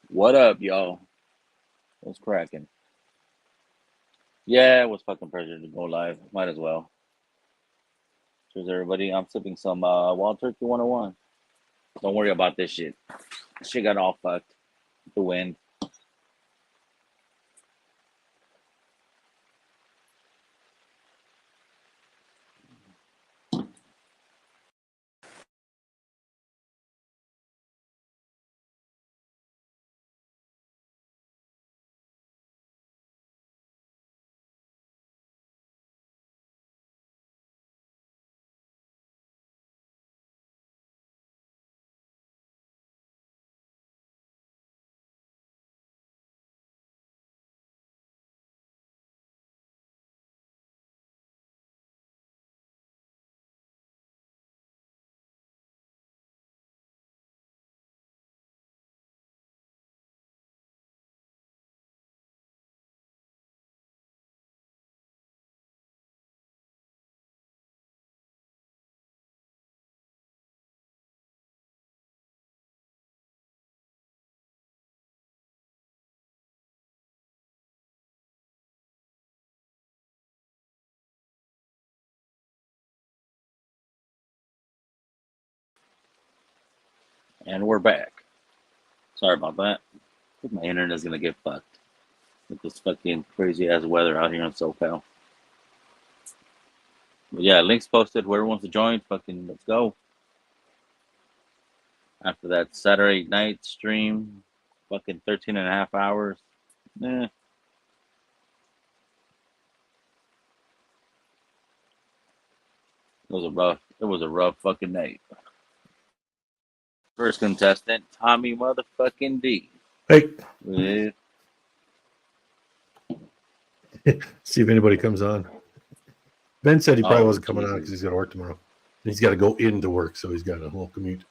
What up, y'all? What's cracking? Yeah, it was fucking pressure to go live. Might as well. Cheers, everybody. I'm sipping some Wild Turkey 101. Don't worry about this shit. Shit got all fucked. The wind. And we're back. Sorry about that. I think my internet's gonna get fucked with this fucking crazy ass weather out here in SoCal. But yeah, links posted. Whoever wants to join, fucking let's go. After that Saturday night stream, fucking 13 and a half hours. Eh, it was a rough fucking night. First contestant, Tommy motherfucking D. Hey, With see if anybody comes on. Ben said he probably Oh, wasn't coming on because he's got to work tomorrow. He's got to go into work, so he's got a whole commute.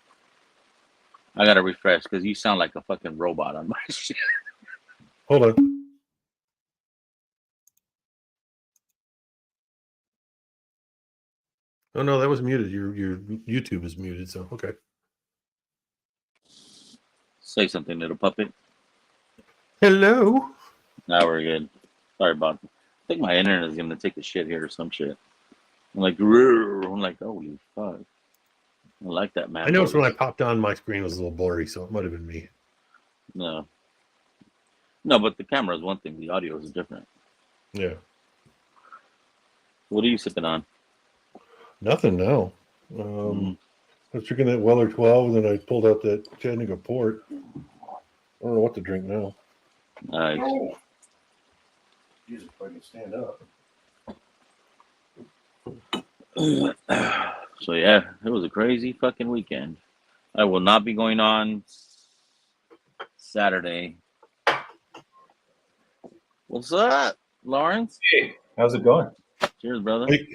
I gotta refresh because you sound like a fucking robot on my shit. Hold on. Oh no, that was muted. Your YouTube is muted, so okay. Say something, little puppet. Hello. Now we're good. Sorry about. I think my internet is gonna take a shit here or some shit. I'm like, holy fuck. I like that, man. I noticed when I popped on, my screen was a little blurry, so it might have been me. No. No, but the camera is one thing. The audio is different. Yeah. What are you sipping on? Nothing now. I was drinking that Weller 12, and then I pulled out that Chattanooga Port. I don't know what to drink now. Nice. Jesus, if I can stand up. So yeah, it was a crazy fucking weekend. I will not be going on Saturday. What's up, Lawrence? Hey, how's it going? Cheers, brother. Hey.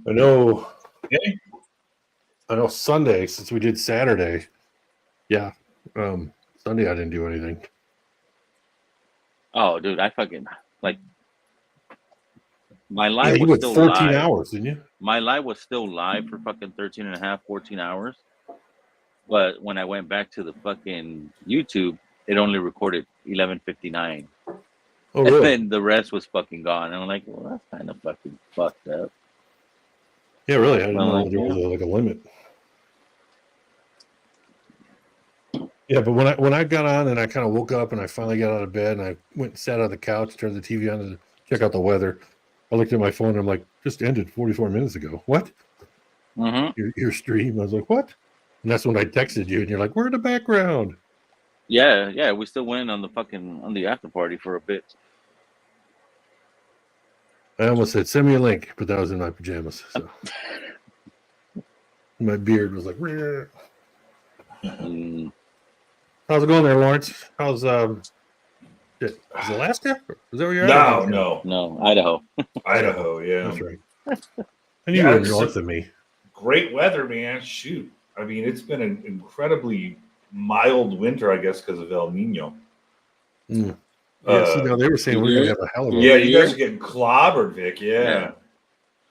I know. Hey. I know Sunday, since we did Saturday. Yeah. Sunday I didn't do anything. Oh, dude, I fucking like my live you was went still 14 live. hours, didn't you? My live was still live for fucking 13 and a half, 14 hours. But when I went back to the fucking YouTube, it only recorded 11:59. Oh, And really? then the rest was fucking gone. And I'm like, well, that's kind of fucking fucked up. Yeah, really. I didn't Well, know like, there was yeah. like a limit. Yeah, but when I got on and I kind of woke up and I finally got out of bed and I went and sat on the couch, turned the TV on to check out the weather. I looked at my phone and I'm like, just ended 44 minutes ago. What? Mm-hmm. Your stream? I was like, what? And that's when I texted you and you're like, we're in the background. Yeah, we still went on the after party for a bit. I almost said, send me a link, but that was in my pajamas. So my beard was like, How's it going there, Lawrence? How's is it Alaska? Is that where you're at? No, Idaho. Idaho, yeah. That's right. I knew you were north of me. Great weather, man. Shoot. I mean, it's been an incredibly mild winter, I guess, because of El Nino. Yeah, see, now they were saying we're going to have a hell of a... Yeah, you guys are getting clobbered, Vic, yeah.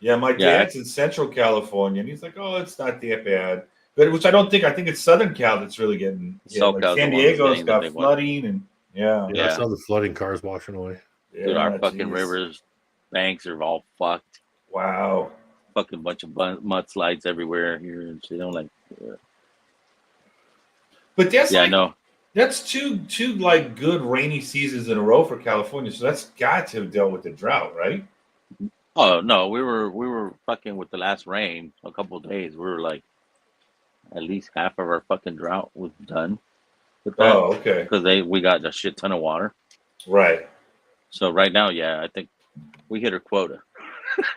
Yeah, my dad's in Central California, and he's like, oh, it's not that bad. but which I think it's Southern Cal that's really getting. Yeah, like SoCal's the San one that's Diego's getting the got big one. flooding, and yeah, Yeah, I Yeah. saw the flooding, cars washing away. Dude, our yeah, fucking geez. rivers, banks are all fucked. Wow. Fucking bunch of mudslides everywhere here and shit. I'm like, But that's yeah, like no. that's two like good rainy seasons in a row for California. So that's got to have dealt with the drought, right? Oh no, we were fucking with the last rain a couple of days. We were like, at least half of our fucking drought was done with that Oh, okay. because we got a shit ton of water. Right. So right now, yeah, I think we hit our quota.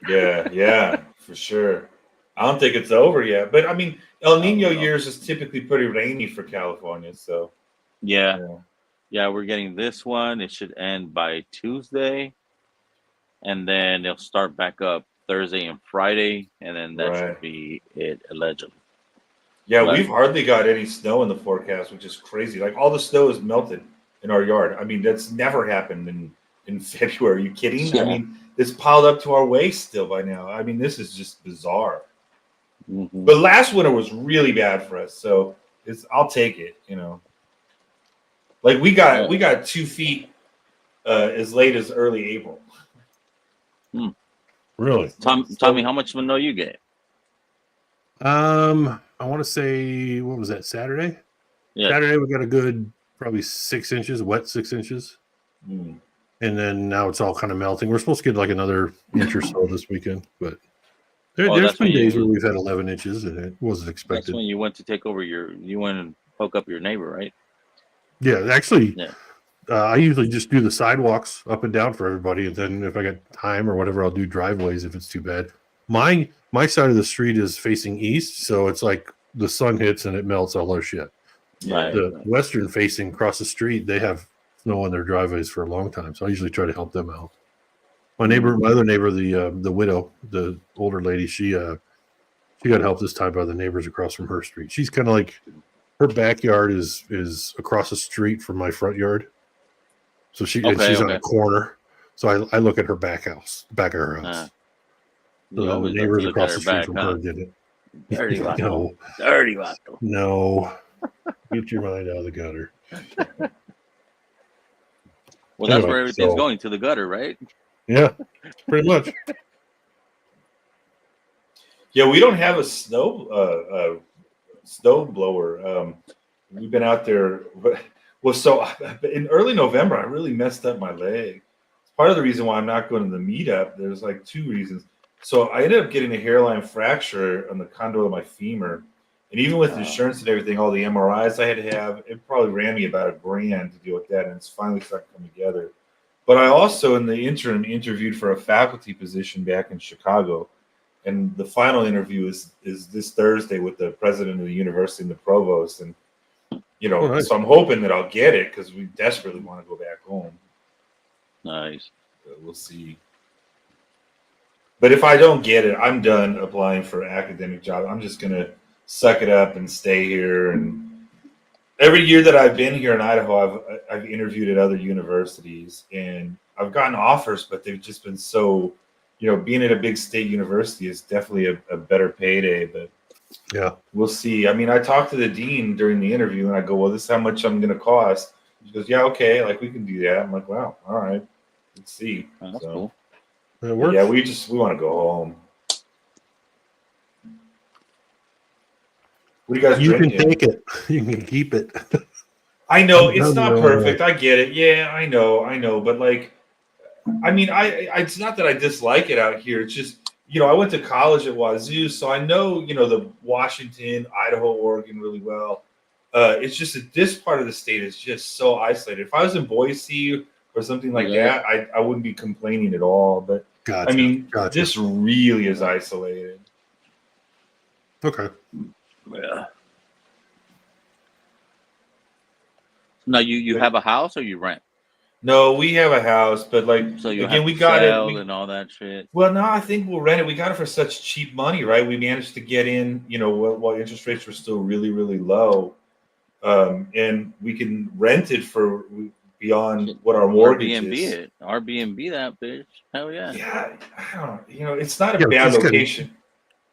Yeah, for sure. I don't think it's over yet, but I mean, El Nino know. years is typically pretty rainy for California. So Yeah, we're getting this one. It should end by Tuesday, and then it'll start back up Thursday and Friday, and then that Right. should be it allegedly. Yeah, But- we've hardly got any snow in the forecast, which is crazy. Like all the snow is melted in our yard. I mean, that's never happened in February. Are you kidding? Yeah. I mean, it's piled up to our waist still by now. I mean, this is just bizarre. Mhm. But last winter was really bad for us, so I'll take it. Like we got 2 feet as late as early April. Really? Tommy, how much snow you get? I want to say, what was that, Saturday? Yeah. Saturday we got a good probably 6 inches, wet 6 inches. Hmm. And then now it's all kind of melting. We're supposed to get like another inch or so this weekend, but there's that's been when days you- where we've had 11 inches and it wasn't That's expected. when you went to take over you went and poke up your neighbor, right? Yeah, actually, Yeah. I usually just do the sidewalks up and down for everybody, and then if I got time or whatever, I'll do driveways if it's too bad. My side of the street is facing east, so it's like the sun hits and it melts all our shit. Right. The western facing across the street, they have snow on their driveways for a long time, so I usually try to help them out. My other neighbor, the widow, the older lady, she got help this time by the neighbors across from her street. She's kind of like, her backyard is across the street from my front yard, so she's on Okay. a corner. So I look at her back of her house. You So the always like to neighbors look across at the her street back, from huh? her did it. Dirty vato. No, Dirty vato. no, get your mind out of the gutter. Well, that's Anyway, where everything's so- going, to the gutter, right? Yeah, pretty much. Yeah, we don't have a snow blower. We've been out there, well, so in early November, I really messed up my leg. Part of the reason why I'm not going to the meetup, there's like 2 reasons. So I ended up getting a hairline fracture on the condyle of my femur, and even with insurance and everything, all the MRIs I had to have, it probably ran me about $1,000 to deal with that, and it's finally starting to come together. But I also, in the interim, interviewed for a faculty position back in Chicago. And the final interview is this Thursday with the president of the university and the provost. And, Oh, nice. So I'm hoping that I'll get it because we desperately want to go back home. Nice. But we'll see. But if I don't get it, I'm done applying for academic jobs. I'm just going to suck it up and stay here. And every year that I've been here in Idaho, I've interviewed at other universities and I've gotten offers, but they've just been so, being at a big state university is definitely a better payday, but Yeah. we'll see. I mean, I talked to the dean during the interview and I go, well, this is how much I'm going to cost. She goes, yeah, okay. Like we can do that. I'm like, wow. All right. Let's see. Oh, that's So, cool. It but works. yeah, we want to go home. What are you guys You can drinking? take it. You can keep it. I know I'm it's done not with all perfect. I get it. Yeah, I know. But like, I mean, I it's not that I dislike it out here. It's just, I went to college at Wazoo, so I know, the Washington, Idaho, Oregon really well. It's just that this part of the state is just so isolated. If I was in Boise or something like Yeah. that, I wouldn't be complaining at all. But Gotcha. I mean, Gotcha. this really is isolated. Okay. Yeah. Now you have a house or you rent? No, we have a house, but like So you again, have we to got sell it. and all that shit. Well, no, I think we'll rent it. We got it for such cheap money, right? We managed to get in, while interest rates were still really, really low, and we can rent it for beyond what our mortgage Airbnb is. it. Airbnb that bitch. Hell yeah. Yeah, I don't. It's not a Yeah, bad just kinda- location.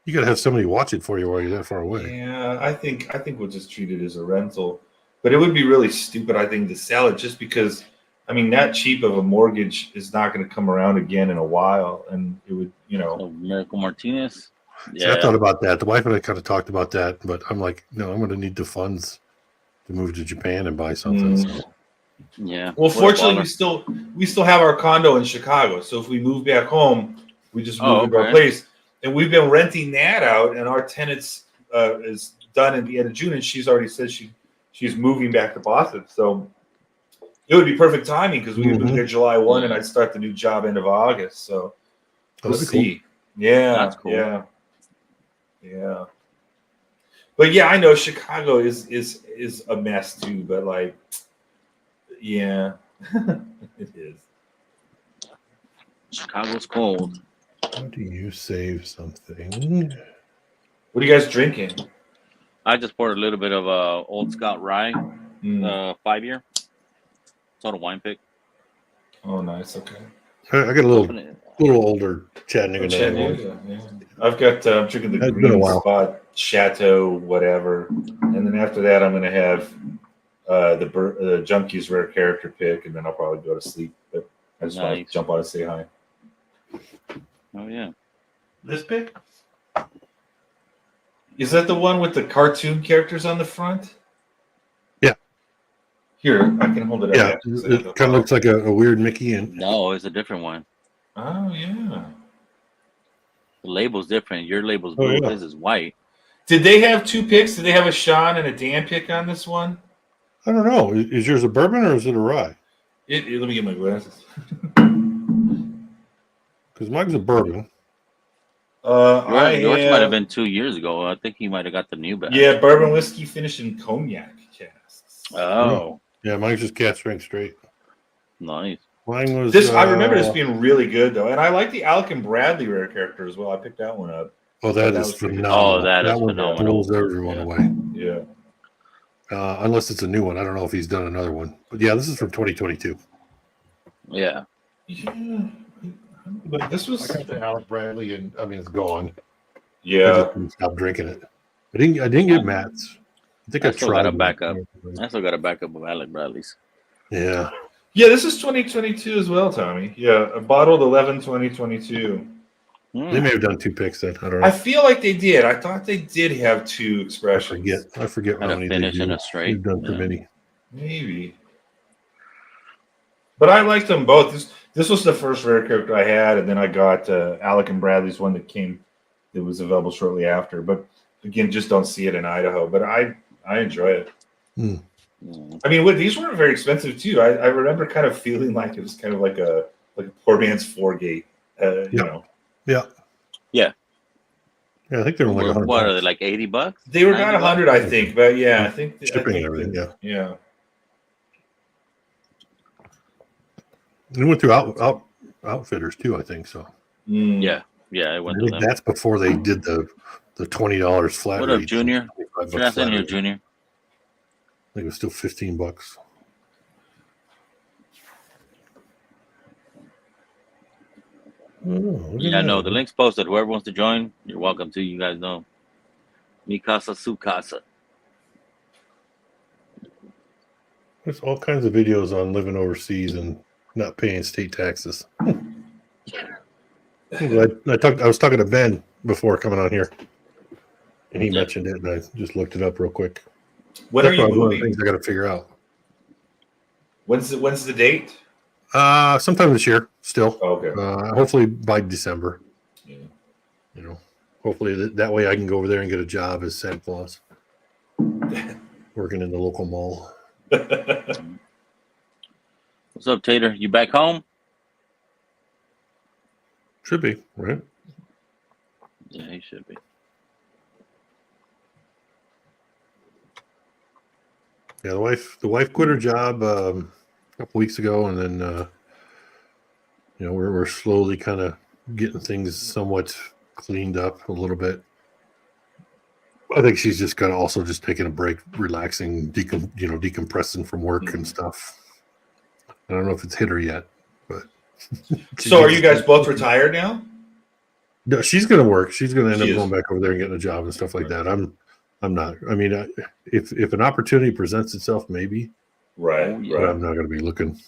You got to have somebody watch it for you while you're that far away. Yeah, I think we'll just treat it as a rental. But it would be really stupid, I think, to sell it just because. I mean, that cheap of a mortgage is not going to come around again in a while, and it would, Oh, Miracle Martinez. See, I Yeah. thought about that. The wife and I kind of talked about that, but I'm like, no, I'm going to need the funds to move to Japan and buy something. So. Yeah. Well, What a fortunately, baller. we still have our condo in Chicago. So if we move back home, we just move into our okay. place, and we've been renting that out. And our tenants is done at the end of June, and she's already said she's moving back to Boston. So it would be perfect timing because we would move there July 1, and I'd start the new job end of August. So we'll see. Cool. Yeah, that's cool. Yeah. But yeah, I know Chicago is a mess too. But like, yeah, it is. Chicago's cold. How do you save something? What are you guys drinking? I just poured a little bit of Old Scout Rye, 5-year. Total wine pick. Oh, nice. Okay. I got a little older Chattanooga. Yeah. I've got I'm drinking the Green Spot Chateau, whatever, and then after that, I'm gonna have the Junkies Rare Character pick, and then I'll probably go to sleep. But I just want to jump on and say hi. Oh yeah. This pick? Is that the one with the cartoon characters on the front? Yeah. Here, I can hold it up. Yeah, it kind of looks like a weird Mickey. And no, it's a different one. Oh yeah. The label's different. Your label's blue. His is white. Did they have 2 picks? Did they have a Sean and a Dan pick on this one? I don't know. Is yours a bourbon or is it a rye? Let me get my glasses. Because mine's a bourbon. Yours might have been 2 years ago. I think he might have got the new batch. Yeah, bourbon whiskey finished in cognac casks. Oh. Yeah, mine's just cast strength straight. Nice. Mine was this. I remember this being really good though, and I like the Alec and Bradley rare character as well. I picked that one up. Oh, that is phenomenal. Oh, that is one phenomenal. Blows everyone away. Yeah. Unless it's a new one. I don't know if he's done another one. But yeah, this is from 2022. Yeah. Yeah. But this was I got the Alec Bradley, and I mean it's gone. Yeah. I just couldn't stop drinking it. I didn't get Matt's. I think I still tried got a backup. I still got a backup of Alec Bradley's. Yeah. Yeah, this is 2022 as well, Tommy. Yeah, a bottled 11/20/22. They may have done 2 picks then. I don't know. I feel like they did. I thought they did have 2 expressions. I forget how many finish in a straight. They've done too many. Maybe. But I liked them both. This was the first rare character I had, and then I got Alec and Bradley's one that was available shortly after. But again, just don't see it in Idaho. But I enjoy it. I mean, these weren't very expensive too. I remember kind of feeling like it was kind of like a poor man's Foregate. You know. Yeah. Yeah. Yeah, I think they were like 100. What are they, like $80? They were about 100, I think. But yeah, I think shipping and everything. Yeah. They went through outfitters too, I think so. Yeah, it went through them. That's before they did the $20 flat rate. What up, Junior? That's in here, Junior. I think it was still $15. Yeah, no, the link's posted. Whoever wants to join, you're welcome to. You guys know. Mi casa, su casa. There's all kinds of videos on living overseas and not paying state taxes. I was talking to Ben before coming on here, and he mentioned it, and I just looked it up real quick. When are you moving? One of the things I got to figure out. When's the date? Sometime this year, still. Oh, okay. Hopefully by December. Yeah. You know, hopefully that way I can go over there and get a job as Santa Claus, working in the local mall. What's up, Tater? You back home? Should be, right? Yeah, he should be. Yeah, the wife quit her job a couple weeks ago, and then we're slowly kind of getting things somewhat cleaned up a little bit. I think she's just kind of also just taking a break, relaxing, decompressing from work and stuff. I don't know if it's hit her yet, but so are you guys both retired now? No, she's going to work. She's going to end She up is. going back over there and getting a job and stuff like Right. that. I'm not. I mean, if an opportunity presents itself, maybe, Right, Oh, yeah. but right. I'm not going to be looking.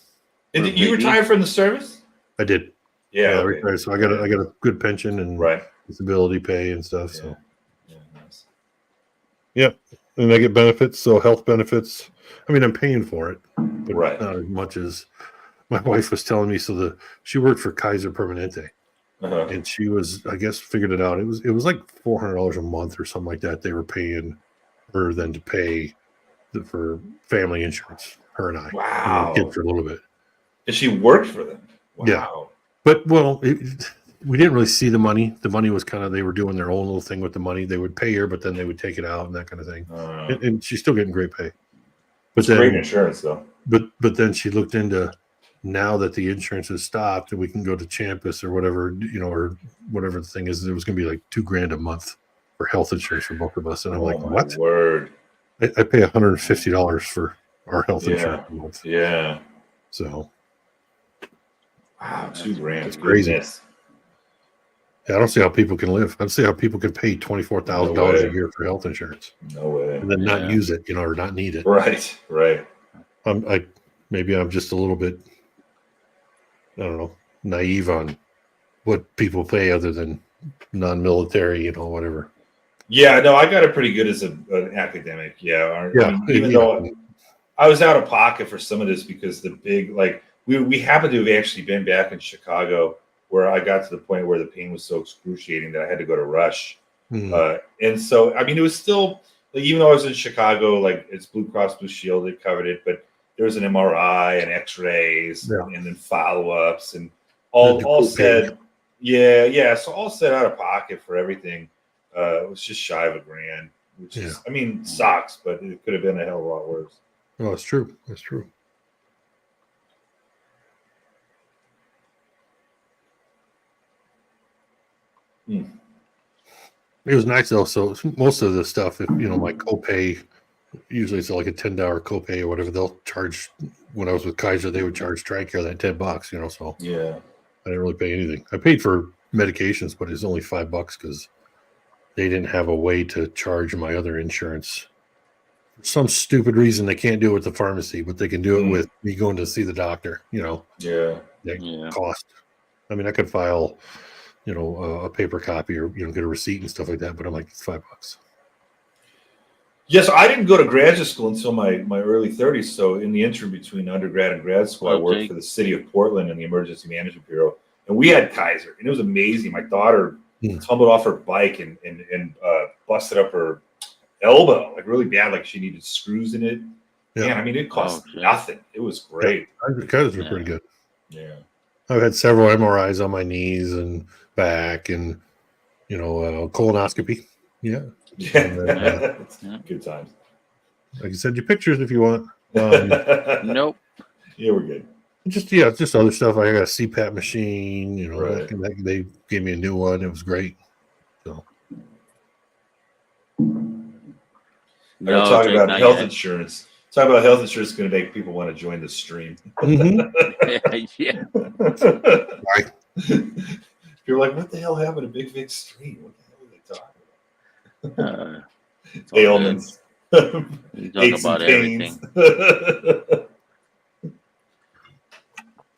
And did you Maybe. retire from the service? I did. Yeah. I okay. retired, so I got a good pension and Right. disability pay and stuff. So. Yeah, nice. And I get benefits, so health benefits. I mean, I'm paying for it, but Right. not as much as my wife was telling me. So she worked for Kaiser Permanente, Uh-huh. and she was, I guess, figured it out. It was like $400 a month or something like that. They were paying her then to pay for family insurance. Her and I, and Wow. the kid for a little bit. And she worked for them. Wow. Yeah. But we didn't really see the money. The money was kind of, they were doing their own little thing with the money. They would pay her, but then they would take it out and that kind of thing. And she's still getting great pay. But it's great then, insurance, though. but then she looked into, now that the insurance has stopped and we can go to Champus or whatever, or whatever the thing is, it was going to be like $2,000 a month for health insurance for both of us. And I'm like, my what? word. I pay $150 for our health Yeah. insurance a month. Yeah. So Wow, $2,000. That's crazy. Goodness. yeah, I don't see how people can live. I don't see how people can pay $24,000 No way. a year for health insurance No way. and then not Yeah. use it, or not need it. Right, right. Maybe I'm just a little bit, I don't know, naive on what people pay other than non-military, whatever. Yeah, no, I got it pretty good as an academic. Yeah. Yeah, I mean, even yeah. though I was out of pocket for some of this because the big, like, we happened to have actually been back in Chicago where I got to the point where the pain was so excruciating that I had to go to Rush. And so, I mean, it was still, like, even though I was in Chicago, like, it's Blue Cross Blue Shield, it covered it, but there was an MRI and X-rays Yeah. and then follow-ups and The all copay. said, yeah. So all set out of pocket for everything. It was just shy of $1,000, which is, I mean, sucks, but it could have been a hell of a lot worse. Oh, it's true. That's true. It was nice though. So most of the stuff, if my copay, usually it's like a $10 copay or whatever. They'll charge. When I was with Kaiser, they would charge TRICARE that $10. So Yeah. I didn't really pay anything. I paid for medications, but it's only $5 because they didn't have a way to charge my other insurance. For some stupid reason, they can't do it with the pharmacy, but they can do it with me going to see the doctor. Yeah. That cost. I mean, I could file, a paper copy or get a receipt and stuff like that, but I'm like, it's $5. Yes, I didn't go to graduate school until my early 30s. So in the interim between undergrad and grad school, I worked for the city of Portland in the Emergency Management Bureau, and we had Kaiser, and it was amazing. My daughter tumbled off her bike and busted up her elbow, like really bad, like she needed screws in it. Yeah. Man, I mean, it cost nothing. It was great. Kaiser were pretty good. Yeah. I've had several MRIs on my knees and back, and colonoscopy. Yeah. Yeah. Good times. I can send you pictures if you want. Nope. Yeah, we're good. Just other stuff. I got a CPAP machine. Right. They gave me a new one. It was great. So No, talk about health insurance. Talk about health insurance is going to make people want to join the stream. Yeah. Right. You're like, what the hell happened to Big Vic's stream? What the hell are they talking about? Ailments. You talk about everything.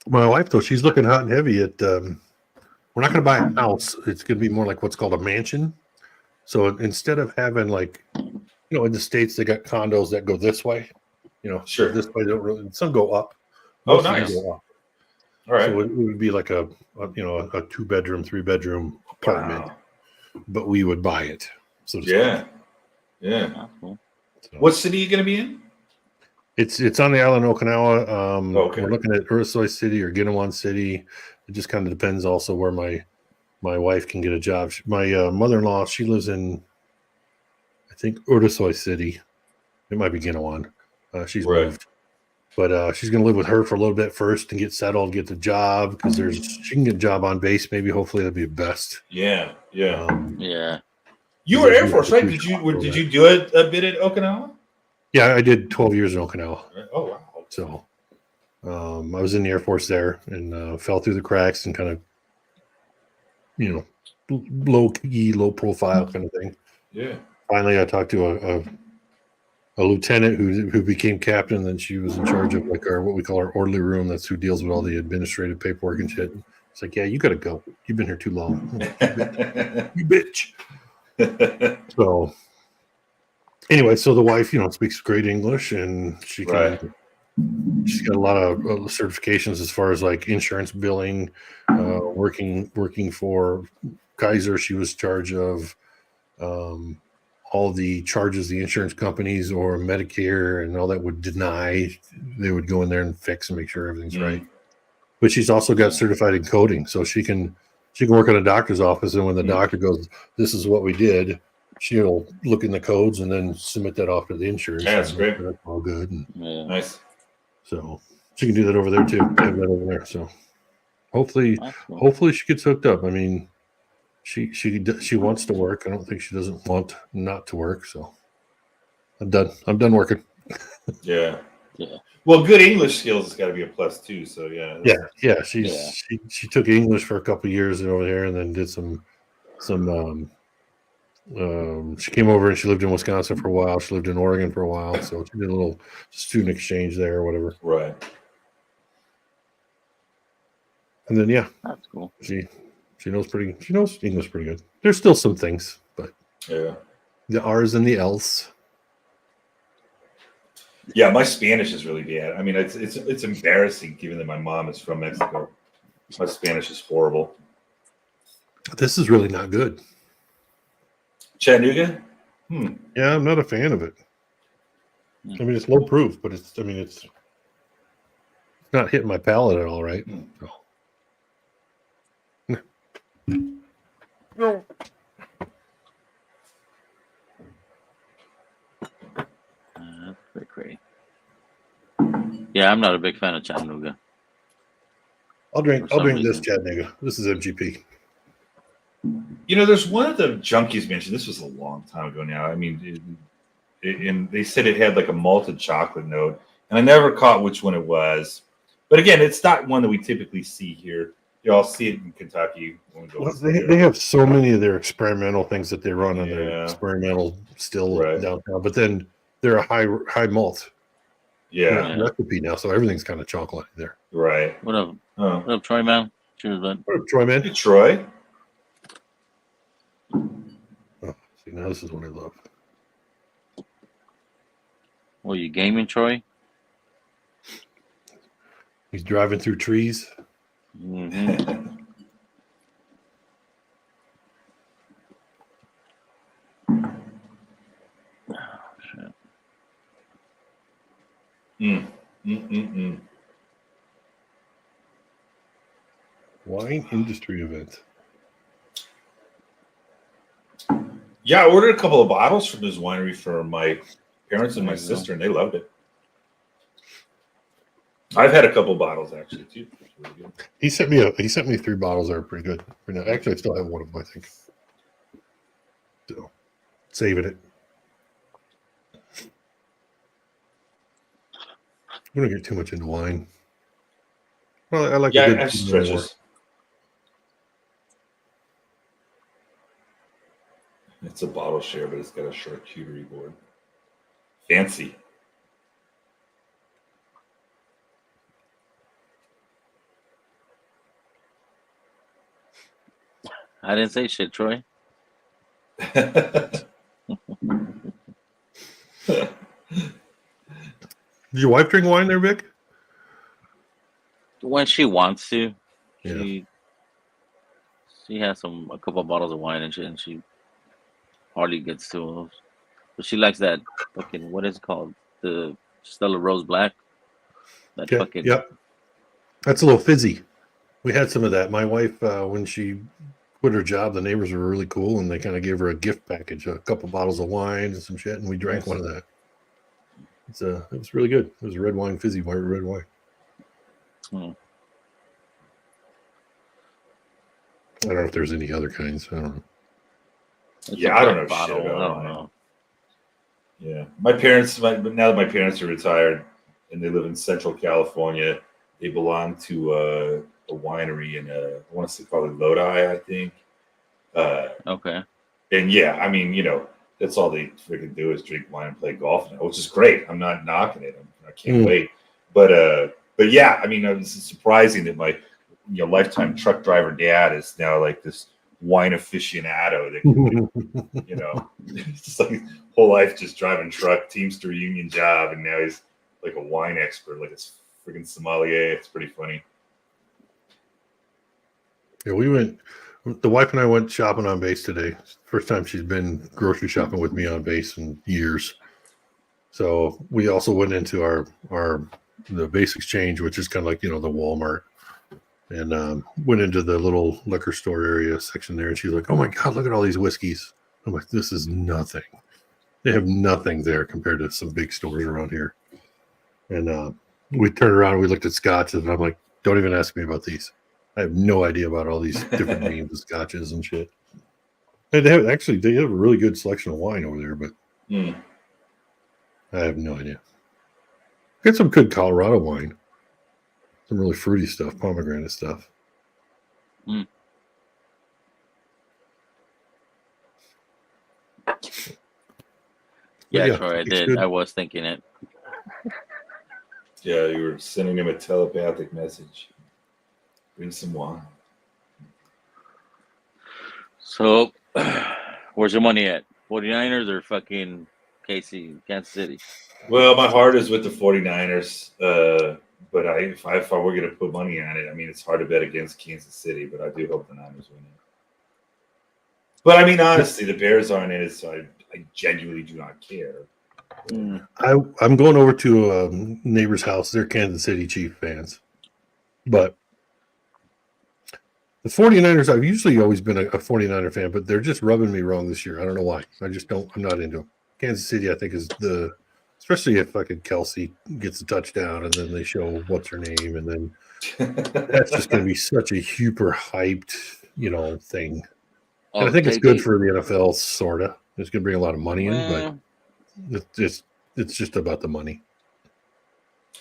My wife, though, she's looking hot and heavy at. We're not going to buy a house. It's going to be more like what's called a mansion. So instead of having in the States they got condos that go this way. Sure. This way don't really. Some go up. Oh, Most of them nice. go up. All right. So it would be like a 2-bedroom, 3-bedroom apartment, but we would buy it. So Yeah. Cool. So What city are you going to be in? it's on the island of Okinawa. Okay. We're looking at Urasoy City or Ginawan City. It just kind of depends also where my wife can get a job. My mother-in-law, she lives in, I think, Urasoy City. It might be Ginawan. She's moved. But she's going to live with her for a little bit first and get settled, get the job, because she can get a job on base. Maybe, hopefully, that'd be the best. Yeah. Yeah. You were Air Force, right? Did you do a bit at Okinawa? Yeah, I did 12 years in Okinawa. Oh, wow. So I was in the Air Force there and fell through the cracks and kind of, low key, low profile kind of thing. Yeah. Finally, I talked to a lieutenant who became captain. Then she was in charge of like what we call our orderly room. That's who deals with all the administrative paperwork and shit. It's like, yeah, you got to go. You've been here too long. You bitch. So anyway, so the wife, speaks great English, and she can. Right. She's got a lot of certifications as far as like insurance billing. Working for Kaiser, she was in charge of all the charges the insurance companies or Medicare and all that would deny. They would go in there and fix and make sure everything's right. But she's also got certified in coding, so she can work in a doctor's office, and when the doctor goes, "This is what we did," she'll look in the codes and then submit that off to the insurance. Yeah, that's great. That's all good. And nice. so she can do that over there too. Have that over there. So hopefully she gets hooked up. I mean, she wants to work. I don't think she doesn't want not to work. So I'm done working. Yeah. Well, good English skills has got to be a plus too. So yeah. She took English for a couple of years over there, and then did some. She came over and she lived in Wisconsin for a while. She lived in Oregon for a while, so she did a little student exchange there or whatever. Right. And then that's cool. She knows English pretty good. There's still some things, but the R's and the L's. Yeah, my Spanish is really bad. I mean, it's embarrassing given that my mom is from Mexico. My Spanish is horrible. This is really not good. Chattanooga? Yeah, I'm not a fan of it. I mean, it's low proof, but it's not hitting my palate at all, right? No. That's pretty crazy. Yeah, I'm not a big fan of Chattanooga. I'll drink this Chattanooga. This is MGP. There's one of the junkies mentioned. This was a long time ago now. I mean, and they said it had like a malted chocolate note, and I never caught which one it was. But again, it's not one that we typically see here. You all see it in Kentucky. When we go they have so many of their experimental things that they run on their experimental still downtown, but then they're a high malt recipe now, so everything's kind of chocolate there. Right. What up, Troy, man? Cheers, bud. What up, Troy, man? Hey, Troy. Oh, see, now this is what I love. Well, you gaming, Troy? He's driving through trees. Mm-hmm. Wine industry event. Yeah, I ordered a couple of bottles from this winery for my parents and my sister, and they loved it. I've had a couple bottles actually too. Really good. He sent me 3 bottles that are pretty good. Actually, I still have one of them, I think. So, saving it. We don't get too much into wine. Well, I like I a good have stretches. It's a bottle share, but it's got a charcuterie board. Fancy. I didn't say shit, Troy. Did your wife drink wine there, Vic? When she wants to. Yeah. She has a couple of bottles of wine and shit, and she hardly gets to those. But she likes that fucking, what is it called? The Stella Rose Black. That fucking. Yep. That's a little fizzy. We had some of that. My wife, when she quit her job, the neighbors were really cool, and they kind of gave her a gift package, a couple bottles of wine and some shit, and we drank one of that. It was really good. It was a red wine, fizzy red wine. I don't know if there's any other kinds. I don't know. I don't know bottle. shit about I don't wine. know. Yeah, my parents. Now that my parents are retired and they live in Central California, they belong to a winery in I want to say called Lodi, I think. Okay. And yeah, I mean, that's all they freaking do is drink wine and play golf now, which is great. I'm not knocking it. I can't wait. But yeah, I mean, it's surprising that my lifetime truck driver dad is now like this wine aficionado that can, it's just like his whole life just driving truck, Teamster union job, and now he's like a wine expert, like it's freaking sommelier. It's pretty funny. Yeah, the wife and I went shopping on base today. First time she's been grocery shopping with me on base in years. So we also went into the base exchange, which is kind of like, the Walmart, and went into the little liquor store area section there. And she's like, "Oh my God, look at all these whiskeys." I'm like, "This is nothing. They have nothing there compared to some big stores around here." And we turned around and we looked at scotches, and I'm like, "Don't even ask me about these. I have no idea about all these different names of scotches and shit." And they have a really good selection of wine over there, but I have no idea. Get some good Colorado wine. Some really fruity stuff, pomegranate stuff. Yeah, Troy, I did. Good. I was thinking it. Yeah, you were sending him a telepathic message. Bring some wine. So, where's your money at? 49ers or fucking Kansas City? Well, my heart is with the 49ers. But if I were going to put money on it, I mean, it's hard to bet against Kansas City, but I do hope the Niners win it. But I mean, honestly, the Bears aren't in it, so I genuinely do not care. I'm going over to a neighbor's house. They're Kansas City Chiefs fans. But the 49ers, I've usually always been a 49er fan, but they're just rubbing me wrong this year. I don't know why. I'm not into them. Kansas City, I think, is especially if fucking Kelsey gets a touchdown and then they show what's her name, and then that's just going to be such a super hyped, thing. And I think it's good for the NFL, sort of. It's going to bring a lot of money in, but it's just about the money.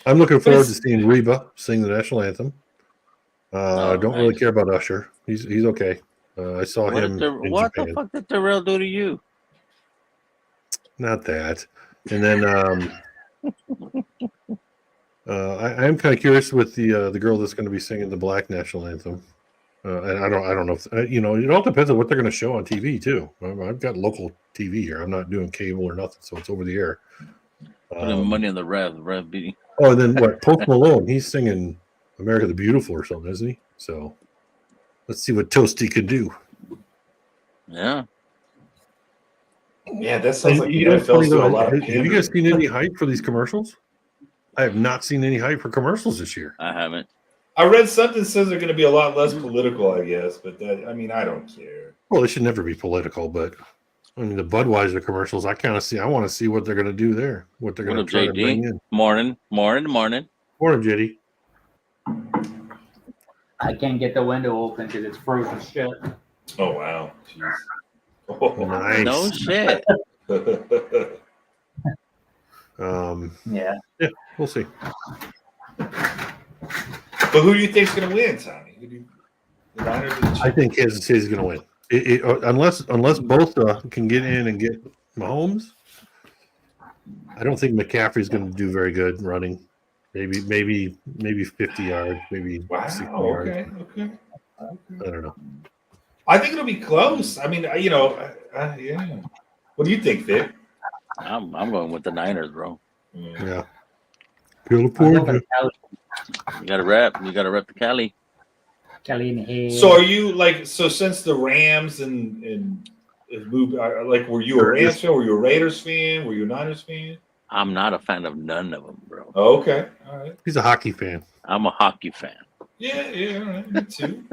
I'm looking forward to seeing Reba sing the national anthem. I don't really care about Usher. He's okay. I saw him in what Japan. The fuck did Terrell do to you? Not that. And then I'm kind of curious with the girl that's going to be singing the Black national anthem. And I don't know if it all depends on what they're going to show on TV too. I've got local TV here. I'm not doing cable or nothing, so it's over the air. Putting money on the Rev beating. Oh, and then what? Post Malone, he's singing "America the Beautiful" or something, isn't he? So let's see what Toasty can do. Yeah. Yeah, that sounds like the NFL's doing a lot of. Have you guys seen any hype for these commercials? I have not seen any hype for commercials this year. I haven't. I read something says they're going to be a lot less political, I guess, but I don't care. Well, they should never be political, but I mean the Budweiser commercials, I want to see what they're going to do there, what they're going to try to bring in. Morning. Morning, JD. I can't get the window open because it's frozen shut. Oh wow! Jeez. Oh, nice. No shit. Yeah, we'll see. But who do you think's going to win, Tommy? The Niners or the Chiefs? I think Kansas City's going to win. Unless both can get in and get Mahomes, I don't think McCaffrey's going to do very good running. Maybe 50 yards, maybe 60 yards. Okay. I don't know. I think it'll be close. I mean, yeah. What do you think, Vic? I'm going with the Niners, bro. Yeah. California. You gotta rep the Cali. Cali in the head. So are you since the Rams and moved, were you a Rams fan? Were you a Raiders fan? Were you a Niners fan? I'm not a fan of none of them, bro. Oh, okay, all right. He's a hockey fan. I'm a hockey fan. Yeah, all right. Me too.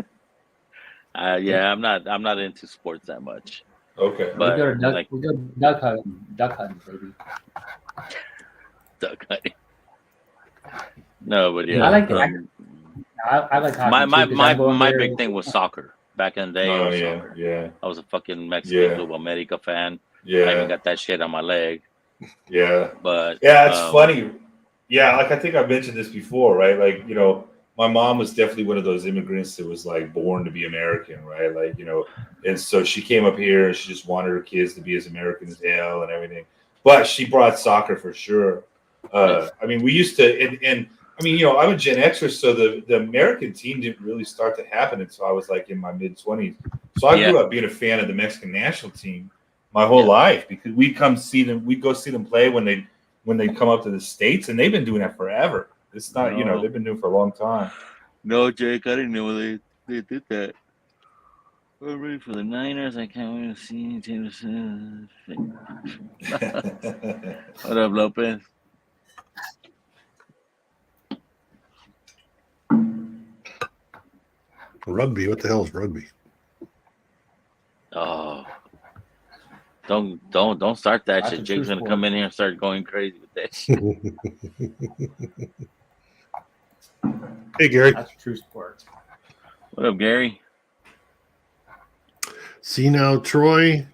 I'm not into sports that much. Okay, but we go duck hunting, baby. Duck hunting. No, but yeah, I like I like hockey. My big thing was soccer back in the day. Oh soccer. yeah. I was a fucking Mexican Club America fan. Yeah, I even got that shit on my leg. Yeah, but yeah, it's funny. Yeah, I think I mentioned this before, right? my mom was definitely one of those immigrants that was like born to be American, right? Like, and so she came up here and she just wanted her kids to be as American as hell and everything. But she brought soccer for sure. I mean, we used to, and I mean, I'm a Gen Xer, so the American team didn't really start to happen until I was like in my mid-20s. So I grew up being a fan of the Mexican national team my whole life because we'd go see them play when they come up to the States, and they've been doing that forever. It's not, they've been doing it for a long time. No, Jake, I didn't know they did that. We're ready for the Niners. I can't wait to see Taylor Swift. What up, Lopez? Rugby? What the hell is rugby? Oh, don't start that That's shit. a Jake's true gonna sport. come in here and start going crazy with that shit. Hey, Gary. That's a true sport. What up, Gary? See now, Troy.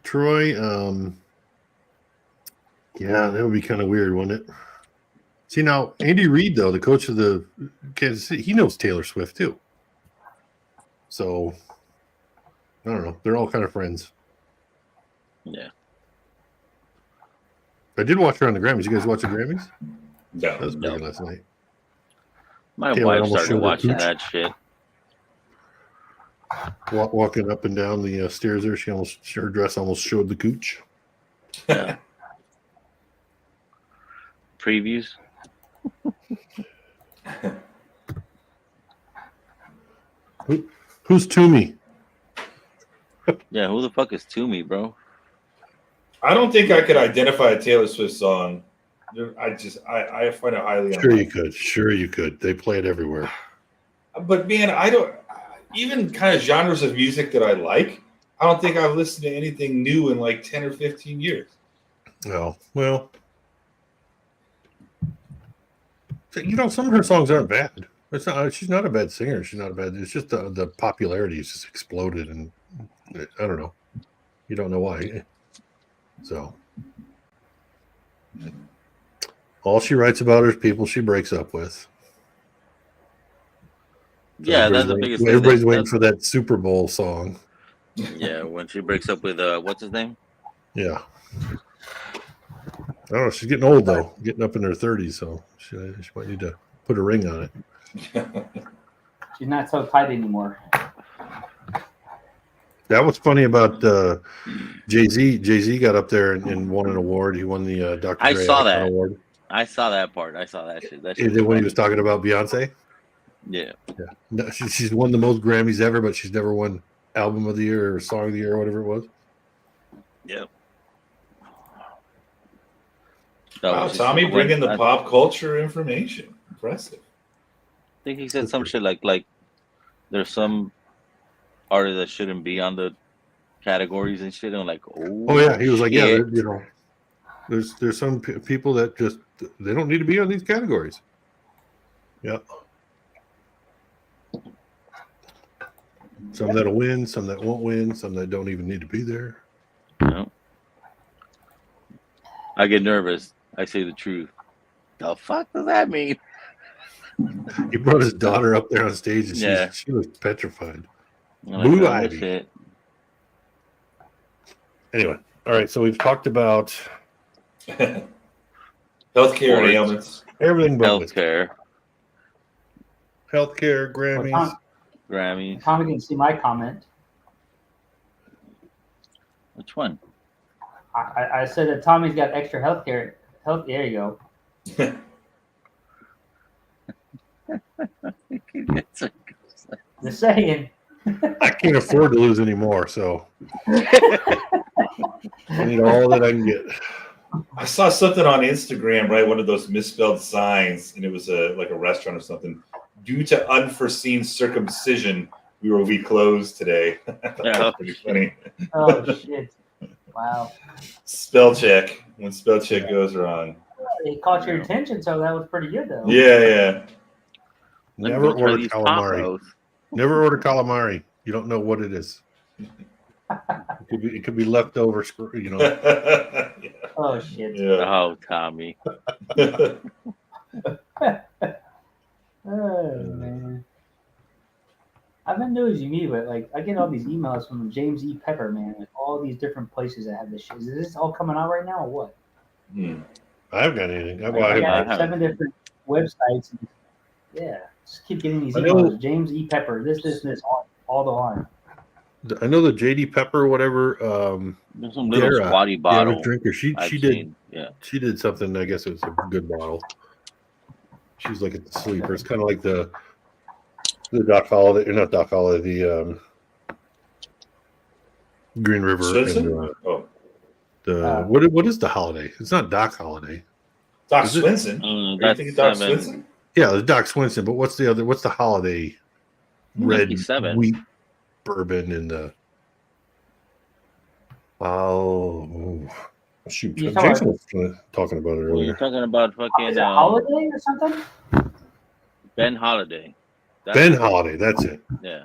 Yeah, that would be kind of weird, wouldn't it? See now, Andy Reid, though, the coach of the Kansas City, he knows Taylor Swift too. So I don't know. They're all kind of friends. Yeah. I did watch her on the Grammys. You guys watch the Grammys? That No. was big last night. My Taylor wife almost started showed her watching cooch. that shit. Walking up and down the stairs there, her dress almost showed the cooch. Yeah. Previews. Who's Toomey? Yeah, who the fuck is Toomey, bro? I don't think I could identify a Taylor Swift song. I find it highly Sure you could. They play it everywhere. But man, I don't even kind of genres of music that I like. I don't think I've listened to anything new in like 10 or 15 years. Oh, well. Some of her songs aren't bad. She's not a bad singer. She's not a bad. It's just the popularity has just exploded, and I don't know. You don't know why. So all she writes about is people she breaks up with. So Yeah, that's the biggest thing. Everybody's waiting for that Super Bowl song. Yeah, when she breaks up with what's his name? Yeah. I don't know. She's getting old though, getting up in her 30s, so she might need to put a ring on it. She's not so tight anymore. That was funny about Jay-Z. Jay-Z got up there and won an award. He won the Dr. I Dre saw Icon that. Award. I saw that part. I saw that shit. That shit And then when he funny. was talking about Beyonce, Yeah. no, she's won the most Grammys ever, but she's never won Album of the Year or Song of the Year or whatever it was. Yep. Wow, Tommy bringing the pop culture information. Impressive. I think he said some shit like there's some artists that shouldn't be on the categories and shit. And I'm like, Oh yeah, he was like, yeah, shit. there's some people that just they don't need to be on these categories. Yeah. Some that'll win, some that won't win, some that don't even need to be there. No. I get nervous. I say the truth. The fuck does that mean? He brought his daughter up there on stage, and Yeah. she was petrified. I'm Blue oh, Ivy. shit. Anyway, all right. So we've talked about Healthcare Sports. ailments. everything but whiskey. Healthcare, Healthcare, Grammys. Grammys. Tommy didn't see my comment. Which one? I said that Tommy's got extra healthcare. There you go. Just saying. I can't afford to lose anymore, so I need all that I can get. I saw something on Instagram, right? One of those misspelled signs, and it was like a restaurant or something. Due to unforeseen circumcision, we will be closed today. That was pretty funny. Oh shit! Wow. Spell check. When spell check goes wrong. It caught your attention, so that was pretty good, though. Yeah. Never Let me try order these calamari. tacos. Never order calamari. You don't know what it is. It could be leftover. Yeah. Oh shit! Oh, Tommy. Oh man. not nosy me, but like I get all these emails from James E. Pepper, man, like all these different places that have this shit. Is this all coming out right now or what? Hmm. I haven't got anything. Like, Well, I got I like haven't. 7 different websites. And, yeah, just keep getting these I know- emails. James E. Pepper, this, all the line. I know the JD Pepper, whatever. There's some little Dara, squatty bottle. drinker. She I've did seen. Yeah. she did something. I guess it was a good bottle. She's like at the sleeper. It's kind of like the Doc Holiday, or not Doc Holiday, the Green River. Swinson? And, Oh, what is the Holiday? It's not Doc Holiday. Doc Is it? Swinson. Are you That's thinking Doc 7. Swinson? Yeah, the Doc Swinson. But what's the other? What's the Holiday? Red 57. wheat bourbon and the. Oh, shoot! You Jason was talking about it Well, you're earlier. talking about fucking Is it Holiday or something? Ben Holiday. Ben Holiday. That's it. Yeah.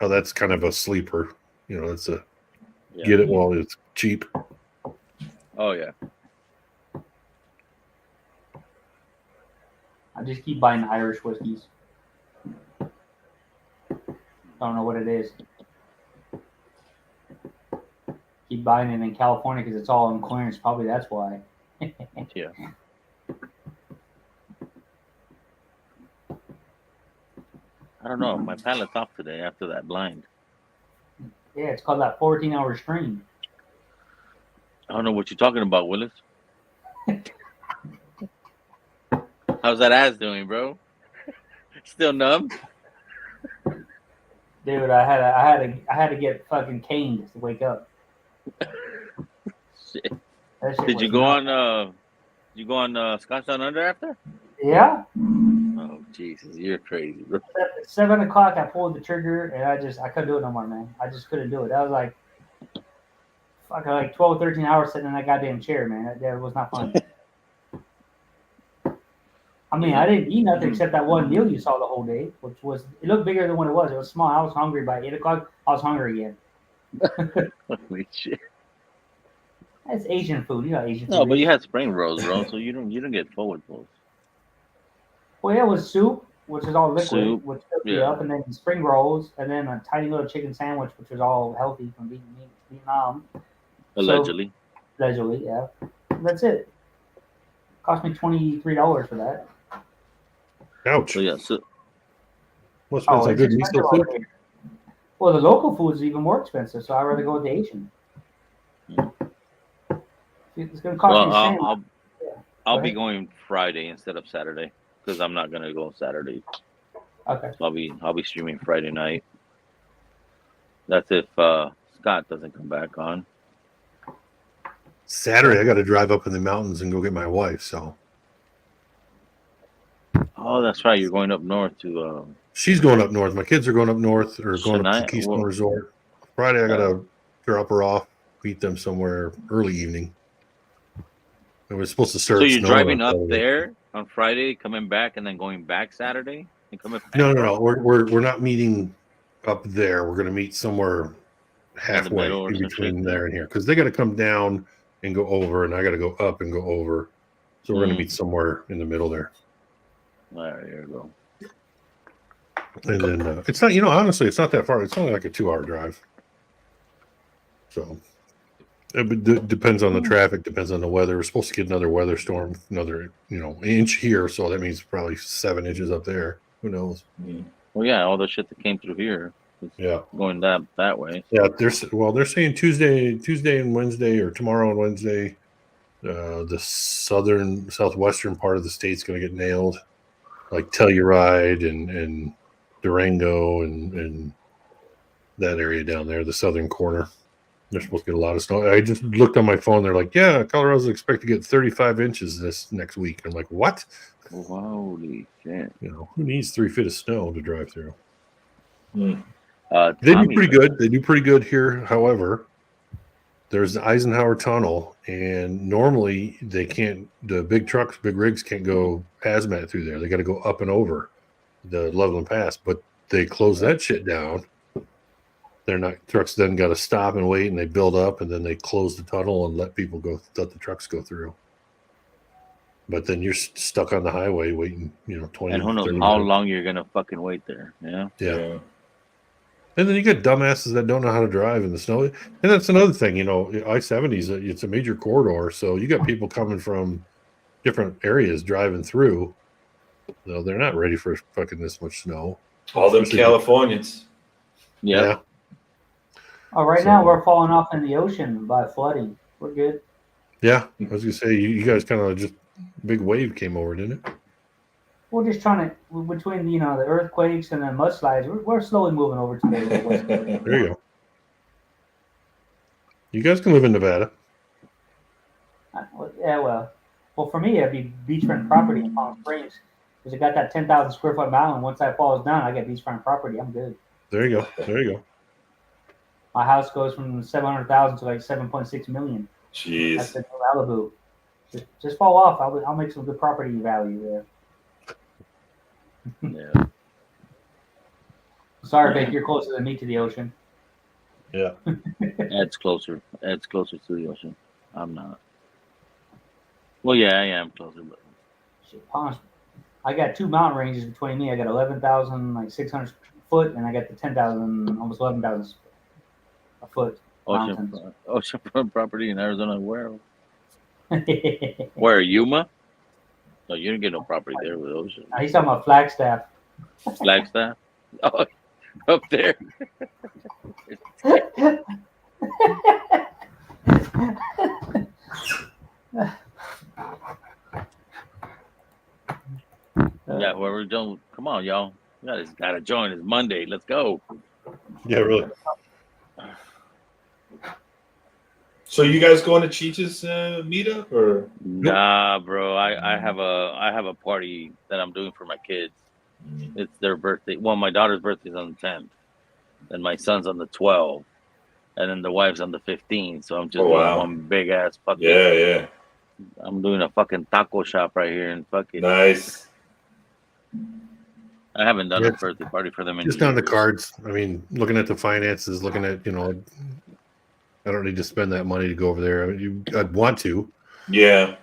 Oh, that's kind of a sleeper. You know, it's a Yeah. get it while it's cheap. Oh yeah. I just keep buying Irish whiskeys. Don't know what it is. Keep buying it in California because it's all on clearance. Probably that's why. Yeah. I don't know. My palate's off today after that blind. Yeah, it's called that 14-hour stream. I don't know what you're talking about, Willis. How's that ass doing, bro? Still numb? Dude, I had to get fucking caned to wake up. Shit. That shit Did was you go nuts. on? You go on Scotch Down Under after? Yeah. Oh Jesus, you're crazy, bro. At 7 o'clock, I pulled the trigger and I couldn't do it no more, man. I just couldn't do it. That was like fucking like 12, 13 hours sitting in that goddamn chair, man. That was not fun. I mean, I didn't eat nothing except that one meal you saw the whole day, which was, it looked bigger than what it was. It was small. I was hungry by 8 o'clock. I was hungry again. Holy shit. That's Asian food. You know Asian food. No, but is. you had spring rolls, bro. So you don't get full with those. Well, yeah, it was soup, which is all liquid, Soup, which filled me yeah. up, and then spring rolls, and then a tiny little chicken sandwich, which was all healthy from Vietnam. Allegedly. Allegedly, yeah. That's it. Cost me $23 for that. Ouch! So yeah, so Must have been some it's good expensive miso over soup. here. Well, the local food is even more expensive, so I'd rather go with the Asian. It's going to cost me the same. I'll Go be ahead. going Friday instead of Saturday because I'm not gonna go Saturday. Okay. So I'll be streaming Friday night. That's if Scott doesn't come back on. Saturday, I got to drive up in the mountains and go get my wife. So Oh, that's right. You're going up north to she's going up north. My kids are going up north or going up Shania- to Keystone well- Resort. Friday, I got to drop her off, meet them somewhere early evening. It was supposed to start. So you're snowing driving on up Saturday. there on Friday, coming back, and then going back Saturday and coming back. No. We're not meeting up there. We're going to meet somewhere halfway middle or in some between shit, there and here because they got to come down and go over, and I got to go up and go over. So we're going to meet somewhere in the middle there. All right, here we go. And then it's not, honestly, it's not that far. It's only like a 2-hour drive. So it depends on the traffic, depends on the weather. We're supposed to get another weather storm, another inch here, so that means probably 7 inches up there. Who knows? Well, yeah, all the shit that came through here is Yeah, going that way. yeah. They're saying Tuesday and Wednesday, or tomorrow and Wednesday. The southwestern part of the state's going to get nailed, like Telluride and Durango and that area down there, the southern corner. They're supposed to get a lot of snow. I just looked on my phone. They're like, yeah, Colorado's expected to get 35 inches this next week. I'm like, what? Holy shit. Who needs 3 feet of snow to drive through? They do Tommy- pretty good. They do pretty good here. However, there's the Eisenhower Tunnel, and normally they can't. The big trucks, big rigs can't go hazmat through there. They got to go up and over the Loveland Pass. But they close that shit down. They're not trucks. Then got to stop and wait, and they build up, and then they close the tunnel and let the trucks go through. But then you're stuck on the highway waiting, 20. And who knows 30 how minutes. long you're gonna fucking wait there? Yeah. Yeah. And then you get dumbasses that don't know how to drive in the snow. And that's another thing, I-70 it's a major corridor, so you got people coming from different areas driving through. So they're not ready for fucking this much snow. All them Especially- Californians. Yeah. Oh, right So- now we're falling off in the ocean by flooding. We're good. Yeah. I was gonna say you guys kind of just big wave came over, didn't it? We're just trying to between the earthquakes and the mudslides. We're slowly moving over to the west. There you go. You guys can live in Nevada. Yeah, well, for me, it'd be beachfront property in Palm Springs because it got that 10,000 square foot mountain. Once that falls down, I get beachfront property. I'm good. There you go. There you go. My house goes from 700,000 to like 7.6 million. That's Jeez. the Malibu. Just fall off. I'll make some good property value there. Yeah. Sorry, Vic, you're closer than me to the ocean. Yeah. Ed's closer. Ed's closer to the ocean. I'm not. Well, yeah, I am closer, but Shit, Palm. I got two mountain ranges between me. I got 11,600 foot, and I got the 10,000, almost 11,000 a foot. Mountains. oceanfront property in Arizona. Where Yuma? No, you didn't get no property there with ocean. He's talking about Flagstaff. Flagstaff. Oh, up there. Yeah, whoever don't come on, y'all. You guys gotta join. It's Monday. Let's go. Yeah, really. So you guys going to Cheech's meetup or? Nah, bro. I have a party that I'm doing for my kids. It's their birthday. Well, my daughter's birthday's on the 10th, and my son's on the 12th, and then the wife's on the 15th. So I'm just doing one big ass fucking. Yeah. I'm doing a fucking taco shop right here in fucking. Nice. I haven't done a birthday party for them in Just on the years. cards. I mean, looking at the finances, looking at, I don't need to spend that money to go over there. I mean, I'd want to. Yeah.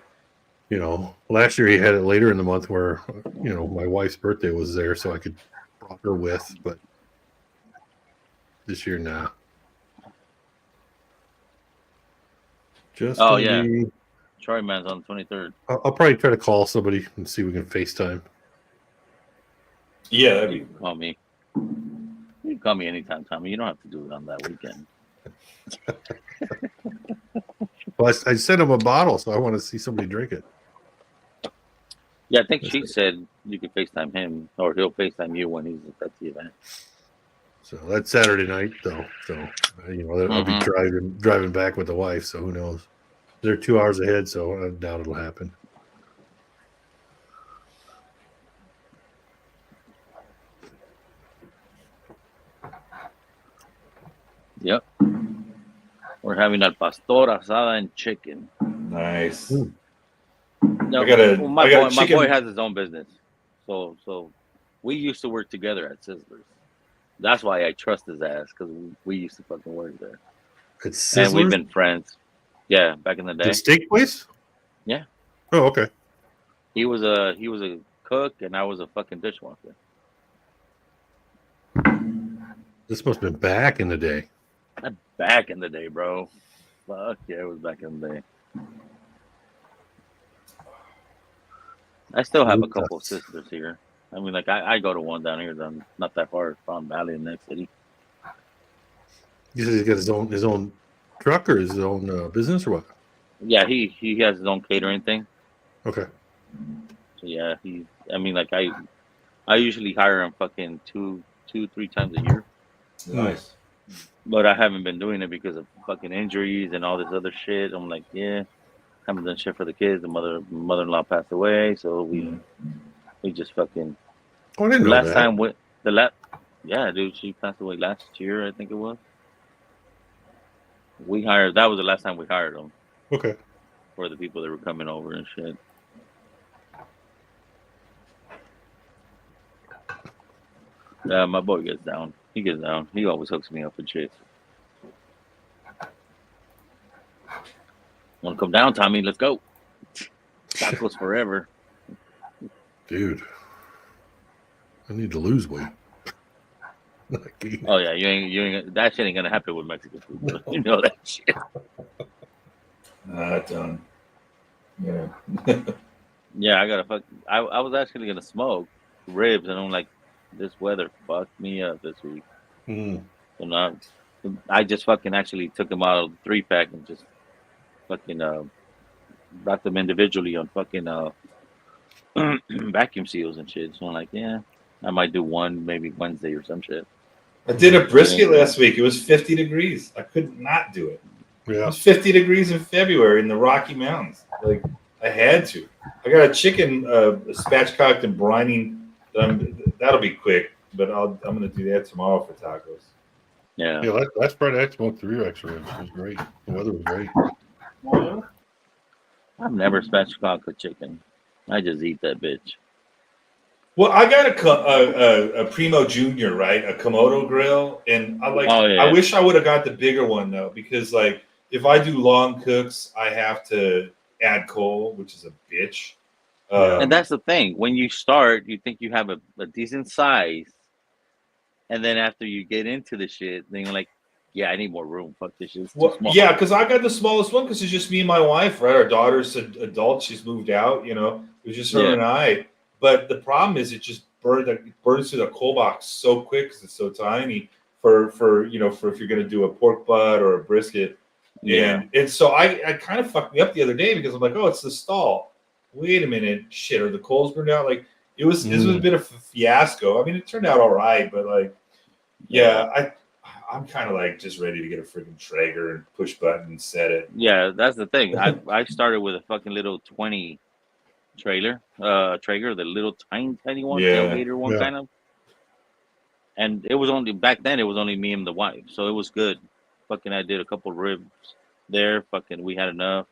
Last year he had it later in the month where, my wife's birthday was there, so I could brought her with, but this year, nah. Just Oh, gonna yeah. be- Troy Man's on the 23rd. I'll probably try to call somebody and see if we can FaceTime. Yeah, that'd You be. can call me. You can call me anytime, Tommy. You don't have to do it on that weekend. Well, I sent him a bottle, so I want to see somebody drink it. Yeah, I think she said you could FaceTime him, or he'll FaceTime you when he's at the event. So that's Saturday night, though. So I'll be driving back with the wife. So who knows? They're 2 hours ahead, so I doubt it'll happen. Yep. We're having al pastor asada and chicken. Nice. Ooh. No, I got my chicken. boy has his own business, so we used to work together at Sizzlers. That's why I trust his ass, because we used to fucking work there, It's and we've Sizzlers? been friends. Yeah, back in the day, The steak place? Yeah. Oh, okay. he was a cook, and I was a fucking dishwasher. This must have been back in the day. Back in the day, bro. Fuck yeah, it was back in the day. I still have a couple of sisters here. I mean, like I go to one down here, down not that far, Palm Valley in the next city. You said he's got his own truck or his own business or what? Yeah, he has his own catering thing. Okay. So yeah, I usually hire him fucking two, 3 times a year. Nice. But I haven't been doing it because of fucking injuries and all this other shit. I'm like, yeah, haven't done shit for the kids. The mother-in-law passed away, so we just fucking. Oh, I didn't know Last that. time yeah, dude, she passed away last year, I think it was. That was the last time we hired them Okay. for the people that were coming over and shit. Yeah, my boy gets down. He gets down. He always hooks me up with shit. Want to come down, Tommy? Let's go. Tacos forever. Dude. I need to lose weight. Oh yeah, you ain't that shit ain't gonna happen with Mexican food, bro. You know that shit. Done. Yeah. Yeah, I gotta fuck. I was actually gonna smoke ribs, and I'm like, this weather fucked me up this week. Mm. So now I just fucking actually took them out of the 3-pack and just fucking brought them individually on fucking vacuum seals and shit. So I'm like, yeah, I might do one maybe Wednesday or some shit. I did a brisket Yeah. last week. It was 50 degrees. I could not do it. It Yeah. was 50 degrees in February in the Rocky Mountains. Like, I had to. I got a chicken spatchcocked and brining. That'll be quick, but I'm going to do that tomorrow for tacos. Yeah. Yeah, last Friday I smoked 3 ribs. It was great. The weather was great. I've never spatchcocked a chicken. I just eat that bitch. Well, I got a Primo Junior, right? A Komodo grill, and Oh, yeah. I wish I would have got the bigger one though, because like if I do long cooks, I have to add coal, which is a bitch. And that's the thing. When you start, you think you have a decent size, and then after you get into the shit, then you're like, yeah, I need more room. Fuck this shit. It's too small. Yeah, because I got the smallest one because it's just me and my wife, right? Our daughter's an adult; she's moved out. You know, it was just her Yeah. and I. But the problem is, it just burns through the coal box so quick because it's so tiny. For if you're gonna do a pork butt or a brisket, Yeah. and so I kind of fucked me up the other day because I'm like, oh, it's the stall. Wait a minute, shit, are the coals burned out? Like it was a bit of a fiasco. I mean, it turned out all right, but like, yeah, I'm kind of like just ready to get a freaking Traeger and push button and set it. Yeah, that's the thing. I started with a fucking little 20 Traeger, the little tiny one, Yeah. tailgater one Yeah. kind of. And it was only back then. It was only me and the wife, so it was good. Fucking, I did a couple ribs there. Fucking, we had enough.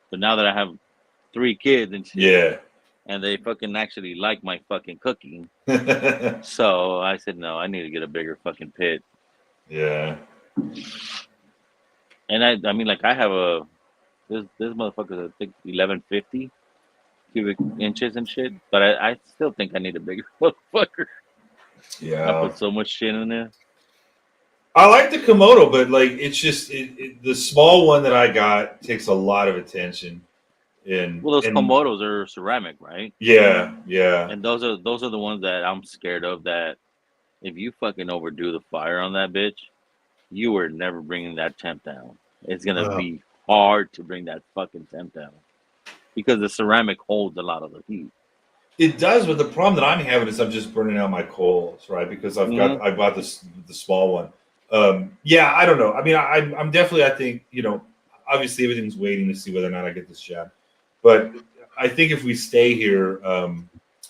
But now that I have 3 kids and shit, Yeah. and they fucking actually like my fucking cooking, so I said no, I need to get a bigger fucking pit. Yeah. And I mean, like I have this motherfucker, I think 1150 cubic inches and shit, but I still think I need a bigger motherfucker. I Yeah. put so much shit in there. I like the Komodo, but like it's just the small one that I got takes a lot of attention. Well, those Komodos are ceramic, right? Yeah. And those are the ones that I'm scared of. That if you fucking overdo the fire on that bitch, you are never bringing that temp down. It's gonna be hard to bring that fucking temp down because the ceramic holds a lot of the heat. It does, but the problem that I'm having is I'm just burning out my coals, right? Because I bought the small one. Yeah, I don't know. I mean, I'm definitely, I think, obviously everything's waiting to see whether or not I get this job. But I think if we stay here, I'm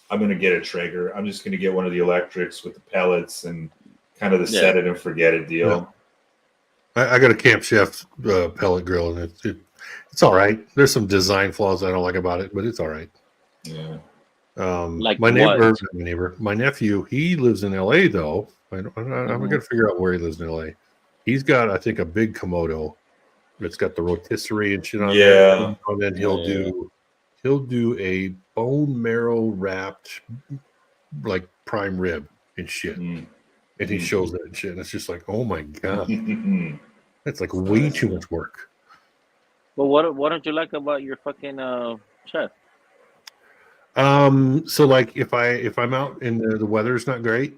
going to get a Traeger. I'm just going to get one of the electrics with the pellets and kind of the set it and forget it deal. I got a Camp Chef pellet grill, and it's all right. There's some design flaws I don't like about it, but it's all right. Yeah. Like my what? neighbor, my nephew, he lives in LA though. I'm going to figure out where he lives in LA. He's got, I think, a big Komodo. It's got the rotisserie and shit on there. And then he'll do a bone marrow wrapped like prime rib and shit. And he shows that and shit. And it's just like, oh my God. That's like way too much work. Well, what don't you like about your fucking chef? So like if I'm out and the weather's not great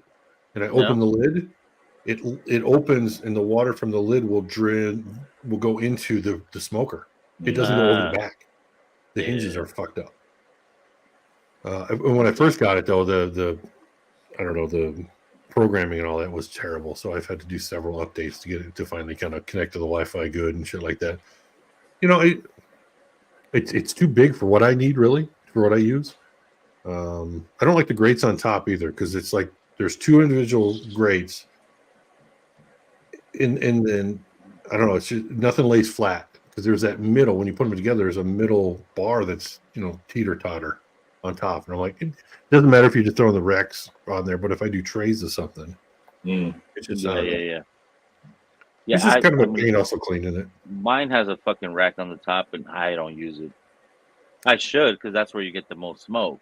and I open the lid, it opens and the water from the lid will go into the smoker. It doesn't go over the back. The hinges are fucked up. When I first got it though, the programming and all that was terrible. So I've had to do several updates to get it to finally kind of connect to the Wi-Fi good and shit like that. It's too big for what I need, really, for what I use. I don't like the grates on top either because it's like there's 2 individual grates, and then I don't know. It's just nothing lays flat because there's that middle. When you put them together, there's a middle bar that's teeter totter on top, and I'm like, it doesn't matter if you just throw the Rex on there, but if I do trays of something, it's just Yeah. It's just kind of a pain also cleaning it. Mine has a fucking rack on the top, and I don't use it. I should, because that's where you get the most smoke.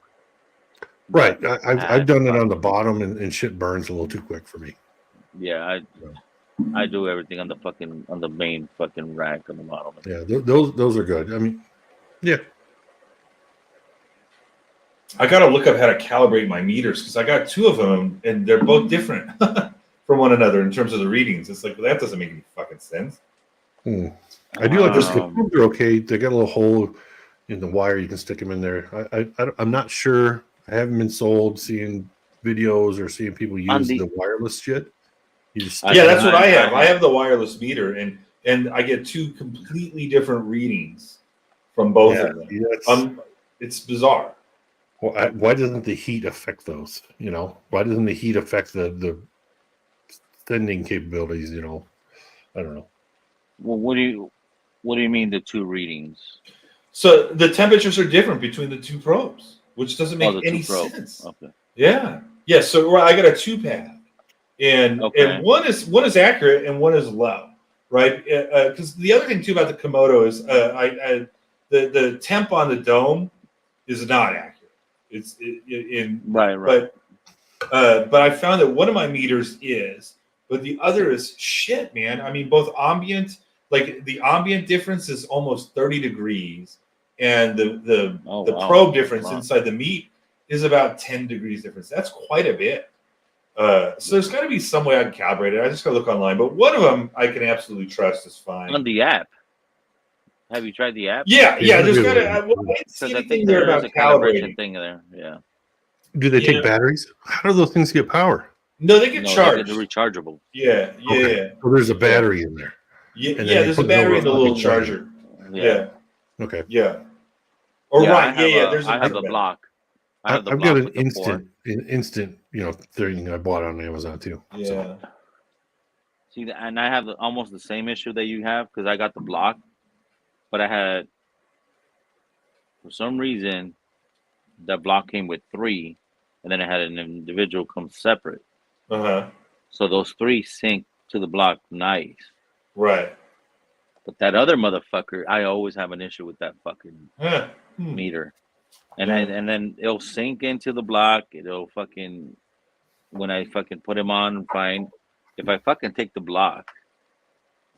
Right. I've done it on the bottom, and shit burns a little too quick for me. Yeah, I do everything on the main fucking rack on the bottom. Yeah, those are good. I mean, yeah, I got to look up how to calibrate my meters because I got two of them and they're both different from one another in terms of the readings. It's like, well, that doesn't make any fucking sense. I do like this. Um, They're okay. They got a little hole in the wire. You can stick them in there. I'm not sure. I haven't been sold seeing videos or seeing people use the wireless shit. You just Yeah, that's what I have. I I have the wireless meter and I get two completely different readings from both of them. Yeah, It's bizarre. why doesn't the heat affect those? You know, why doesn't the heat affect the sending capabilities? You know, I don't know. well, what do you mean the two readings? So the temperatures are different between the two probes, which doesn't make the any two probes. sense. Okay. Yeah. Yeah. So I got a 2-pad, and one is accurate and one is low, right? Because the other thing too about the Komodo is the temp on the dome is not accurate. It's right. But I found that one of my meters is, but the other is shit, man. I mean, both ambient, like the ambient difference is almost 30 degrees, and the probe difference inside the meat is about 10 degrees difference. That's quite a bit. So there's got to be some way I can calibrate it. I just got to look online, but one of them I can absolutely trust is fine. On the app. Have you tried the app? Yeah. There's got to. I didn't see anything there about calibration thing there. Yeah. Do they take batteries? How do those things get power? No, they get charged. They're rechargeable. Yeah. Okay. So there's a battery in there. Yeah, there's a battery in the little charger. Yeah. Okay. Yeah. Or right. There's I have the block. I've got an instant, thing I bought on Amazon too. Yeah. So. See, and I have almost the same issue that you have because I got the block, but I had, for some reason, that block came with 3, and then I had an individual come separate. So those 3 sync to the block nice. Right. But that other motherfucker, I always have an issue with that fucking meter. And then it'll sink into the block. It'll fucking, when I fucking put him on, fine. If I fucking take the block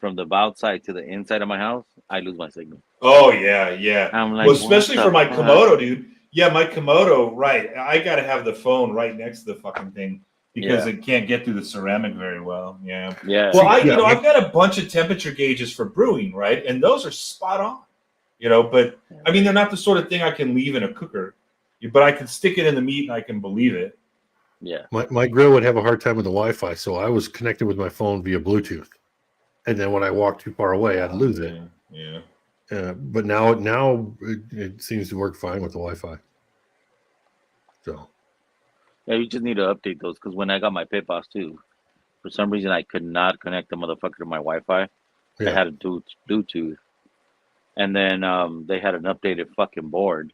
from the outside to the inside of my house, I lose my signal. Oh, yeah. I'm like, well, especially for my Komodo, dude. Yeah, my Komodo, right. I got to have the phone right next to the fucking thing because it can't get through the ceramic very well. Yeah. Well, I've got a bunch of temperature gauges for brewing, right? And those are spot on. But I mean, they're not the sort of thing I can leave in a cooker, but I can stick it in the meat and I can believe it. Yeah. My grill would have a hard time with the Wi-Fi, so I was connected with my phone via Bluetooth. And then when I walked too far away, I'd lose it. Yeah. But now it seems to work fine with the Wi-Fi. So. Yeah, you just need to update those because when I got my Pit Boss too, for some reason I could not connect the motherfucker to my Wi-Fi. I had to do Bluetooth. And then they had an updated fucking board.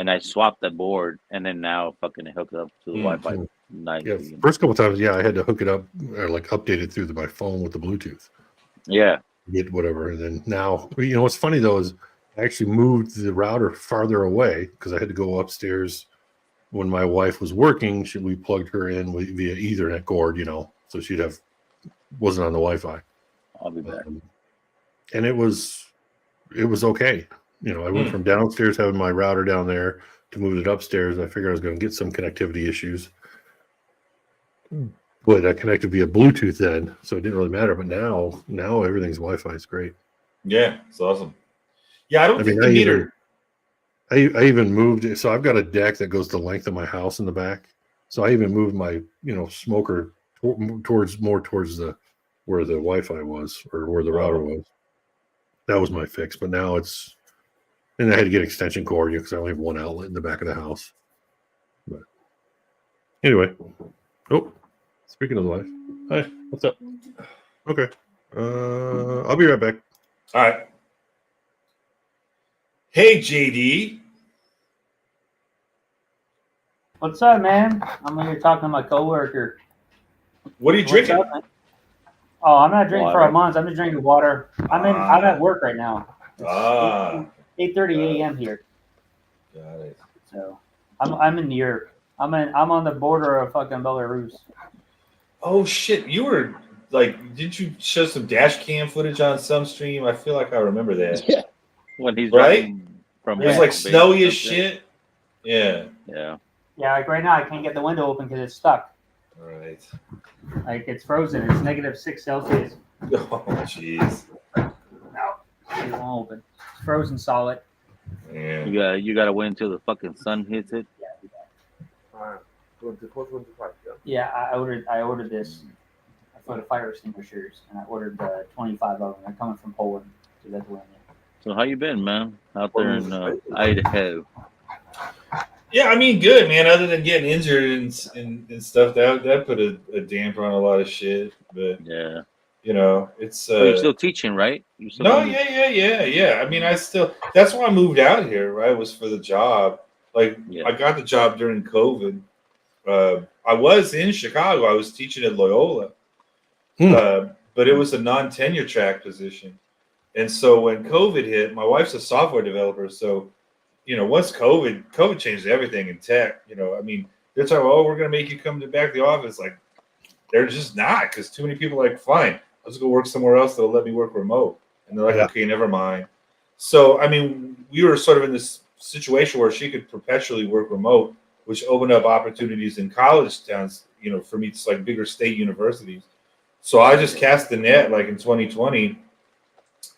And I swapped that board and then now fucking hooked up to the Wi-Fi. Nice. Yeah, first couple times, I had to hook it up or like update it through my phone with the Bluetooth. Yeah. Get whatever. And then now, what's funny though is I actually moved the router farther away because I had to go upstairs when my wife was working. We plugged her in via Ethernet cord, so wasn't on the Wi-Fi. I'll be back. And it was okay. I went from downstairs having my router down there to move it upstairs. I figured I was going to get some connectivity issues. But I connected via Bluetooth then, so it didn't really matter. But now everything's Wi-Fi. It's great. Yeah, it's awesome. Yeah, I think the meter. I even moved it. So I've got a deck that goes the length of my house in the back. So I even moved my smoker towards where the Wi-Fi was or where the router was. That was my fix. But now and I had to get extension cord because I only have one outlet in the back of the house. But anyway, speaking of the wife, hi, what's up? Okay, I'll be right back. All right. Hey, JD. What's up, man? I'm here talking to my coworker. What are you drinking? Oh, I'm not drinking for a month. I'm just drinking water. I'm at work right now. 8:30 a.m. here. Got it. So I'm in Europe. I'm on the border of fucking Belarus. Oh shit! You were like, didn't you show some dash cam footage on some stream? I feel like I remember that. Yeah. When he's Right? driving from It was Yeah. like base to snowy base as shit. Yeah. Yeah. Yeah, like right now I can't get the window open because it's stuck. All right. Like it's frozen. It's -6 Celsius. Oh jeez. It won't open. It's frozen solid. Yeah. You gotta wait until the fucking sun hits it. 24, 25, yeah. Yeah, I ordered this for the fire extinguishers, and I ordered 25 of them. They're coming from Poland to Lithuania. So how you been, man? Out there in Idaho. Yeah, I mean, good man. Other than getting injured and stuff, that put a damper on a lot of shit. But Yeah. you know, it's But you're still teaching, right? You're still no, doing- yeah. I mean, I still. That's why I moved out here. Right, was for the job. Like, Yeah. I got the job during COVID. I was in Chicago. I was teaching at Loyola, but it was a non-tenure track position. And so when COVID hit, my wife's a software developer. So, you know, once COVID changed everything in tech. You know, I mean, they're talking, oh, we're going to make you come back to the office. Like, they're just not, because too many people are like, fine, let's go work somewhere else that'll let me work remote. And they're like, Yeah. okay, never mind. So, I mean, we were sort of in this situation where she could perpetually work remote, which opened up opportunities in college towns, you know, for me, it's like bigger state universities. So I just cast the net like in 2020,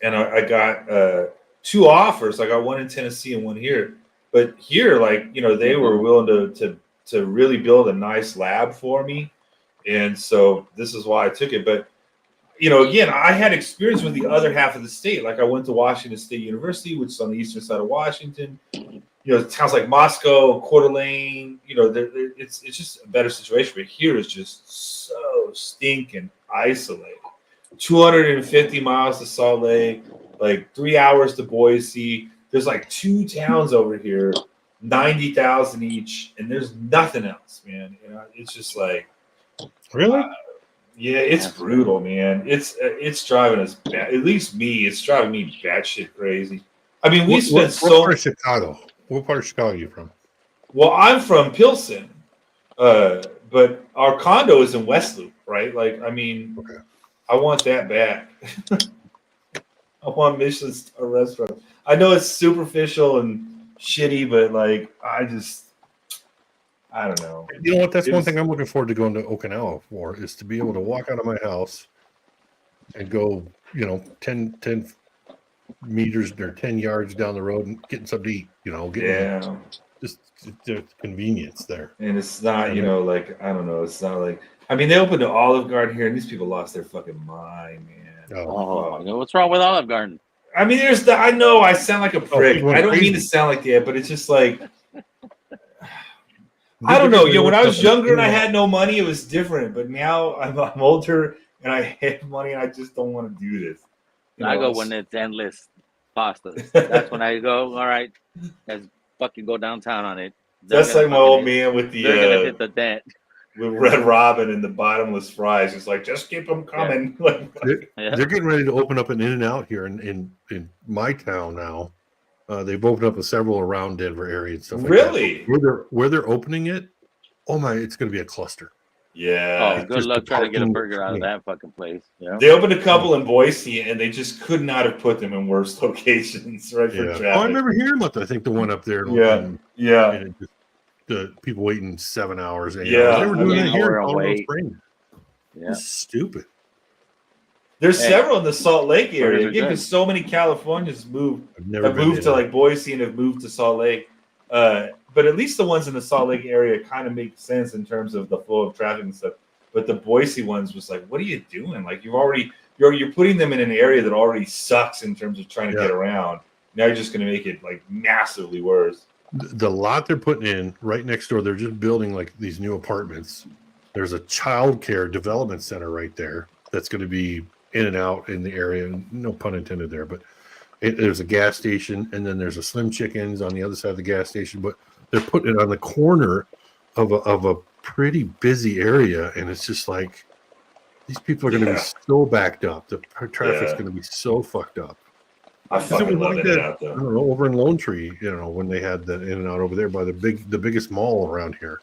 and I got 2 offers. I got one in Tennessee and one here. But here, like, you know, they were willing to really build a nice lab for me. And so this is why I took it. But, you know, again, I had experience with the other half of the state. Like, I went to Washington State University, which is on the eastern side of Washington. You know, towns like Moscow, Coeur d'Alene, you know, it's just a better situation. But here is just so stinking isolated. 250 miles to Salt Lake, like 3 hours to Boise. There's like 2 towns over here, 90,000 each, and there's nothing else, man. You know, it's just like, Really? yeah, it's brutal, man. It's driving us bad. At least me, it's driving me batshit crazy. I mean, we spent What part of Chicago? What part of Chicago are you from? Well, I'm from Pilsen, but our condo is in West Loop, right? Like, I mean, Okay. I want that back. I want Michelin star restaurant. I know it's superficial and shitty, but like, I don't know. You know what? That's It one was- thing I'm looking forward to going to Okinawa for, is to be able to walk out of my house and go, you know, 10 meters or 10 yards down the road and getting something to eat, you know, Yeah, just the convenience there. and it's not, you know, like, I don't know. It's not like, I mean, they opened an Olive Garden here, and these people lost their fucking mind, man. Oh, my God. What's wrong with Olive Garden? I mean, I know I sound like a prick. people are I don't mean to crazy. sound like that, but it's just like, I don't know. You know, when I was younger and I had no money, it was different. But now I'm older and I have money, and I just don't want to do this. You I know, go it's- when it's endless pastas. That's when I go, all right, let's fucking go downtown on it. They're that's gonna like my fucking old hit- man with They're gonna the hit the dent. with Red Robin and the bottomless fries. It's like, just keep them coming. Like, Yeah. They're getting ready to open up an In-N-Out here in my town now. They've opened up several around Denver area and stuff like really? that. Where they're opening it, oh my, it's going to be a cluster. Yeah. Oh, good just luck the trying to get a parking- burger out of yeah. that fucking place. Yeah. They opened a couple in Boise, and they just could not have put them in worse locations, right? For Yeah. traffic. Oh, I remember hearing about that. I think the one up there. Yeah. and Yeah. it just, the people waiting 7 hours. 8 Yeah, hours. They were I doing mean, it here hour in Colorado away. Springs. Yeah. It's stupid. There's Hey. several in the Salt Lake area. Burgers are Again, good. because so many Californians I've never have been moved to like Boise and have moved to Salt Lake. But at least the ones in the Salt Lake area kind of make sense in terms of the flow of traffic and stuff. But the Boise ones was like, what are you doing? Like, you're putting them in an area that already sucks in terms of trying to get around. Now you're just going to make it like massively worse. the lot they're putting in right next door. They're just building like these new apartments. There's a child care development center right there that's going to be in and out in the area. No pun intended there, but there's a gas station, and then there's a Slim Chickens on the other side of the gas station. But they're putting it on the corner of a pretty busy area, and it's just like these people are going to be so backed up. The traffic's going to be so fucked up. I Because it fucking was love like it that, out I though. don't know, over in Lone Tree, you know, when they had that In and Out over there by the biggest mall around here.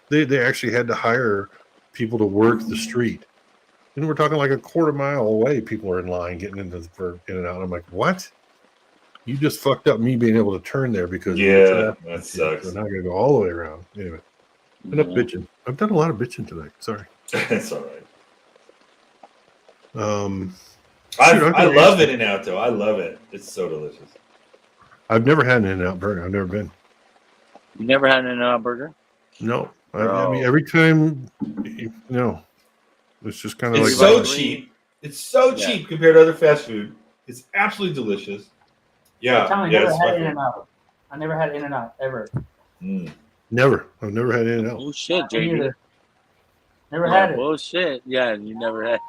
They actually had to hire people to work the street. And we're talking like a quarter mile away. People are in line getting into for In-N-Out. I'm like, what? You just fucked up me being able to turn there because of the Yeah, traffic. that sucks. So now I got to go all the way around. Anyway, enough Yeah. bitching. I've done a lot of bitching tonight. Sorry. It's all right. I I love In-N-Out though. I love it. It's so delicious. I've never had an In-N-Out burger. I've never been. You never had an In-N-Out burger? No. I Bro. mean, every time, no. It's just kind of It's like so like- cheap. It's so Yeah. cheap compared to other fast food. It's absolutely delicious. Yeah, Tell me, yeah, never it's my had favorite. In-N-Out. I never had In-N-Out ever. Mm. never. I've never had In-N-Out. Bullshit, Me JB. neither. Never Yeah, had it. bullshit. Yeah, you never had.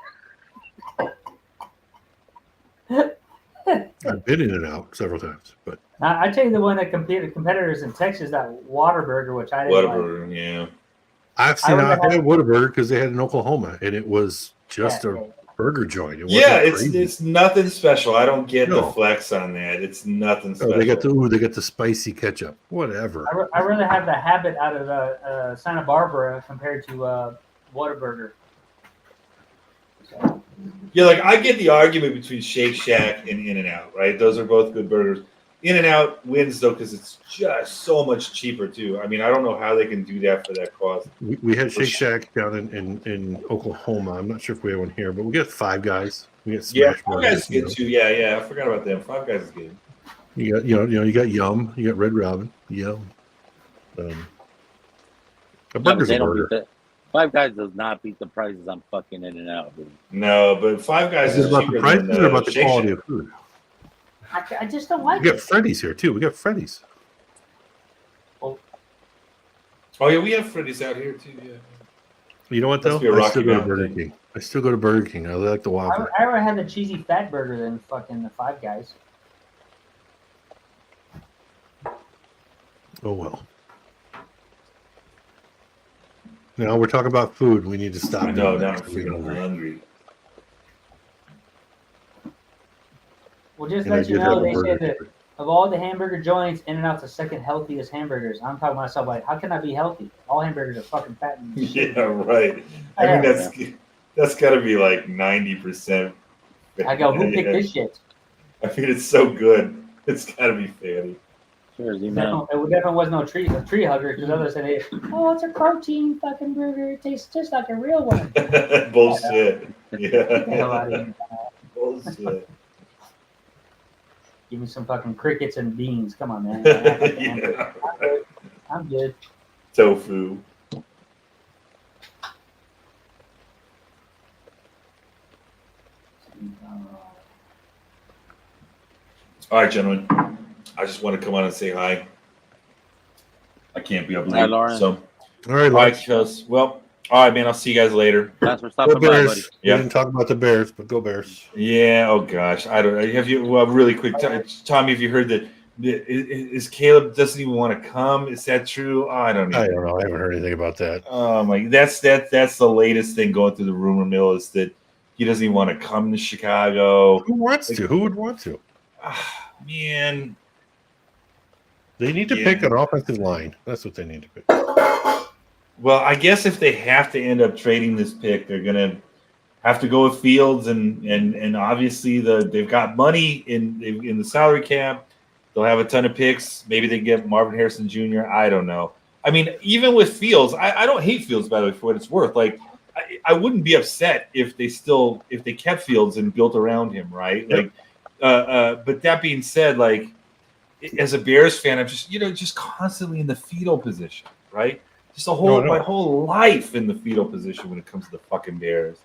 I've been In-N-Out several times, but I tell you the one that competed competitors in Texas, that Whataburger, which I didn't like. Whatever, yeah. I've seen. I I would have- had Whataburger because they had it in Oklahoma, and it was just Yeah. a burger joint. It wasn't Yeah, crazy. it's nothing special. I don't get the No. flex on that. It's nothing Oh, special. they got the spicy ketchup. Whatever. I rather have the habit out of Santa Barbara compared to Whataburger. So, Yeah, like I get the argument between Shake Shack and In-N-Out, right? Those are both good burgers. In-N-Out wins though because it's just so much cheaper too. I mean, I don't know how they can do that for that cost. We had For Shake Shack down in Oklahoma. I'm not sure if we have one here, but we got Five Guys. We got Yeah, Smash Five Burgers. Guys is good too. Yeah, I forgot about them. Five Guys is good. You got you got Yum. You got Red Robin. Yum. A Yeah, but burger's they a don't burger. beat that. Five Guys does not beat the prices on fucking In-N-Out, dude. No, but Five Guys Is is it about cheaper the prices than or about the Shake quality Shack. of food? I just don't like We got it. Freddy's here too. We got Freddy's. Oh yeah, we have Freddy's out here too. Yeah. You know what Must though? be a I Rocky still go to Mountain Burger thing. King. I still go to Burger King. I like the Whopper. I rather have the cheesy fat burger than fucking the Five Guys. Oh well. Now we're talking about food. We need to stop. I know. doing Now that. I'm feeling hungry. Well, just And I let you did know, have a they said burger. that of all the hamburger joints, In-N-Out's the second healthiest hamburgers. I'm talking to myself like, how can I be healthy? All hamburgers are fucking fat. And shit. Yeah, right. I Yeah. mean, that's got to be like 90%. I go, who picked Yeah. this shit? I mean, it's so good. It's got to be fatty. Seriously, man. It definitely was no tree hugger because others said, hey, oh, it's a protein fucking burger. It tastes just like a real one. Bullshit. Get the hell out of Yeah. here. Bullshit. Give me some fucking crickets and beans. Come on, man. Act like a hamburger. Yeah. I'm good. Tofu. All right, gentlemen. I just want to come on and say hi. I can't be up Hi, late. Lauren. So, All right, all right, Lars. Kels. Well, all right, man. I'll see you guys later. Thanks for Go stopping by, buddy. Bears. Yeah. We didn't talk about the Bears, but go Bears. Yeah. Oh gosh. I don't. Have you? Well, really quick, Tommy. Have you heard that? Is Caleb doesn't even want to come? Is that true? I don't know. I don't know. I haven't heard anything about that. Oh my, that's the latest thing going through the rumor mill is that he doesn't even want to come to Chicago. Who wants to? Who would want to? Ah, man, They need to Yeah. pick an offensive line. That's what they need to pick. well, I guess if they have to end up trading this pick, they're gonna have to go with Fields, and obviously they've got money in the salary cap. They'll have a ton of picks. Maybe they get Marvin Harrison Jr. I don't know. I mean, even with Fields, I don't hate Fields, by the way, for what it's worth. Like, I wouldn't be upset if they kept Fields and built around him, right? Yep. Like, but that being said, like, as a Bears fan, I'm just constantly in the fetal position, right? Just my whole life in the fetal position when it comes to the fucking Bears.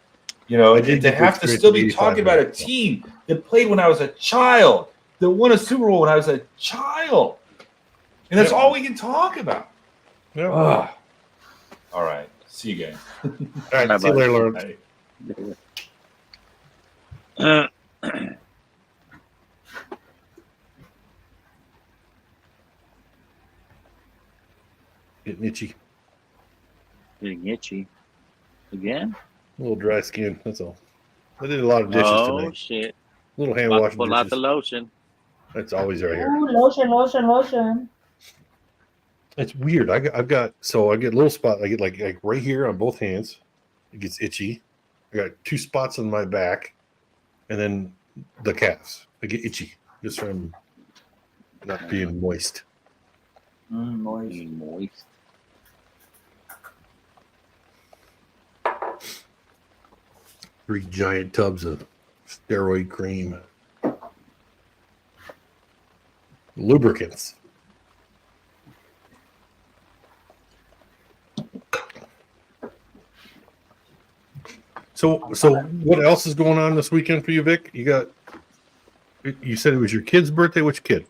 You know, I and did to get have to straight still to be 85 talking about a minutes. team that played when I was a child, that won a Super Bowl when I was a child. And that's Yeah. all we can talk about. Yeah. Ugh. All right. See you guys. All right. Bye-bye. See you later, Lord. Bye. Getting itchy. Getting itchy. Again? A little dry skin. That's all. I did a lot of dishes Oh, tonight. shit. Little hand About to washing pull out the dishes. lotion. That's always right here. Ooh, lotion. It's weird. I've got so I get a little spot. I get like right here on both hands, it gets itchy. I got 2 spots on my back, and then the calves. I get itchy just from not being moist. Moist. Being moist. Three giant tubs of steroid cream. Lubricants. So what else is going on this weekend for you, Vic? You said it was your kid's birthday. Which kid?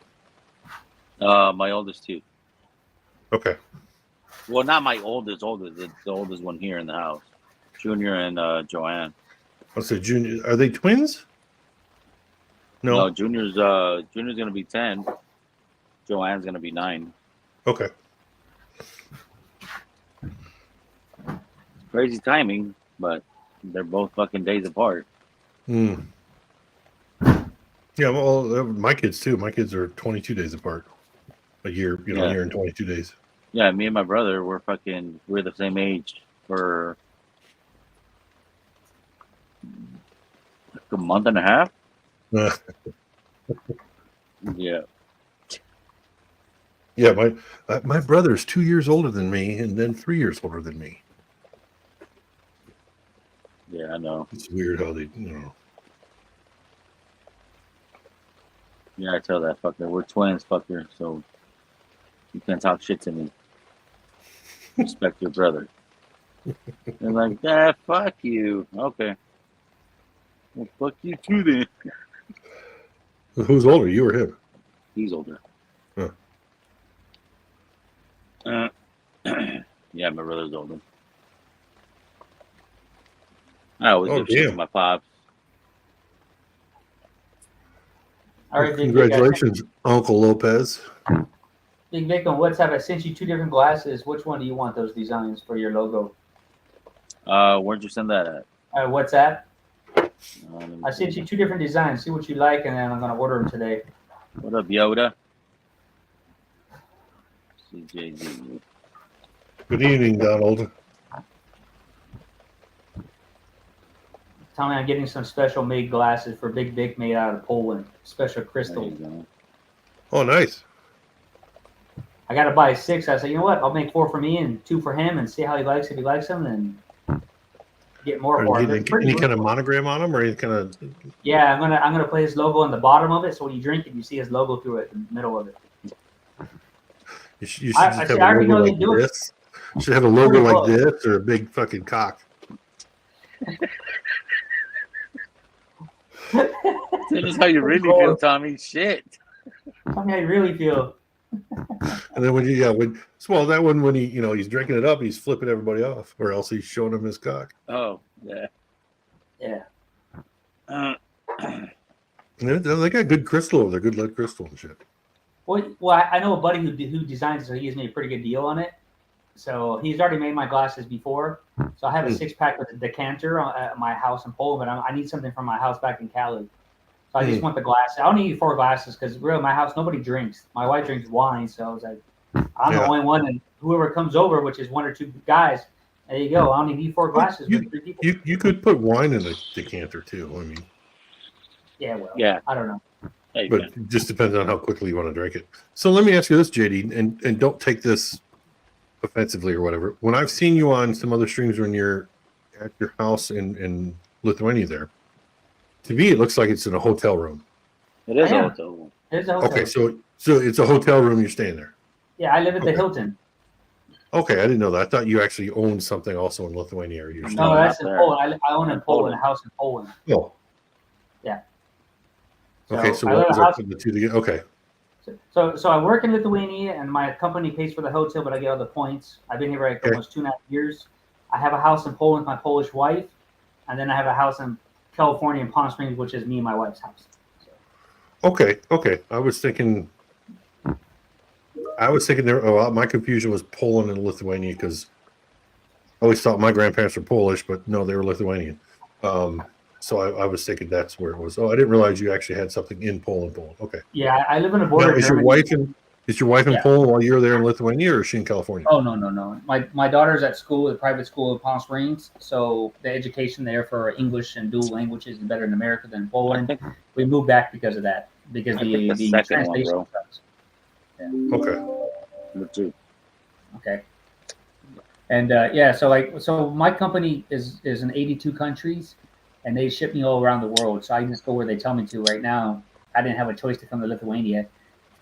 My oldest two. Okay. Well, not my oldest. The oldest one here in the house. Junior and Joanne. I'll say Junior. Are they twins? No. Junior's gonna be 10. Joanne's gonna be 9. Okay. Crazy timing, but they're both fucking days apart. Hmm. Yeah, well, my kids too. My kids are 22 days apart. A year, a year and 22 days. Yeah, me and my brother, we're the same age for like a month and a half. Yeah. Yeah, my brother's 2 years older than me, and then 3 years older than me. Yeah, I know. It's weird how they, Yeah, I tell that fucker. We're twins, fucker, so you can't talk shit to me. Respect your brother. They're like, Dad, fuck you. Okay. Well, fuck you too then. Who's older, you or him? He's older. Huh. Yeah, my brother's older. I always give shit to my pops. All right, Big Congratulations, Uncle Lopez. Big Vic on WhatsApp, I sent you 2 different glasses. Which one do you want those designs for your logo? Where'd you send that at? WhatsApp. Let me I see. sent you 2 different designs. See what you like, and then I'm gonna order them today. What up, Yoda? CJZ. Good evening, Donald. Tell me I'm getting some special made glasses for Big Vic made out of Poland. Special There crystal. you go. Oh, nice. I got to buy 6. I said, you know what? I'll make 4 for me and 2 for him and see how he likes. If he likes them, then get more for Are him. you They're getting pretty any kind of good. monogram on them, or any kind of? Yeah, I'm gonna put his logo on the bottom of it, so when you drink it, you see his logo through it, in the middle of it. You should I just see, have I a already logo know they like do it. this. You should have a logo like Pretty this, or a big fucking cock. Tell us how you really feel, Tommy. Shit. Tell me how you really feel. And then when that one when he's drinking it up, he's flipping everybody off, or else he's showing them his cock. Oh, yeah. Yeah. And they got good crystal over there, good lead crystal and shit. Well, I know a buddy who designs it, so he gives me a pretty good deal on it. So he's already made my glasses before. So I have a 6-pack with a decanter at my house in Poland, but I need something from my house back in Cali. So I just want the glasses. I don't need 4 glasses because really, my house nobody drinks. My wife drinks wine, so I was like, I'm the only one, and whoever comes over, which is 1 or 2 guys, there you go. I only need 4 glasses with 3 people. You could put wine in a decanter too. I mean, Yeah, well, Yeah. I don't know. There you but go. it just depends on how quickly you want to drink it. So let me ask you this, JD, and don't take this offensively or whatever. When I've seen you on some other streams when you're at your house in Lithuania there, to me it looks like it's in a hotel room. It is I am. a hotel. There's a hotel. Okay, so it's a hotel room, you're staying there. Yeah, I live at the Okay. Hilton. Okay, I didn't know that. I thought you actually owned something also in Lithuania. Or you're No, No, that's not in there. Poland. I own in In Poland, a Poland. house in Poland. Oh. Yeah. Okay, so I what live was in a up house. to the two together? Okay. So I work in Lithuania, and my company pays for the hotel, but I get all the points. I've been here for like Okay. almost 2.5 years. I have a house in Poland with my Polish wife, and then I have a house in California in Palm Springs, which is me and my wife's house. Okay. I was thinking there. Oh, my confusion was Poland and Lithuania because I always thought my grandparents were Polish, but no, they were Lithuanian. So I was thinking that's where it was. Oh, I didn't realize you actually had something in Poland. Okay. Yeah, I live in a Now, border. is your Germany. wife in? Is your wife in Yeah. Poland while you're there in Lithuania, or is she in California? Oh no. My daughter's at school, a private school in Palm Springs. So the education there for English and dual languages is better in America than I Poland. think, We moved back because of that. Because I think the the second one, translation bro. sucks. Yeah. Okay. Legit. Okay. And so my company is in 82 countries, and they ship me all around the world. So I just go where they tell me to. Right now, I didn't have a choice to come to Lithuania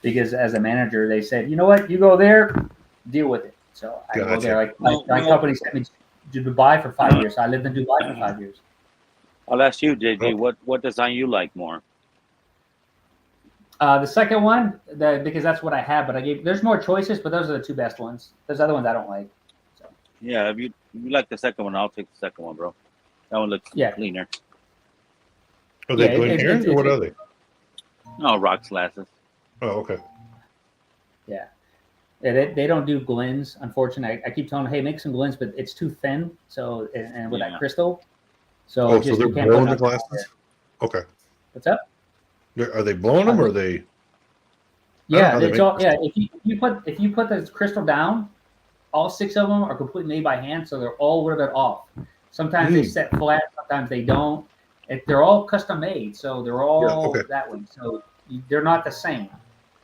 because as a manager, they said, you know what, you go there, deal with it. So I go Gotcha. there. Like my company sent me to Dubai for 5 years. So I lived in Dubai for 5 years. I'll ask you, JJ, Oh. what design you like more? The second one, because that's what I have, but there's more choices, but those are the two best ones. Those other ones I don't like. So Yeah, if you like the second one, I'll take the second one, bro. That one looks Yeah. cleaner. Are they Yeah, Glen Herons, or what are they? No, rocks glasses. Oh, okay. yeah, they don't do Glens. Unfortunately, I keep telling them, hey, make some Glens, but it's too thin. So and with Yeah. that crystal, so Oh, just so they're you can't blowing put the nothing on glasses? Okay. there. What's up? Are they blowing them, or are they? Yeah, how they it's make all, yeah. If you put the crystal down, all 6 of them are completely made by hand, so they're all a little bit off. Sometimes they set flat, sometimes they don't. They're all custom made, so they're all okay. that way. So they're not the same.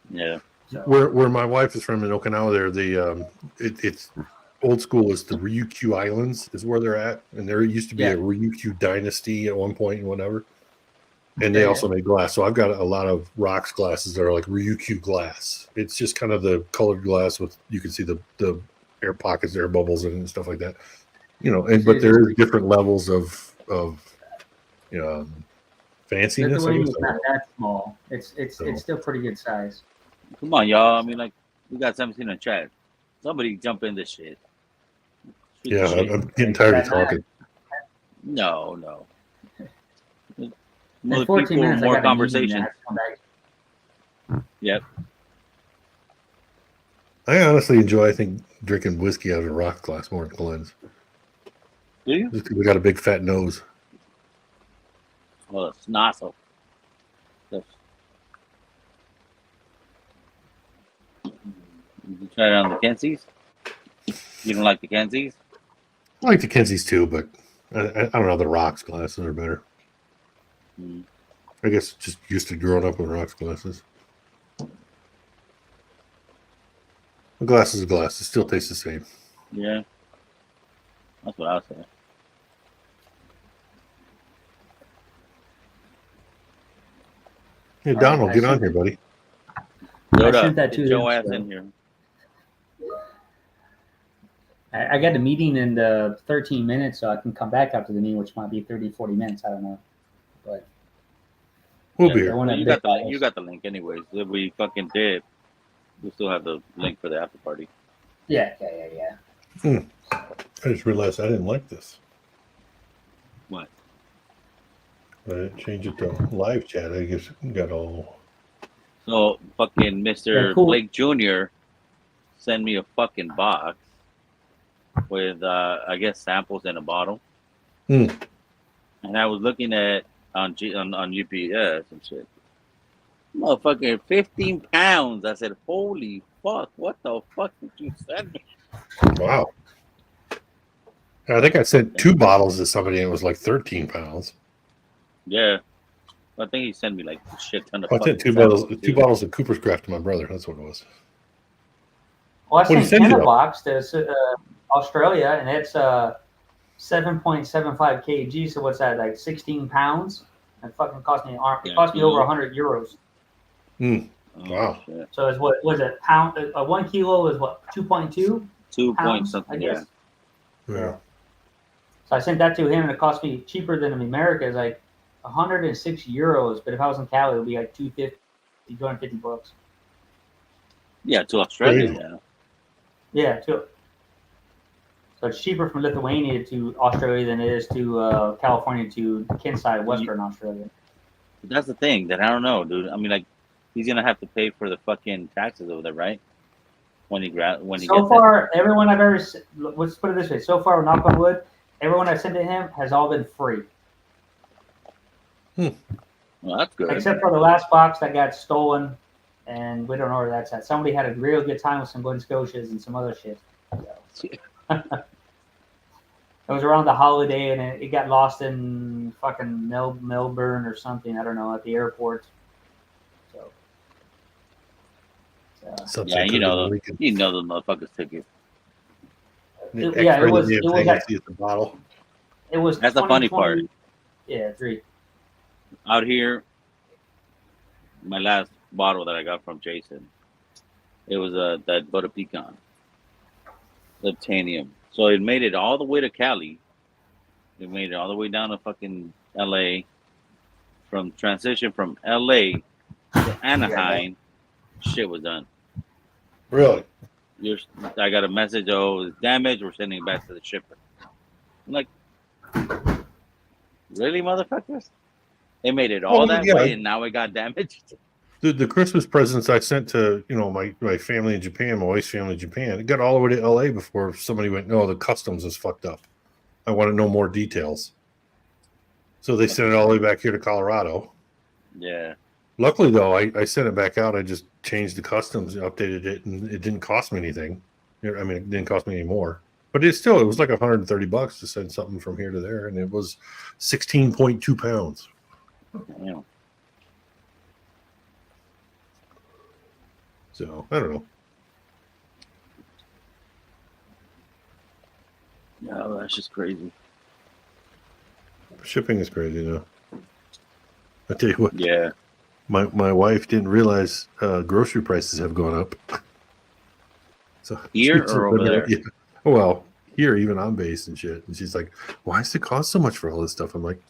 Yeah. So, Where my wife is from in Okinawa, there it's old school. Is the Ryukyu Islands is where they're at, and there used to be Yeah. a Ryukyu dynasty at one point and whatever. And they Yeah, also made glass. So I've got a lot of rocks glasses that are like Ryukyu glass. It's just kind of the colored glass with, you can see the air pockets, air bubbles, and stuff like that. But there is different levels of fanciness. I Lithuania guess. is not that small. It's So- still pretty good size. Come on, y'all. I mean, like, we got 17 in the chat. Somebody jump in this shit. Shoot Yeah, the shit. I'm getting tired of talking. No. In More 14 people, minutes, I more got a meeting and I conversations. have to come back. Yep. I honestly enjoy, I think, drinking whiskey out of a rock glass more than Glens. Do you? Just 'cause we got a big fat nose. Well, it's not so. Yes. You try it on the Kensies? You don't like the Kensies? I like the Kensies too, but I don't know. The rocks glasses are better. Mm. I guess just used to growing up with rocks glasses. A glass is a glass. It still tastes the same. Yeah. That's what I was saying. Hey, All Donald, right, get I on see. here, buddy. Load sent up. that Get to Joe them, ass so- in here. I got a meeting in 13 minutes, so I can come back after the meeting, which might be 30, 40 minutes. I don't know. But We'll Yeah, be they here. want Well, to you got the link. You got the link anyways. If we fucking did, we still have the link for the after party. Yeah. I just realized I didn't like this. What? I didn't change it to live chat. I guess it got all. So fucking Mr. Yeah, cool. Blake Jr. sent me a fucking box with I guess samples in a bottle. Hmm. And I was looking at on UPS and shit. Motherfucking 15 pounds. I said, holy fuck, what the fuck did you send me? Wow. I think I sent 2 bottles to somebody and it was like 13 pounds. Yeah. I think he sent me like a shit ton of I sent fucking 2 bottles, samples, 2 too. bottles of Cooper's Craft to my brother. That's what it was. Well, I What did he sent send you, Ken a though? box to Australia, and it's 7.75 kg. So what's that, like 16 pounds? It fucking cost me an arm. It Yeah, cost me over kilo. 100 euros. Oh, Wow. shit. So it's what was it? Pound? 1 kilo is what? 2.2 2 point pounds, something. I guess. Yeah. So I sent that to him, and it cost me cheaper than in America. It's like 106 euros. But if I was in Cali, it would be like 250 bucks. Yeah, to Australia. Crazy. Yeah. Yeah, too. So it's cheaper from Lithuania to Australia than it is to California to Kinside, Western Australia. But that's the thing that I don't know, dude. I mean, like, he's gonna have to pay for the fucking taxes over there, right? When he when he So gets far, everyone I've ever let's put it this way. So far, knock on wood, everyone I've sent to him has all been free, it. Well, that's good. except for the last box that got stolen and we don't know where that's at. Somebody had a real good time with some Glen Scotias and some other shit. So. It was around the holiday, and it got lost in fucking Melbourne or something. I don't know, at the airport. So Yeah, you know the motherfuckers took it. yeah, it was. It was at the bottle. It was. That's the funny part. Yeah, 3. Out here, my last bottle that I got from Jason, it was that butter pecan, the titanium. So it made it all the way to Cali. It made it all the way down to fucking LA. From transition from LA to Anaheim, shit was done. Really? I got a message, oh, it's damaged, we're sending it back to the shipper. I'm like, really, motherfuckers? They made it all that way, and now it got damaged? The Christmas presents I sent to, my family in Japan, my wife's family in Japan, it got all the way to LA before somebody went, no, the customs is fucked up. I want to know more details. So they sent it all the way back here to Colorado. Yeah. Luckily, though, I sent it back out. I just changed the customs, updated it, and it didn't cost me anything. I mean, it didn't cost me any more. But it was like $130 to send something from here to there, and it was 16.2 pounds. Yeah. So, I don't know. No, that's just crazy. Shipping is crazy, though. I tell you what. Yeah. My wife didn't realize grocery prices have gone up. So here or over there? Yeah. Well, here, even I'm based and shit. And she's like, why does it cost so much for all this stuff? I'm like,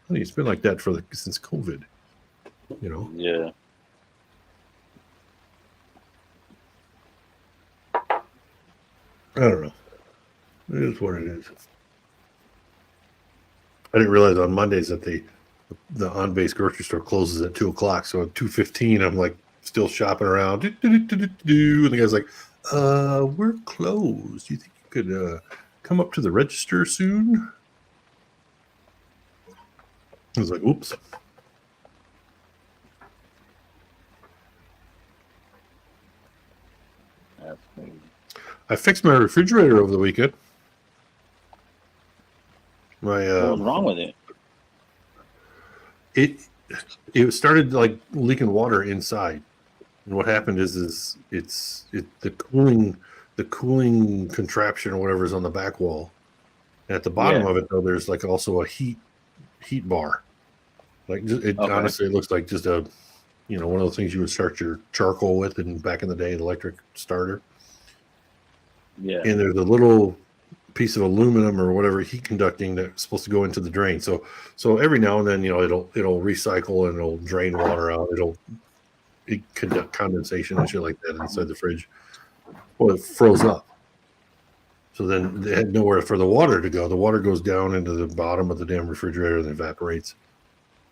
honey, it's been like that since COVID. Yeah. I don't know. It is what it is. I didn't realize on Mondays that the on-base grocery store closes at 2:00. So at 2:15, I'm like still shopping around. And the guy's like, we're closed. You think you could come up to the register soon? I was like, oops. That's crazy. I fixed my refrigerator over the weekend. What was wrong with it? It started like leaking water inside, and what happened is the cooling contraption or whatever is on the back wall, and at the bottom of it though there's like also a heat bar. Like honestly, it looks like just a one of those things you would start your charcoal with, and back in the day, an electric starter. Yeah. And there's a little piece of aluminum or whatever heat conducting that's supposed to go into the drain. So every now and then, it'll recycle and it'll drain water out. It conduct condensation and shit like that inside the fridge. Well, it froze up. So then they had nowhere for the water to go. The water goes down into the bottom of the damn refrigerator and evaporates.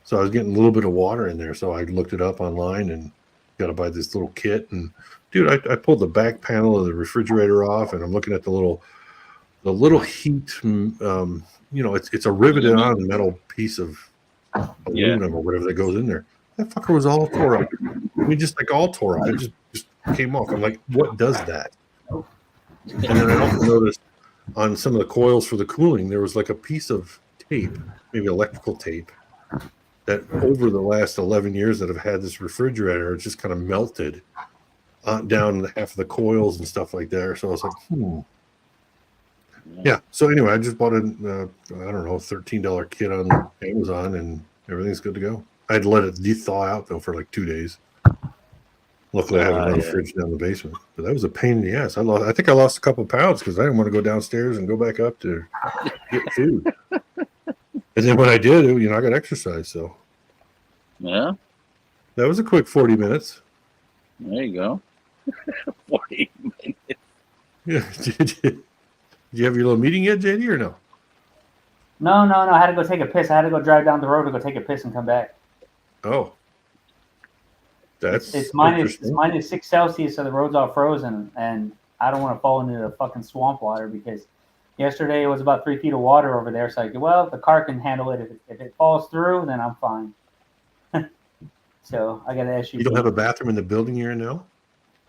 So I was getting a little bit of water in there. So I looked it up online and got to buy this little kit. And dude, I pulled the back panel of the refrigerator off, and I'm looking at the little heat. It's a riveted on metal piece of aluminum or whatever that goes in there. That fucker was all tore up. I mean, just like all tore up. It just came off. I'm like, what does that? And then I also noticed on some of the coils for the cooling, there was like a piece of tape, maybe electrical tape, that over the last 11 years that I've had this refrigerator, it's just kind of melted down half of the coils and stuff like that. So I was like, Yeah. So anyway, I just bought a $13 kit on Amazon, and everything's good to go. I had to let it thaw out though for like 2 days. Luckily, I have another fridge down in the basement, but that was a pain in the ass. I think I lost a couple of pounds because I didn't want to go downstairs and go back up to get food. And then when I did, I got exercise. So yeah, that was a quick 40 minutes. There you go. 40 minutes. Yeah. Did you have your little meeting yet, JD, or no? No. I had to go take a piss. I had to go drive down the road to go take a piss and come back. Oh. It's minus 6 Celsius, so the road's all frozen, and I don't want to fall into the fucking swamp water because yesterday it was about 3 feet of water over there. So the car can handle it. If it falls through, then I'm fine. So I got an SUV. You don't have a bathroom in the building you're in now?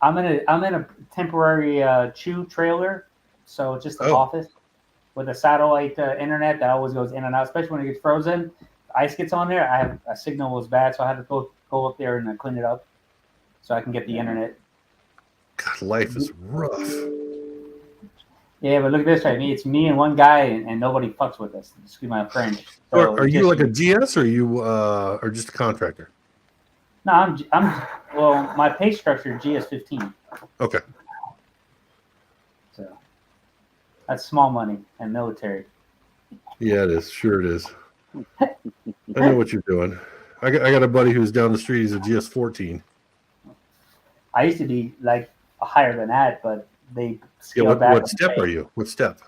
I'm in a temporary chew trailer, so just an Oh. office with a satellite internet that always goes in and out, especially when it gets frozen. Ice gets on there. I have a signal was bad, so I had to go up there and clean it up so I can get the internet. God, life is rough. Yeah, but look at this, right? It's me and one guy, and nobody fucks with us. Excuse my French. So Are you just- like a GS or you are just a contractor? No, I'm. Well, my pay structure is GS15, Okay. so that's small money and military. Yeah, it is. Sure, it is. I know what you're doing. I got a buddy who's down the street. He's a GS14. I used to be like higher than that, but they Yeah. scaled back. What step are you? What step?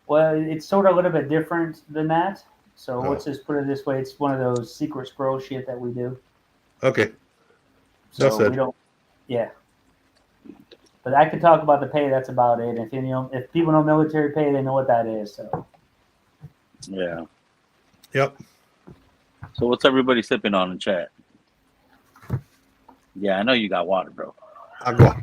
Well, it's sort of a little bit different than that. So Oh. let's just put it this way: it's one of those secret scroll shit that we do. Okay. So Enough said. we don't. Yeah. But I could talk about the pay. That's about it. If people know military pay, they know what that is. So Yeah. Yep. So what's everybody sipping on in chat? Yeah, I know you got water, bro. I'll go.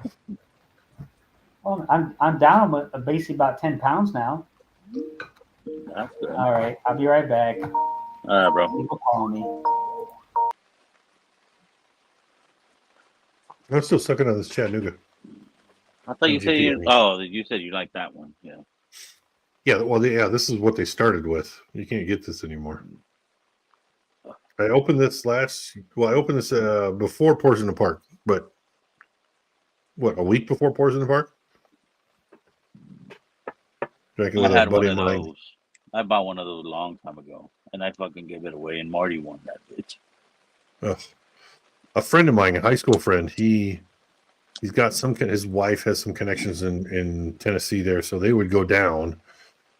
well, I'm down basically about 10 pounds now. That's good. All right, I'll be right back. All right, bro. People calling me. I'm still sucking on this Chattanooga. I thought you said MGP, you said you like that one. Yeah. Yeah. Well, yeah. This is what they started with. You can't get this anymore. I opened this before Pours in the Park, but what, a week before Pours in the Park? Drinking I with a had one buddy of of mine. those. I bought one of those a long time ago, and I fucking gave it away, and Marty won that bitch. Ugh. A friend of mine, a high school friend, he's got his wife has some connections in Tennessee there, so they would go down,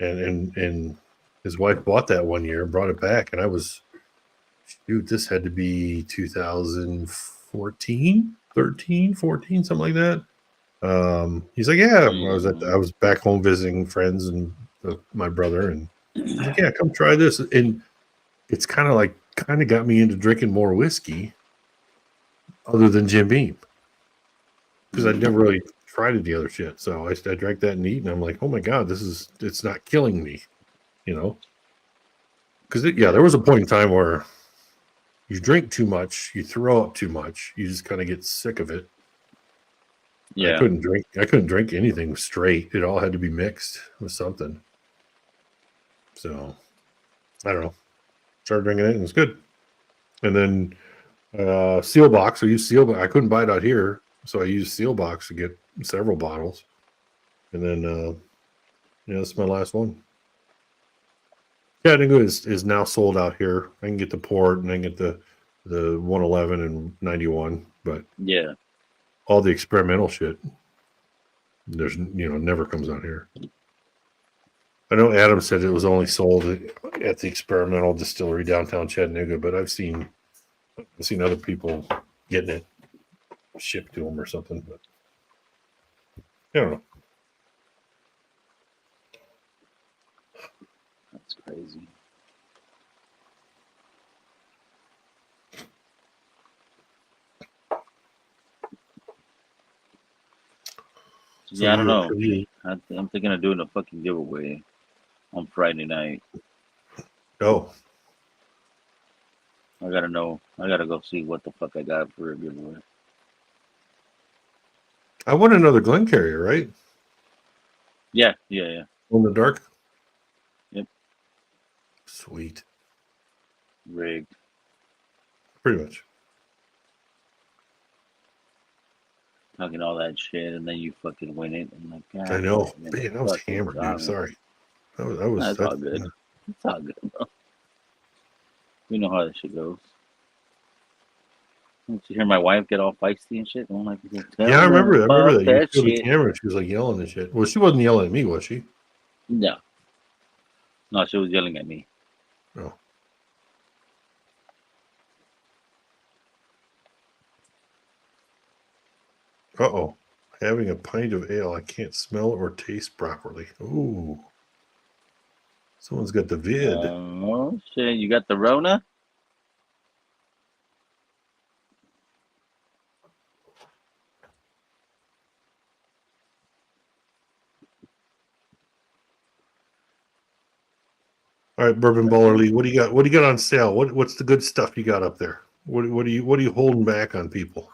and his wife bought that one year and brought it back, and this had to be 2014, 13, 14, something like that. He's like, yeah, I was back home visiting friends and my brother, and he's like, yeah, come try this. And it's kind of got me into drinking more whiskey other than Jim Beam, because I'd never really tried the other shit. So I drank that and and I'm like, oh my God, it's not killing me, because there was a point in time where you drink too much, you throw up too much, you just kind of get sick of it. Yeah. I couldn't drink anything straight. It all had to be mixed with something. So I don't know. Started drinking it and it was good. And then Seal Box. I used Seal Box. I couldn't buy it out here, so I used Seal Box to get several bottles. And then this is my last one. Chattanooga is now sold out here. I can get the port and I can get the 111 and 91, but Yeah. all the experimental shit, there's never comes out here. I know Adam said it was only sold at the experimental distillery downtown Chattanooga, but I've seen other people getting it shipped to them or something. But I don't know. That's crazy. Yeah, I don't know. I'm thinking of doing a fucking giveaway on Friday night. Oh, I gotta know. I gotta go see what the fuck I got for a giveaway. I want another Glencairn, right? Yeah. In the dark. Yep. Sweet. Rigged. Pretty much. Talking all that shit, and then you fucking win it. And like, God, I know. man, Man, I was fucking hammered, darn dude. it. Sorry. That's all good. It's all good, bro. We know how this shit goes. Did you hear my wife get all feisty and shit? I'm like, Yeah, I remember that. fuck You showed the shit. camera. She was like yelling and shit. Well, she wasn't yelling at me, was she? No, she was yelling at me. Oh. Uh-oh. Having a pint of ale. I can't smell or taste properly. Ooh. Someone's got the vid. Oh shit! You got the Rona? All right, Bourbon Baller Lee, what do you got? What do you got on sale? What's the good stuff you got up there? What are you holding back on people?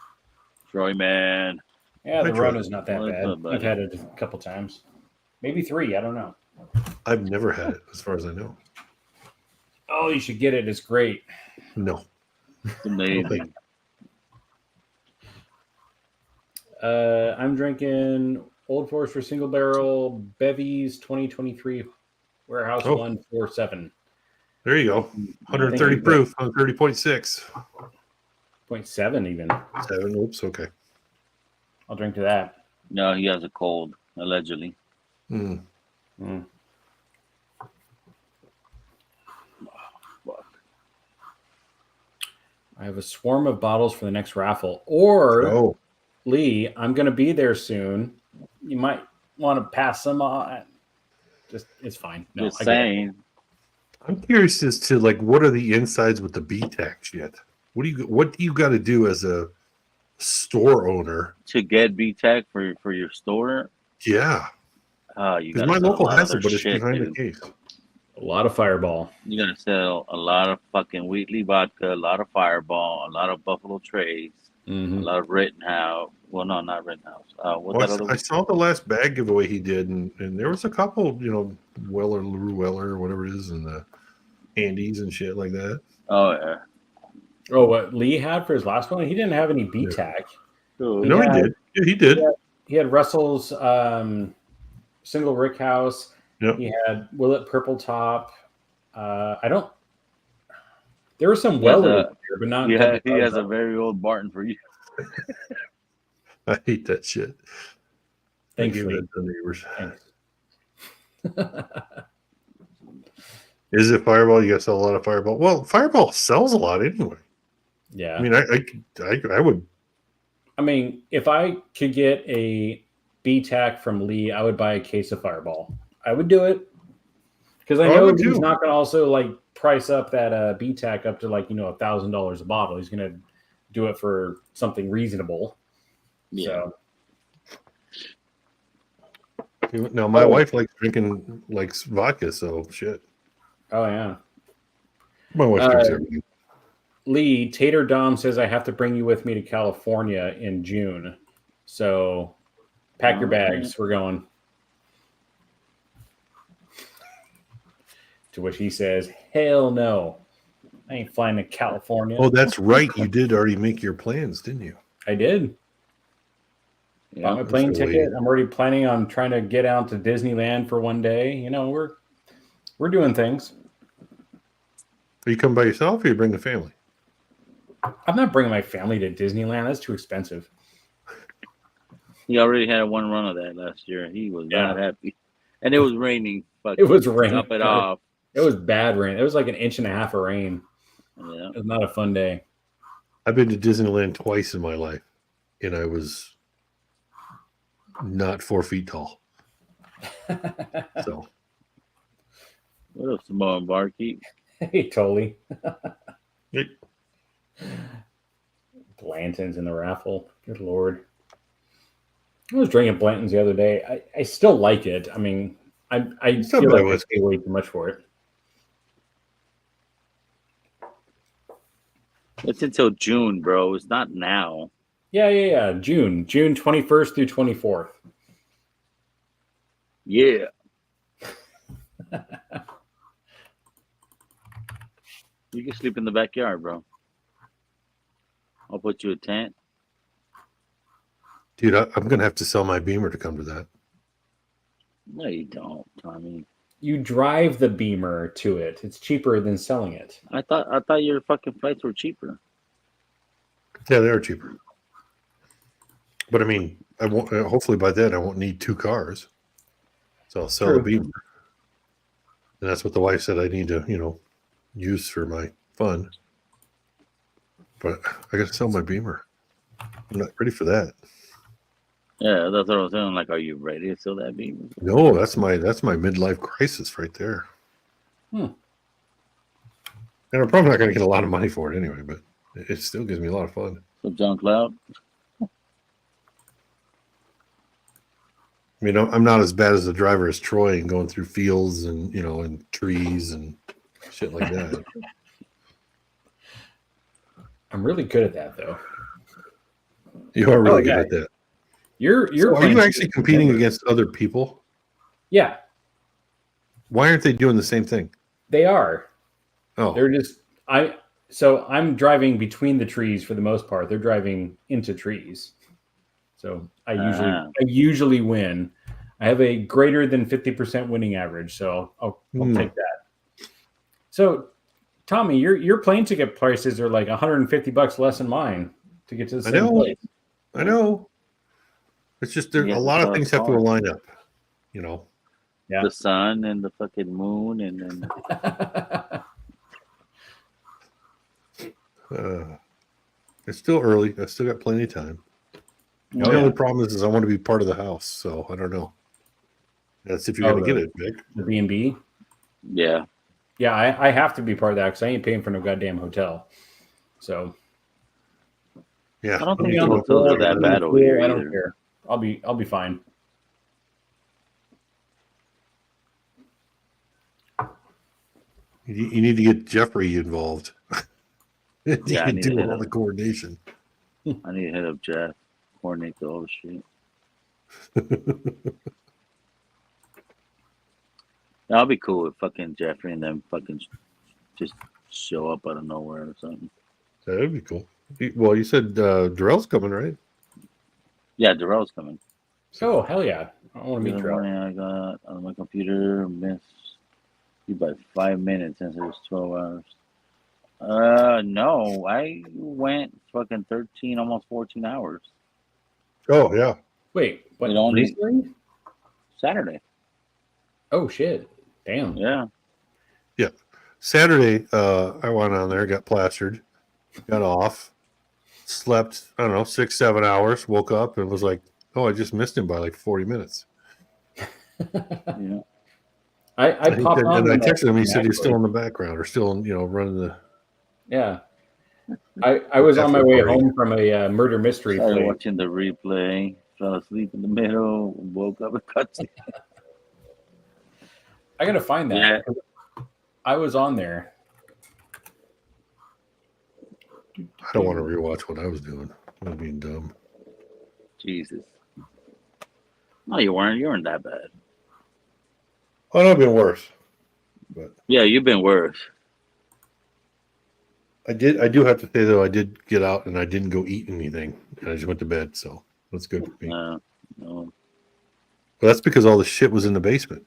Troy, man. Yeah, the Hi, Troy. Rona's not that What's bad. up, buddy? I've had it a couple times, maybe 3. I don't know. I've never had it, as far as I know. Oh, you should get it. It's great. No. It's amazing. I'm drinking Old Forester Single Barrel Bevies 2023 Warehouse Oh. 147. There you go. 130 proof, 130.6. 0.7 even. 7. Oops. Okay. I'll drink to that. No, he has a cold, allegedly. Mm. Mm. Fuck. I have a swarm of bottles for the next raffle. Or Oh, Lee, I'm going to be there soon. You might want to pass some on. Just it's fine. No, Just I get it. saying. I'm curious as to like what are the insides with the BTAC shit? What do you got to do as a store owner? To get BTEC for your store, Yeah, you because gotta my sell local a lot has of it, but their it's shit, behind dude. the case. A lot of Fireball. You gotta sell a lot of fucking Wheatley vodka, a lot of Fireball, a lot of Buffalo Trace, a Mhm. lot of Rittenhouse. Well, no, not Rittenhouse. What's Well, that other I one? saw the last bag giveaway he did, and there was a couple, Weller, Leroux Weller, or whatever it is, and the Andes and shit like that. Oh yeah. Oh, what Lee had for his last one? He didn't have any BTAC. Cool. No, Yeah. he did. Yeah, he did. Yeah. He had Russell's single Rick House. Yep. He had Willet Purple Top. I don't. There were some He has Weller a- there, but not. He has WRs. a very old Barton for you. I hate that shit. Thanks, I give Lee. that to neighbors. Thanks. Is it Fireball? You got to sell a lot of Fireball. Well, Fireball sells a lot anyway. Yeah. I mean, I would. I mean, if I could get a BTAC from Lee, I would buy a case of Fireball. I would do it because I Oh, I know would he's too. not going to also like price up that BTAC up to like $1,000 a bottle. He's going to do it for something reasonable. Yeah. So Now, my wife likes vodka, so shit. oh yeah. My wife drinks everything. Lee, Tater Dom says I have to bring you with me to California in June. So pack your bags. We're going. To which he says, hell no. I ain't flying to California. Oh, that's right. You did already make your plans, didn't you? I did. Yeah. Bought my plane still ticket. waiting. I'm already planning on trying to get out to Disneyland for one day. We're doing things. Are you come by yourself or you bring the family? I'm not bringing my family to Disneyland. That's too expensive. He already had one run of that last year. He was Yeah. not happy, and it was raining. But It was raining. Top it off. It was bad rain. It was like 1.5 inches of rain. Yeah. It was not a fun day. I've been to Disneyland twice in my life, and I was not 4 feet tall. So What up, Samoan Barkeep? Hey, Tolly. Hey. Blanton's in the raffle. Good Lord. I was drinking Blanton's the other day. I still like it. I mean, I It's not feel bad like I whiskey. pay way too much for it. It's until June, bro. It's not now. Yeah. June 21st through 24th. Yeah. You can sleep in the backyard, bro. I'll put you a tent. dude, I'm gonna have to sell my Beamer to come to that. No, you don't, Tommy. You drive the Beamer to it. It's cheaper than selling it. I thought your fucking flights were cheaper. Yeah, they are cheaper. But I mean, I won't. Hopefully by then I won't need 2 cars, so I'll sell the True. Beamer, and that's what the wife said I need to, use for my fun. But I got to sell my Beamer. I'm not ready for that. Yeah, that's what I was saying. Like, are you ready to sell that Beamer? No, that's my midlife crisis right there. Hmm. And I'm probably not going to get a lot of money for it anyway, but it still gives me a lot of fun. So John Cloud. I mean, I'm not as bad as the driver as Troy and going through fields and and trees and shit like that. I'm really good at that though. You are really yeah. good at that. You're So are you playing actually competing against other people? Yeah, Why aren't they doing the same thing? they are. Oh, They're just So I'm driving between the trees for the most part. They're driving into trees. So I usually win. I have a greater than 50% winning average, so I'll take that. So Tommy, your plane ticket prices are like $150 less than mine to get to the same place. I know. It's just a lot of things have to line up. Yeah. The sun and the fucking moon and then it's still early. I still got plenty of time. The only problem is I want to be part of the house, so I don't know. That's if you're going to get it, Vic. The B&B? Yeah. Yeah, I have to be part of that because I ain't paying for no goddamn hotel. So yeah, I don't think the hotels are that bad over here. I don't care. I'll be fine. You need to get Jeffrey involved. He can do all the coordination. I need to hit up Jeff, coordinate the whole shit. That'll be cool if fucking Jeffrey and them fucking just show up out of nowhere or something. That'd be cool. Well, you said Darrell's coming, right? Yeah, Darrell's coming. Oh, hell yeah. I want to meet Darrell. I got on my computer, missed you by 5 minutes since it was 12 hours. No, I went fucking 13, almost 14 hours. Oh, yeah. Wait, what? Recently? Saturday. Oh, shit. Damn. Yeah. Yeah. Saturday, I went on there, got plastered, got off, slept, I don't know, 6-7 hours, woke up and was like, oh, I just missed him by like 40 minutes. Yeah. I popped on. And I texted him. He said he's still in the background or still, running the. Yeah. I was on my way home from a murder mystery play. Watching the replay, fell asleep in the middle, woke up and cut. I gotta find that. Yeah. I was on there. I don't want to rewatch what I was doing. I'm being dumb. Jesus. No, you weren't. You weren't that bad. Oh, no, I've been worse. But yeah, you've been worse. I do have to say though, I did get out and I didn't go eat anything, and I just went to bed. So that's good for me. No. But that's because all the shit was in the basement,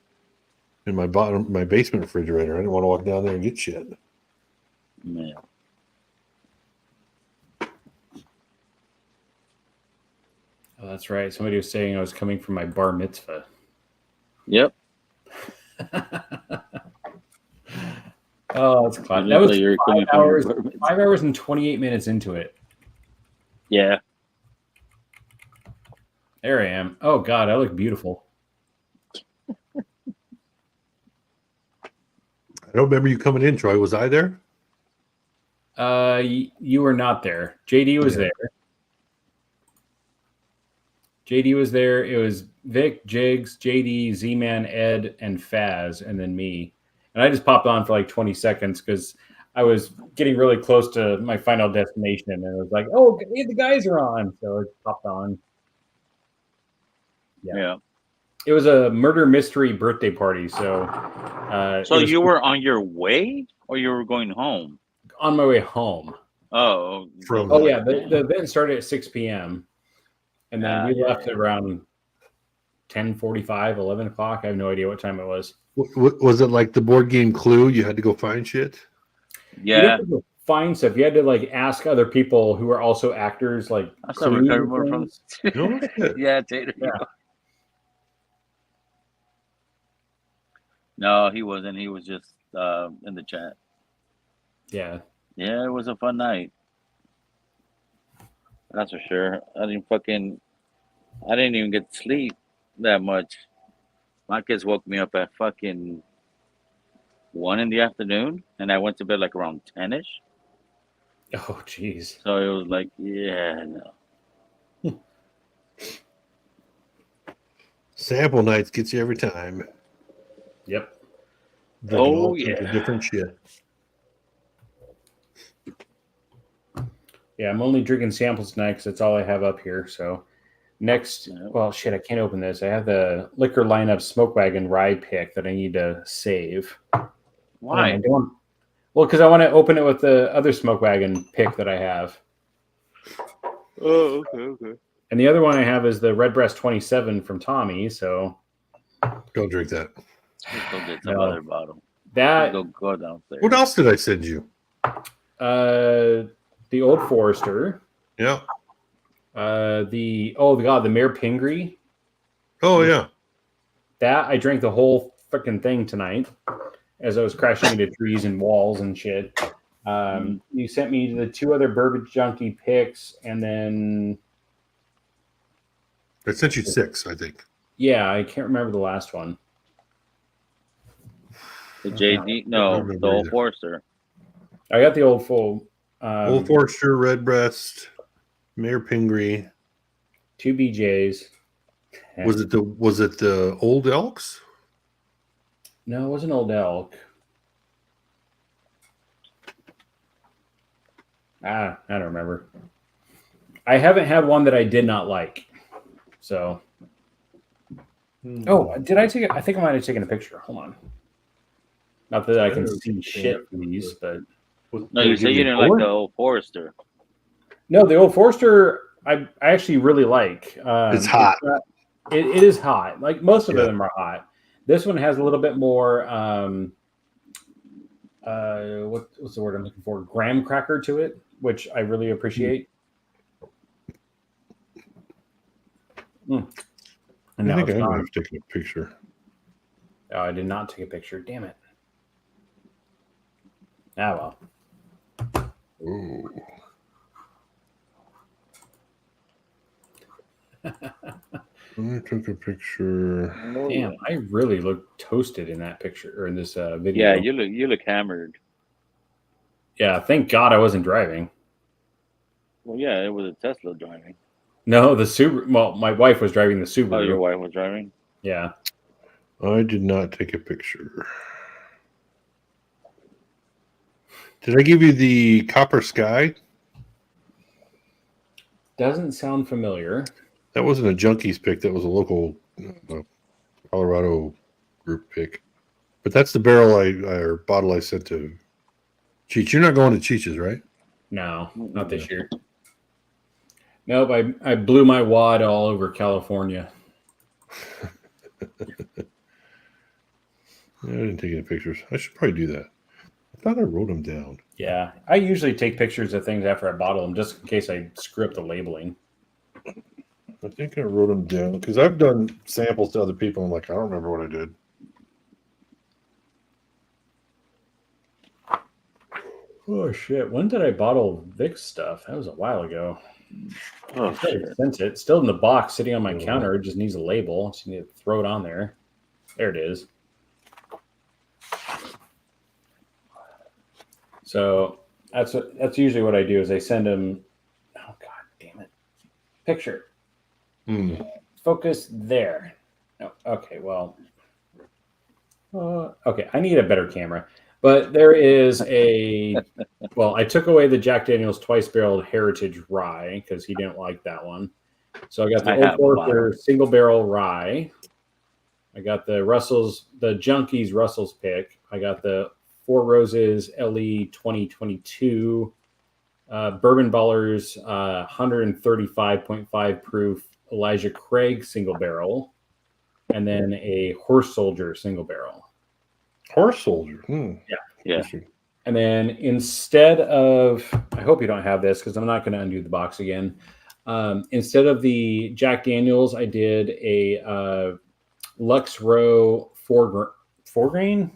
in my basement refrigerator. I didn't want to walk down there and get shit. Man. Oh, that's right. Somebody was saying I was coming from my bar mitzvah. Yep. Oh, that's classic. That was 5 hours and 28 minutes into it. Yeah. There I am. Oh God, I look beautiful. I don't remember you coming in, Troy. Was I there? You were not there. JD was there. JD was there. It was Vic, Jigs, JD, Z-Man, Ed, and Faz, and then me. And I just popped on for like 20 seconds because I was getting really close to my final destination. And it was like, oh, the guys are on. So I popped on. Yeah. It was a murder mystery birthday party. So so you were on your way or you were going home? On my way home. Oh. Yeah. The event started at 6 p.m. And then we left at around 10:45, 11 o'clock. I have no idea what time it was. Was it like the board game Clue? You had to go find shit? Yeah. You didn't have to go find stuff. You had to like ask other people who are also actors. Like, I saw Ricardo from. Yeah, Tater. Yeah. No, he wasn't. He was just in the chat. Yeah. Yeah, it was a fun night. That's for sure. I didn't even get to sleep that much. My kids woke me up at fucking 1 in the afternoon, and I went to bed like around 10-ish. Oh, jeez. So it was like, yeah, no. Sample nights gets you every time. Yep. Drinking Oh, all kinds of yeah. different shit. Yeah, I'm only drinking samples tonight because that's all I have up here. So next, Yeah. well, shit, I can't open this. I have the liquor lineup Smoke Wagon rye pick that I need to save. Why? I don't- Well, because I want to open it with the other Smoke Wagon pick that I have. Oh, okay. And the other one I have is the Redbreast 27 from Tommy. So Don't drink that. Let's go get some No. other bottle. that, Go downstairs. What else did I send you? the Old Forester, Yeah. the Mayor Pingree. Oh yeah. That I drank the whole freaking thing tonight as I was crashing into trees and walls and shit. You sent me the 2 other Bourbon Junkie picks, and then I sent you 6, I think. yeah, I can't remember the last one. The JD, I no, don't the remember Old either. Forester. I got the Old Full. Old Forester, Redbreast, Mayor Pingree. 2 BJs. Was it the Old Elks? No, it wasn't Old Elk. I don't remember. I haven't had one that I did not like. So, oh, did I take it? I think I might have taken a picture. Hold on. Not that I can see shit from these, but No, you say you didn't like the Old Forester. no, the Old Forester I actually really like. It's hot. It is hot. Like most of Yeah. them are hot. This one has a little bit more. What's the word I'm looking for? Graham cracker to it, which I really appreciate. And I now think it's I might gone. have taken a picture. Oh, I did not take a picture. Damn it. Ah, well. Ooh. I took a picture. Damn, I really look toasted in that picture or in this video. Yeah, you look hammered. Yeah, thank God I wasn't driving. Well, yeah, it was a Tesla driving. No, the Subaru. Well, my wife was driving the Subaru. Oh, your wife was driving. Yeah. I did not take a picture. Did I give you the Copper Sky? Doesn't sound familiar. That wasn't a Junkies pick. That was a local Colorado group pick. But that's the barrel or bottle I sent to Cheech. You're not going to Cheech's, right? No, not this year. Nope, I blew my wad all over California. I didn't take any pictures. I should probably do that. I thought I wrote them down. Yeah, I usually take pictures of things after I bottle them just in case I screw up the labeling. I think I wrote them down because I've done samples to other people. I'm like, I don't remember what I did. Oh, shit. When did I bottle Vic's stuff? That was a while ago. Oh, I shit. sent it. It's still in the box sitting on my counter. It just needs a label. So you need to throw it on there. There it is. So that's usually what I do is I send them. Oh God damn it! Picture. Focus there. No, okay, well. Okay, I need a better camera. But there is a. Well, I took away the Jack Daniel's twice barreled Heritage Rye because he didn't like that one. So I got the Old Forester single barrel rye. I got the Junkies Russell's pick. I got the Four Roses LE 2022 Bourbon Ballers 135.5 proof Elijah Craig single barrel, and then a Horse Soldier single barrel. Horse Soldier. Yeah. And then instead of, I hope you don't have this because I'm not going to undo the box again. Instead of the Jack Daniels, I did a Lux Row four grain.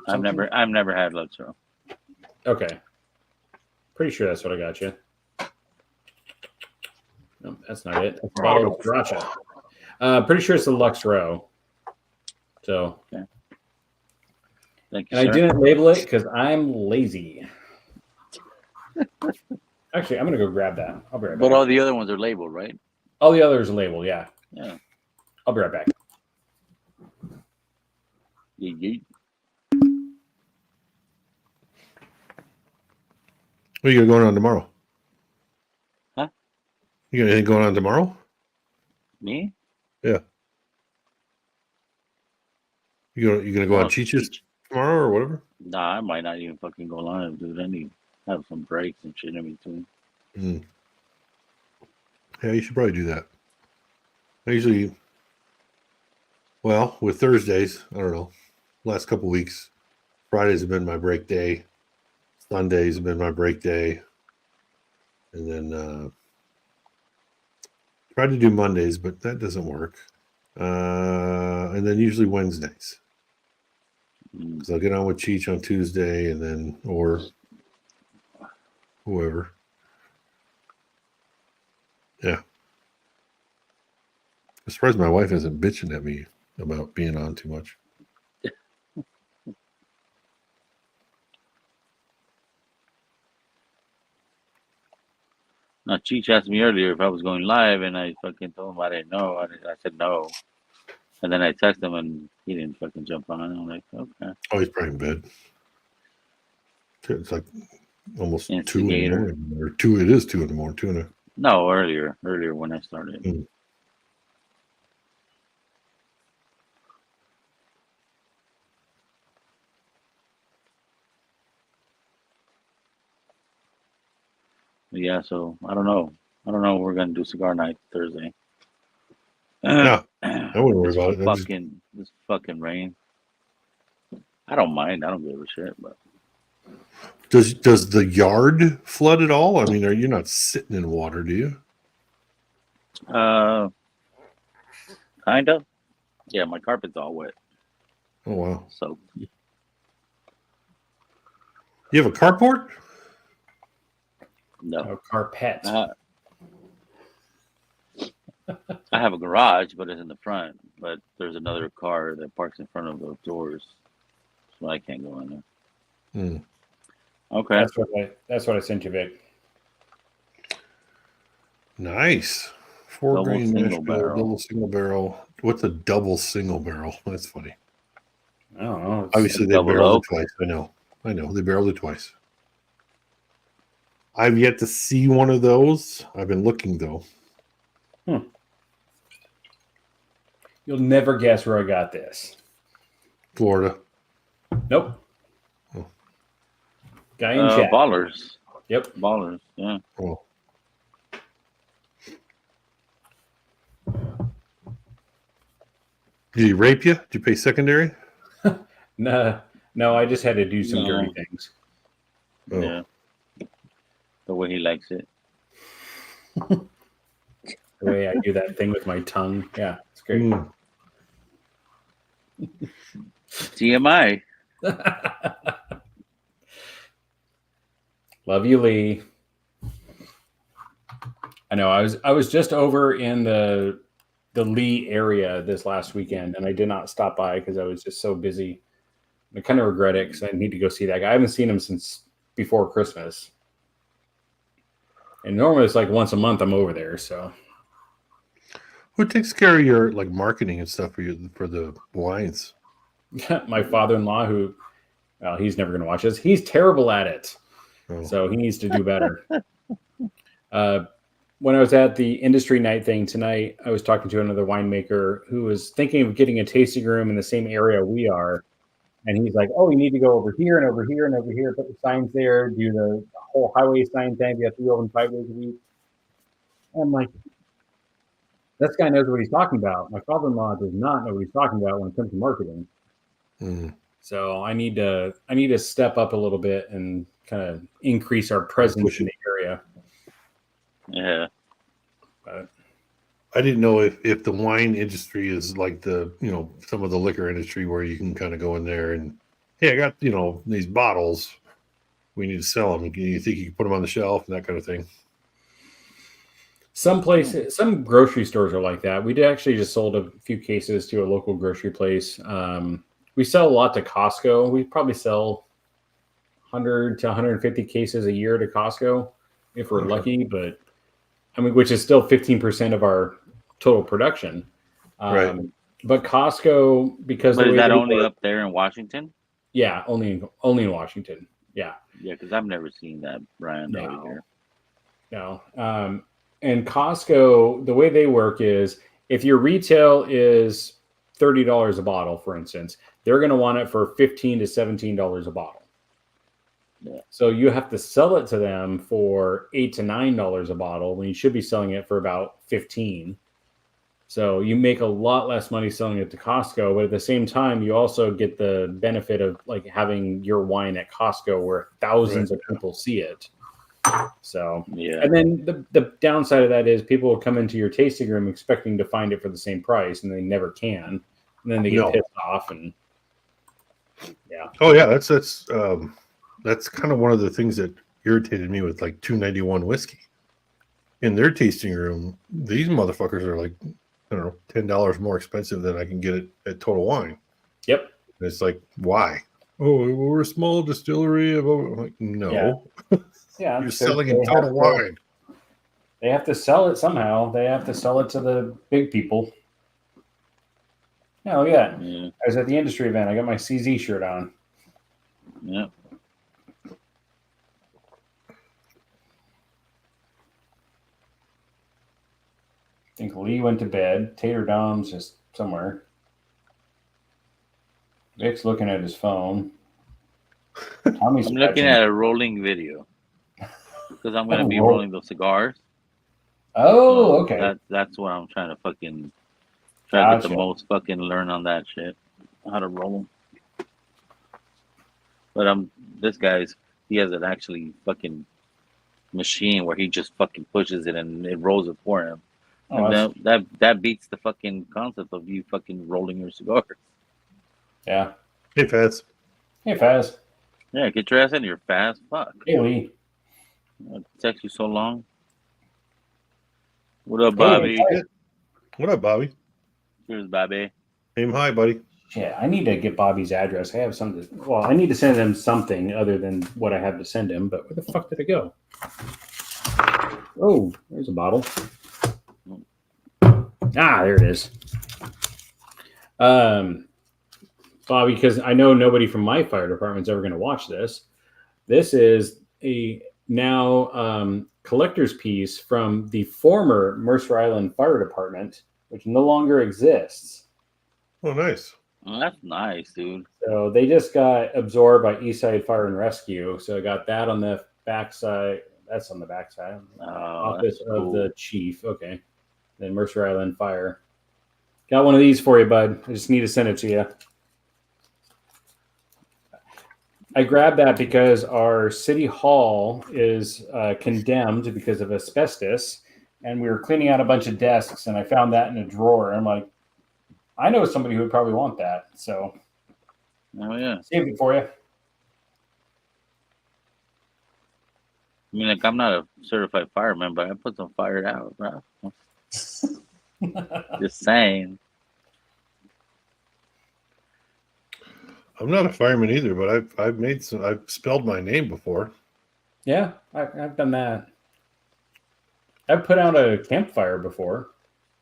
I've never had Lux Row. Okay. Pretty sure that's what I got you. No, that's not it. That's bottle of Sriracha. Pretty sure it's the Lux Row. So. Okay. Thank you, and sir. I didn't label it because I'm lazy. Actually, I'm going to go grab that. I'll be right back. But all the other ones are labeled, right? All the others are labeled, yeah. Yeah. I'll be right back. Yeet. What are you going on tomorrow? Huh? You got anything going on tomorrow? Me? You gonna go on Cheech's tomorrow or whatever? Nah, I might not even fucking go live, dude. I need to have some breaks and shit in between. Mm. Yeah, you should probably do that. I usually, well, with Thursdays, I don't know. Last couple weeks, Fridays have been my break day. Sundays have been my break day, and then tried to do Mondays, but that doesn't work. And then usually Wednesdays. Mm. So I'll get on with Cheech on Tuesday, and then or whoever. Yeah. I'm surprised my wife isn't bitching at me about being on too much. Now, Cheech asked me earlier if I was going live, and I fucking told him I didn't know. I said no. And then I texted him, and he didn't fucking jump on. I'm like, okay. Oh, he's probably in bed. It's like almost 2 in the Instigator. morning. Or 2, it is 2 in the morning. 2 in the No, earlier when I started. Mm. Yeah, so I don't know. We're gonna do cigar night Thursday. Yeah, I wouldn't worry about it. This fucking rain. I don't mind. I don't give a shit. But Does the yard flood at all? I mean, are you not sitting in water, do you? Kind of. Yeah, my carpet's all wet. Oh wow. So You have a carport? no. Oh, carpet. I have a garage, but it's in the front. But there's another car that parks in front of those doors, so I can't go in there. Hmm. Okay. That's what I sent you, Vic. Nice. 4 Double grain single mash bill, barrel. double single barrel. What's a double single barrel? That's funny. I don't know. It's- Obviously, they double barreled oak. it twice. I know. They barreled it twice. I've yet to see one of those. I've been looking though. You'll never guess where I got this. Florida. Nope. Oh. Guy in chat. Ballers. Yep. Ballers. Yeah. Oh. Did he rape you? Did you pay secondary? No, I just had to do some No. dirty things. Oh. Yeah. The way he likes it. The way I do that thing with my tongue. Yeah, it's great. Mm. TMI. Love you, Lee. I know. I was just over in the Lee area this last weekend, and I did not stop by because I was just so busy. I kind of regret it because I need to go see that guy. I haven't seen him since before Christmas, and normally it's like once a month I'm over there. So Who takes care of your like marketing and stuff for the wines? my father-in-law, who, well, he's never going to watch this. He's terrible at it. Oh. So he needs to do better. When I was at the industry night thing tonight, I was talking to another winemaker who was thinking of getting a tasting room in the same area we are. And he's like, oh, you need to go over here and over here and over here, put the signs there, do the whole highway sign thing. You have to be open 5 days a week. And I'm like, this guy knows what he's talking about. My father-in-law does not know what he's talking about when it comes to marketing. Mm. So I need to step up a little bit and kind of increase our presence in the area. Yeah. But I didn't know if the wine industry is like the, some of the liquor industry where you can kind of go in there and, hey, I got, these bottles. We need to sell them. You think you can put them on the shelf and that kind of thing? some places, some grocery stores are like that. We did actually just sold a few cases to a local grocery place. We sell a lot to Costco. We probably sell 100 to 150 cases a year to Costco if we're lucky, but I mean, which is still 15% of our total production. Right. But Costco, because But the is way that they only work, up there in Washington? yeah, only in Washington. Yeah, Yeah, because I've never seen that brand over no, here. no. And Costco, the way they work is if your retail is $30 a bottle, for instance, they're going to want it for $15 to $17 a bottle. Yeah. So you have to sell it to them for $8 to $9 a bottle when you should be selling it for about 15. So you make a lot less money selling it to Costco, but at the same time, you also get the benefit of like having your wine at Costco where thousands of people see it. So, Yeah. and then the downside of that is people will come into your tasting room expecting to find it for the same price, and they never can, and then they get No. pissed off. And yeah, Oh yeah, that's kind of one of the things that irritated me with like 291 whiskey. In their tasting room, these motherfuckers are like, I don't know, $10 more expensive than I can get it at Total Wine. yep, And it's like, why? Oh, we're a small distillery. I'm like, no, yeah. you're selling in Total Wine. They have to sell it somehow. They have to sell it to the big people. Yeah, look at that. Yeah. I was at the industry event. I got my CZ shirt on. Yeah. I think Lee went to bed. Tater Dom's just somewhere. Vic's looking at his phone. Tommy's I'm looking scratching. at a rolling video because I'm gonna be Oh, rolling those cigars. Oh, So okay. That's what I'm trying to fucking try to get the Gotcha. most fucking learn on that shit, how to roll them. But this guy's he has an actually fucking machine where he just fucking pushes it and it rolls it for him. Oh, And that beats the fucking concept of you fucking rolling your cigars. yeah. Hey, Fats. Hey, Faz. Yeah, get your ass in here fast. Fuck. Hey, Lee. It takes you so long. What up, Hey, Bobby? Shit. What up, Bobby? Cheers, Bobby. Aim high, buddy. Yeah, I need to get Bobby's address. I have something. Well, I need to send him something other than what I have to send him. But where the fuck did it go? Oh, there's a bottle. Ah, there it is. Bobby, because I know nobody from my fire department's ever going to watch this. This is a now collector's piece from the former Mercer Island Fire Department, which no longer exists. Oh, nice. Oh, that's nice, dude. So they just got absorbed by Eastside Fire and Rescue. So I got that on the backside. That's on the backside. Oh, Office that's of cool. the Chief. Okay. Then Mercer Island Fire. Got one of these for you, bud. I just need to send it to you. I grabbed that because our city hall is condemned because of asbestos, and we were cleaning out a bunch of desks, and I found that in a drawer. I'm like, I know somebody who would probably want that, so Oh yeah. saved it for you. I mean, like I'm not a certified fireman, but I put some fire out, bro. Just saying. I'm not a fireman either, but I've spelled my name before. Yeah, I've done that. I've put out a campfire before.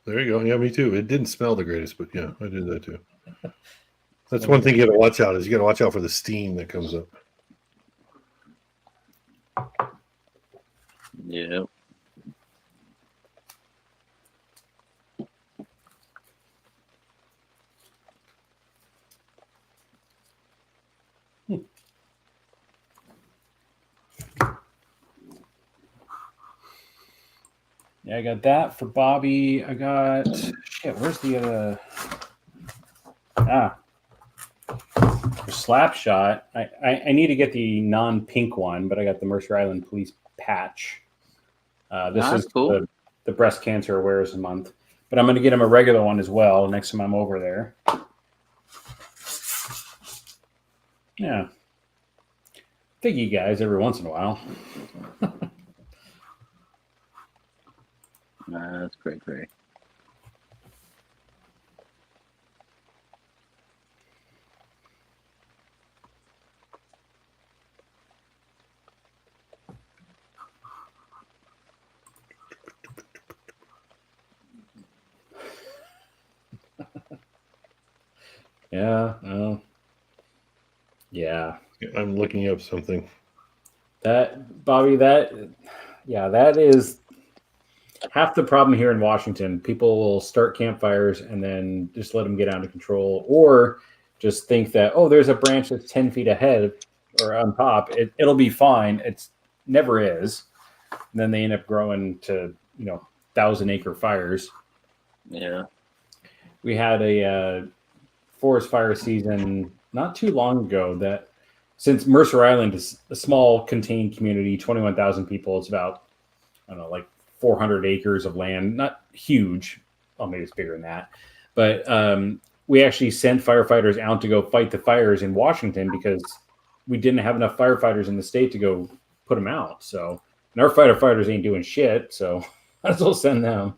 There you go. Yeah, me too. It didn't smell the greatest, but yeah, I did that too. That's one thing you got to watch out is you got to watch out for the steam that comes up. Yeah. Yeah, I got that for Bobby. I got shit. Where's the other? For Slap Shot. I need to get the non-pink one, but I got the Mercer Island Police patch. This That's is cool. the breast cancer awareness month, but I'm going to get him a regular one as well next time I'm over there. Yeah, thank you guys every once in a while. That's great. Yeah. Well, yeah. I'm looking up something. That Bobby, that is half the problem here in Washington. People will start campfires and then just let them get out of control, or just think that, oh, there's a branch that's 10 feet ahead or on top. It'll be fine. It's never is. And then they end up growing to 1,000-acre fires. Yeah. We had a forest fire season not too long ago that, since Mercer Island is a small contained community, 21,000 people, it's about, I don't know, like 400 acres of land, not huge. Well, maybe it's bigger than that. But we actually sent firefighters out to go fight the fires in Washington because we didn't have enough firefighters in the state to go put them out. So, and our firefighters ain't doing shit. So might as well send them.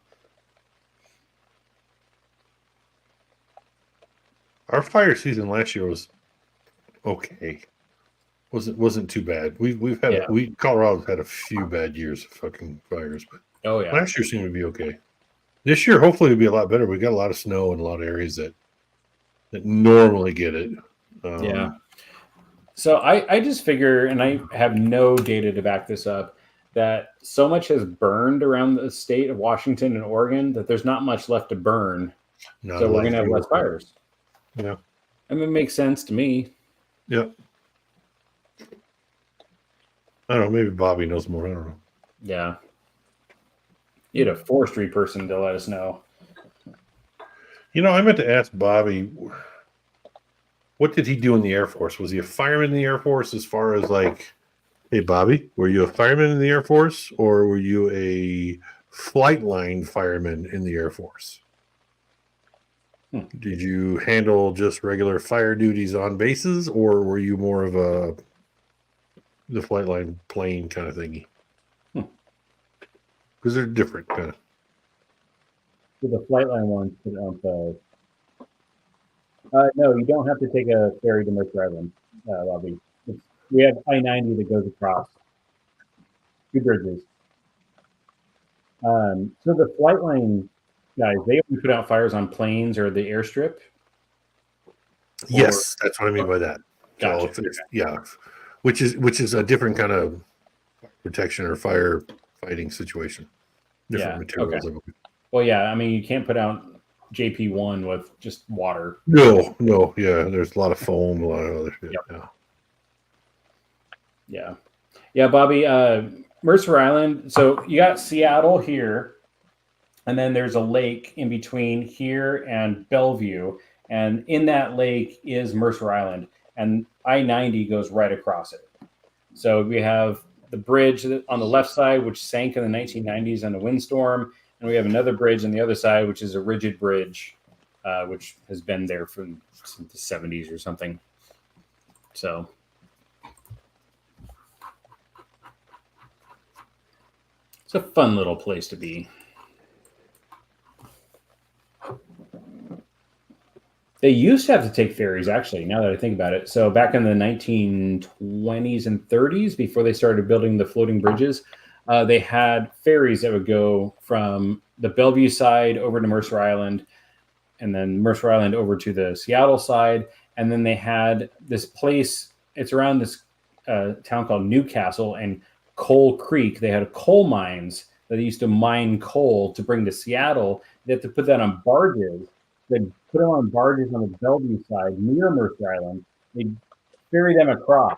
Our fire season last year was okay. Wasn't too bad. We've had Colorado's had a few bad years of fucking fires, but Oh yeah. last year seemed to be okay. This year, hopefully, it'll be a lot better. We got a lot of snow in a lot of areas that normally get it. Yeah. So I just figure, and I have no data to back this up, that so much has burned around the state of Washington and Oregon that there's not much left to burn. Not So a we're lot going to of have less fuel. fires. Yeah. I mean, it makes sense to me. Yep. I don't know. Maybe Bobby knows more. I don't know. Yeah. You had a forestry person to let us know. You know, I meant to ask Bobby, what did he do in the Air Force? Was he a fireman in the Air Force as far as like, hey, Bobby, were you a fireman in the Air Force or were you a flight line fireman in the Air Force? Did you handle just regular fire duties on bases or were you more of the flight line plane kind of thingy? Because they're different kind of. So the flight line ones put on the. No, you don't have to take a ferry to Mercer Island, Bobby. We have I-90 that goes across 2 bridges. So the flight line guys, they only put out fires on planes or the airstrip. Yes, that's what I mean by that. Gotcha. So which is a different kind of protection or fire fighting situation. Different materials. Okay. Well, yeah, I mean, you can't put out JP1 with just water. No, yeah, there's a lot of foam, a lot of other shit. Yep. Yeah, Bobby. Mercer Island. So you got Seattle here, and then there's a lake in between here and Bellevue, and in that lake is Mercer Island, and I-90 goes right across it. So we have the bridge on the left side, which sank in the 1990s in a windstorm, and we have another bridge on the other side, which is a rigid bridge, which has been there since the 70s or something. So. It's a fun little place to be. They used to have to take ferries, actually, now that I think about it. So back in the 1920s and 30s, before they started building the floating bridges, they had ferries that would go from the Bellevue side over to Mercer Island, and then Mercer Island over to the Seattle side. And then they had this place, it's around this town called Newcastle, and Coal Creek. They had coal mines that they used to mine coal to bring to Seattle. They had to put that on barges. They'd put them on barges on the Bellevue side near Mercer Island. They'd ferry them across.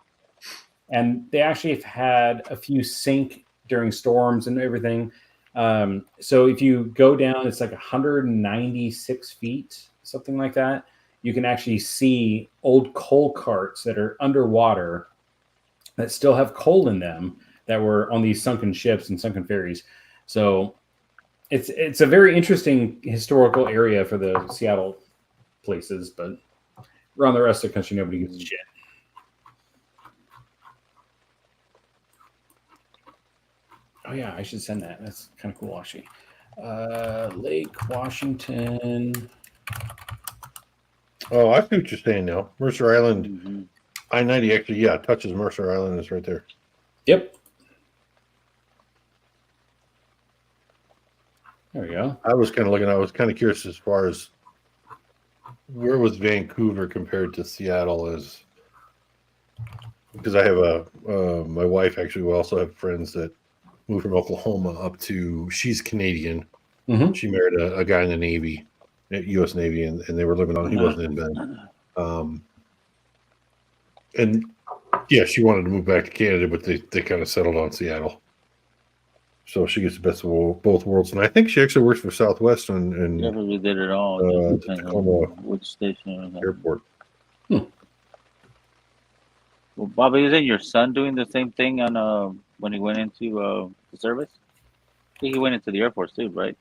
And they actually have had a few sink during storms and everything. So if you go down, it's like 196 feet, something like that. You can actually see old coal carts that are underwater that still have coal in them that were on these sunken ships and sunken ferries. So it's a very interesting historical area for the Seattle places, but around the rest of the country, nobody gives a shit. Oh yeah, I should send that. That's kind of cool, actually. Lake Washington. Oh, I see what you're saying now. Mercer Island, I-90 actually, touches Mercer Island. It's right there. Yep. There we go. I was kind of curious as far as where was Vancouver compared to Seattle? Is because I have my wife actually. We also have friends that moved from Oklahoma up to. She's Canadian. Mhm. She married a guy in the Navy, U.S. Navy, and they were living on. He wasn't in bed. And yeah, she wanted to move back to Canada, but they kind of settled on Seattle. So she gets the best of both worlds, and I think she actually works for Southwest and Never we did it all. the Just depends Tacoma on which station. airport. Well, Bobby, isn't your son doing the same thing on when he went into the service? I think he went into the Air Force too, right?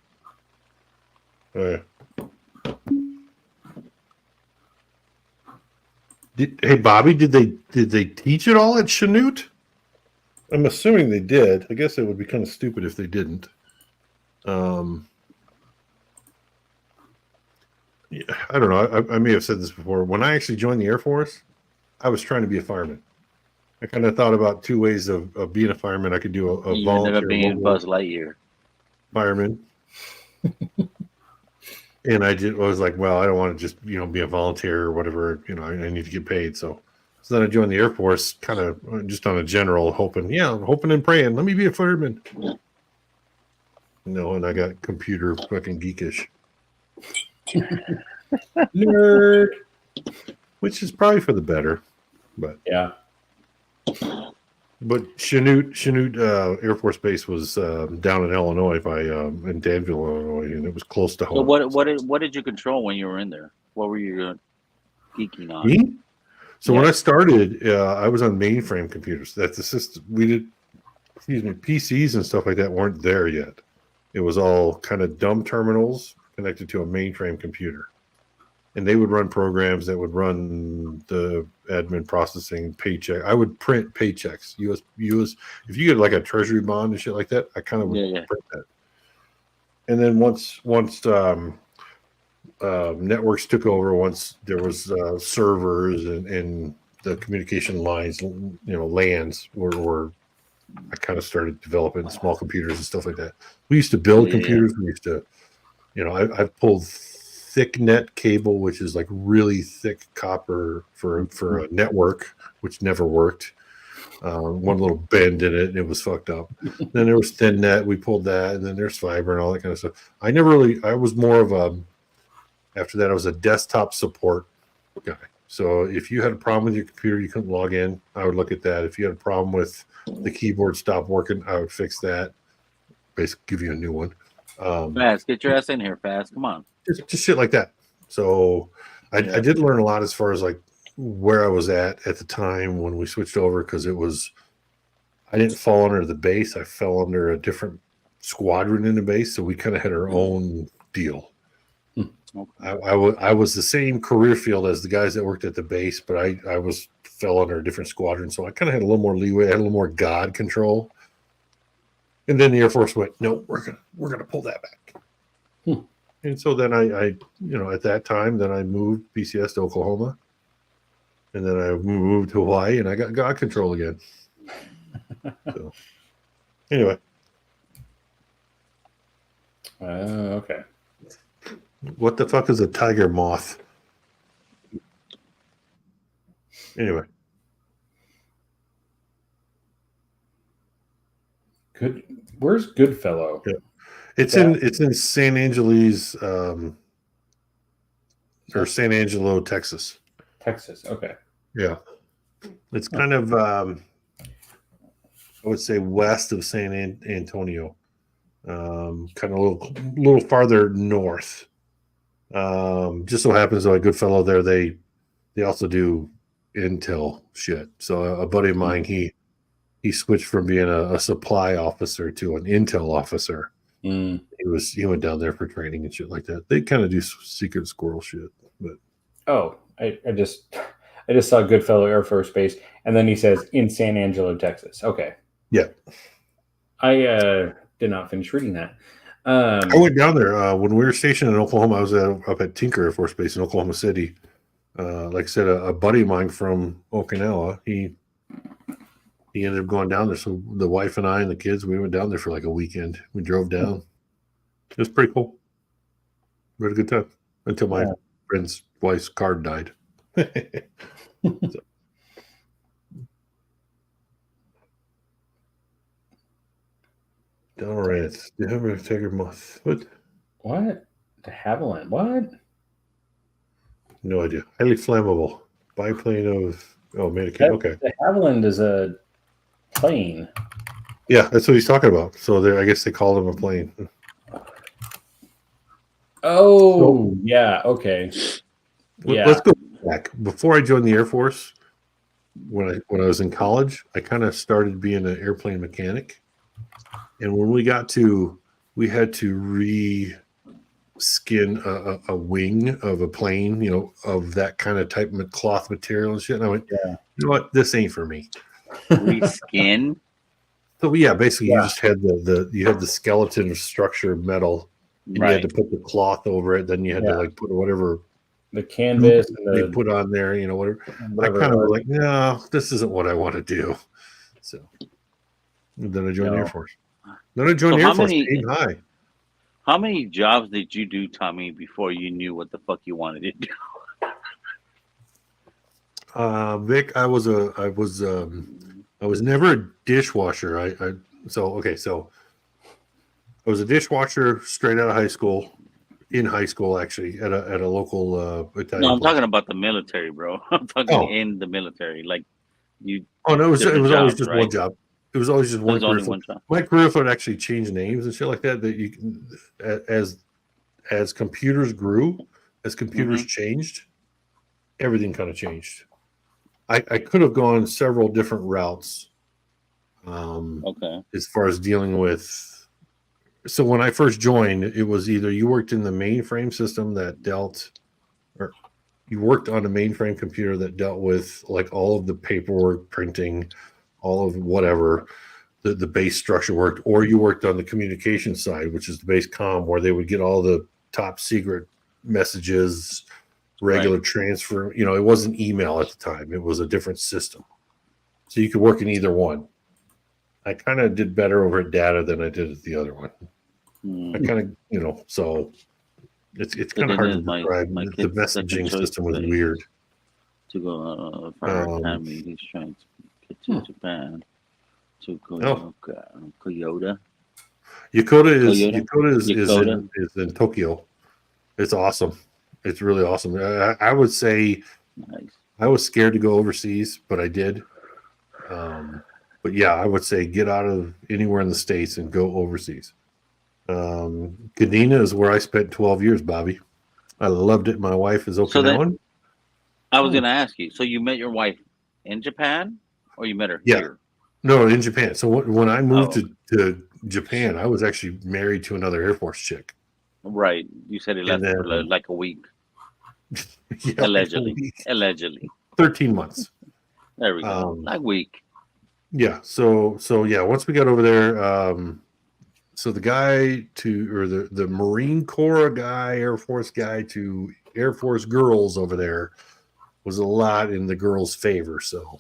Hey Bobby, did they teach it all at Chanute? I'm assuming they did. I guess it would be kind of stupid if they didn't. Yeah, I don't know. I may have said this before. When I actually joined the Air Force, I was trying to be a fireman. I kind of thought about two ways of being a fireman. I could do a You ended volunteer up being mobile Buzz Lightyear. fireman. And I was like, well, I don't want to just, be a volunteer or whatever, I need to get paid. So then I joined the Air Force kind of just on a general hoping and praying. Let me be a fireman. And I got computer fucking geekish. Nerd. Which is probably for the better. But Yeah. But Chanute Air Force Base was down in Illinois in Danville, Illinois, and it was close to home. So what did you control when you were in there? What were you geeking on? Me? So when Yeah. I started, I was on mainframe computers. That's the system. We did, PCs and stuff like that weren't there yet. It was all kind of dumb terminals connected to a mainframe computer. And they would run programs that would run the admin processing paycheck. I would print paychecks. US if you get like a treasury bond and shit like that, I kind of would print that. And then once networks took over, once there was servers and the communication lines, LANs were I kind of started developing small computers and stuff like that. We used to build computers. We used to, I've pulled thick net cable, which is like really thick copper for a network, which never worked. One little bend in it, and it was fucked up. Then there was thin net. We pulled that, and then there's fiber and all that kind of stuff. I was more of after that, I was a desktop support guy. So if you had a problem with your computer, you couldn't log in, I would look at that. If you had a problem with the keyboard stopped working, I would fix that. Basically, give you a new one. Fast, get your ass in here, fast. Come on. Just shit like that. So I did learn a lot as far as like where I was at the time when we switched over, because I didn't fall under the base. I fell under a different squadron in the base. So we kind of had our own deal. I was the same career field as the guys that worked at the base, but I fell under a different squadron. So I kind of had a little more leeway. I had a little more God control. And then the Air Force went, no, we're gonna pull that back. And so then I at that time, then I moved PCS to Oklahoma, and then I moved to Hawaii, and I got God control again. So anyway, Okay. what the fuck is a tiger moth? Anyway, Good. Where's Goodfellow? Yeah. It's in San Angeles, or San Angelo, Texas. Texas. Okay. Yeah, it's kind of I would say west of San Antonio, kind of a little farther north. Just so happens like Goodfellow there, they also do intel shit. So a buddy of mine, he switched from being a supply officer to an intel officer. Mm. He went down there for training and shit like that. They kind of do secret squirrel shit, but I just saw Goodfellow Air Force Base, and then he says in San Angelo, Texas. Okay. Yeah. I did not finish reading that. I went down there when we were stationed in Oklahoma. I was up at Tinker Air Force Base in Oklahoma City. Like I said, a buddy of mine from Okinawa, he ended up going down there. So the wife and I and the kids, we went down there for like a weekend. We drove down. It was pretty cool. We had a good time until my friend's wife's card died. So. Dalmarants. Hammer tiger moth. What? De Havilland. What? No idea. Highly flammable. Biplane of Medicaid. Okay. De Havilland is a plane. Yeah, that's what he's talking about. So I guess they called him a plane. Oh, yeah. Okay. Yeah. Let's go back. Before I joined the Air Force, when I was in college, I kind of started being an airplane mechanic. And when we had to re-skin a wing of a plane, of that kind of type of cloth material and shit. And I went, Yeah. You know what? This ain't for me. Reskin. So yeah, basically you just had the skeleton of structure of metal, and you had to put the cloth over it. Then you had to like put whatever the canvas and they put on there, whatever. I kind of was like, no, this isn't what I want to do. So then I joined the Air Force. Then I joined the Air Force. Aim high. How many jobs did you do, Tommy, before you knew what the fuck you wanted to do? Vic, I was never a dishwasher. So I was a dishwasher straight out of high school. In high school, actually, at a local Italian. No, I'm talking about the military, bro. I'm talking in the military, like you. Oh no, it was always just one job. It was always just one career. One job. My career would actually change names and shit like that. That you can, as computers grew, as computers changed, everything kind of changed. I could have gone several different routes. As far as dealing with. So when I first joined, it was either you worked in the mainframe system that dealt, or you worked on a mainframe computer that dealt with like all of the paperwork, printing, all of whatever the base structure worked, or you worked on the communication side, which is the base comm, where they would get all the top secret messages, regular transfer. It wasn't email at the time; it was a different system, so you could work in either one. I kind of did better over at data than I did at the other one. I kind of, so it's kind of hard to describe. The messaging system was weird. To go for academy, he's trying to get to Japan. To go Kyoto. Yokota is in Tokyo. It's awesome. It's really awesome. I would say I was scared to go overseas, but I did. But yeah, I would say get out of anywhere in the States and go overseas. Kadena is where I spent 12 years, Bobby. I loved it. My wife is Okinawan. I was going to ask you. So you met your wife in Japan, or you met her here? No, in Japan. So when I moved to Japan, I was actually married to another Air Force chick. Right. You said he left for like a week. Allegedly. 13 months. There we go. Like a week. Yeah. So yeah, once we got over there, so the guy the Marine Corps guy, Air Force guy to Air Force girls over there was a lot in the girls' favor. So,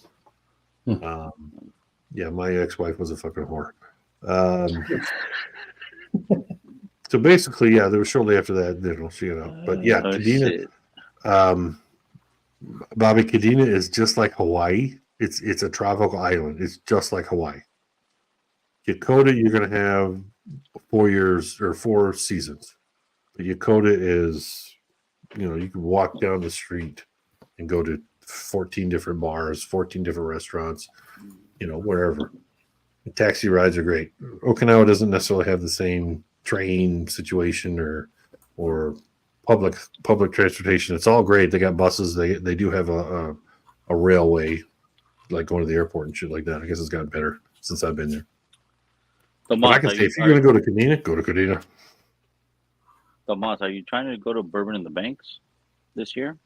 yeah, my ex-wife was a fucking whore. So basically, yeah, there was shortly after that, but yeah, Kadena, Bobby, Kadena is just like Hawaii. It's a tropical island. It's just like Hawaii. Yokota, you're going to have 4 years or 4 seasons. But Yokota is, you can walk down the street and go to 14 different bars, 14 different restaurants, wherever. The taxi rides are great. Okinawa doesn't necessarily have the same train situation or public transportation. It's all great. They got buses. They do have a railway, like going to the airport and shit like that. I guess it's gotten better since I've been there. But I can say, if you're going to go to Kadena, go to Kadena. Tomas, are you trying to go to Bourbon in the Banks this year?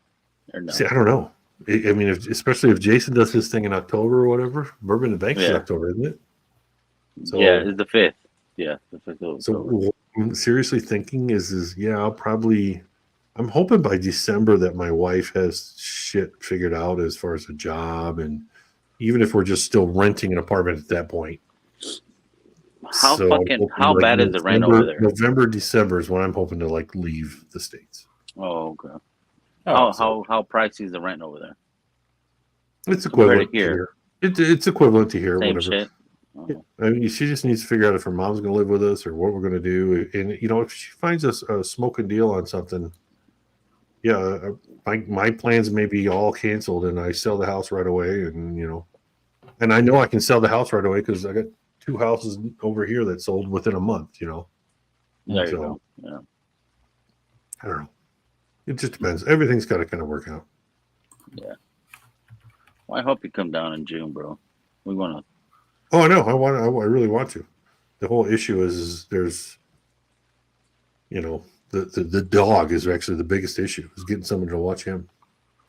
Or no? See, I don't know. I mean, especially if Jason does his thing in October or whatever. Bourbon in the Banks is October, isn't it? So, yeah, it's the 5th. Yeah, the 5th of October. So what I'm seriously thinking is I'm hoping by December that my wife has shit figured out as far as a job, and even if we're just still renting an apartment at that point. How bad is the rent over there? November, December is when I'm hoping to leave the States. Oh, okay. Oh, so how pricey is the rent over there? It's Compared to equivalent to here. here. It's equivalent to here, Same whatever. shit. Oh, I mean, she just needs to figure out if her mom's going to live with us or what we're going to do. And you know, if she finds us a smoking deal on something, yeah, my plans may be all canceled, and I sell the house right away. And you know, and I know I can sell the house right away because I got 2 houses over here that sold within a month. You know, there you So- go. Yeah. I don't know. It just depends. Everything's got to kind of work out. Well, I hope you come down in June, bro. We want to. Oh, I know. I really want to. The whole issue is there's, you know, the dog is actually the biggest issue is getting someone to watch him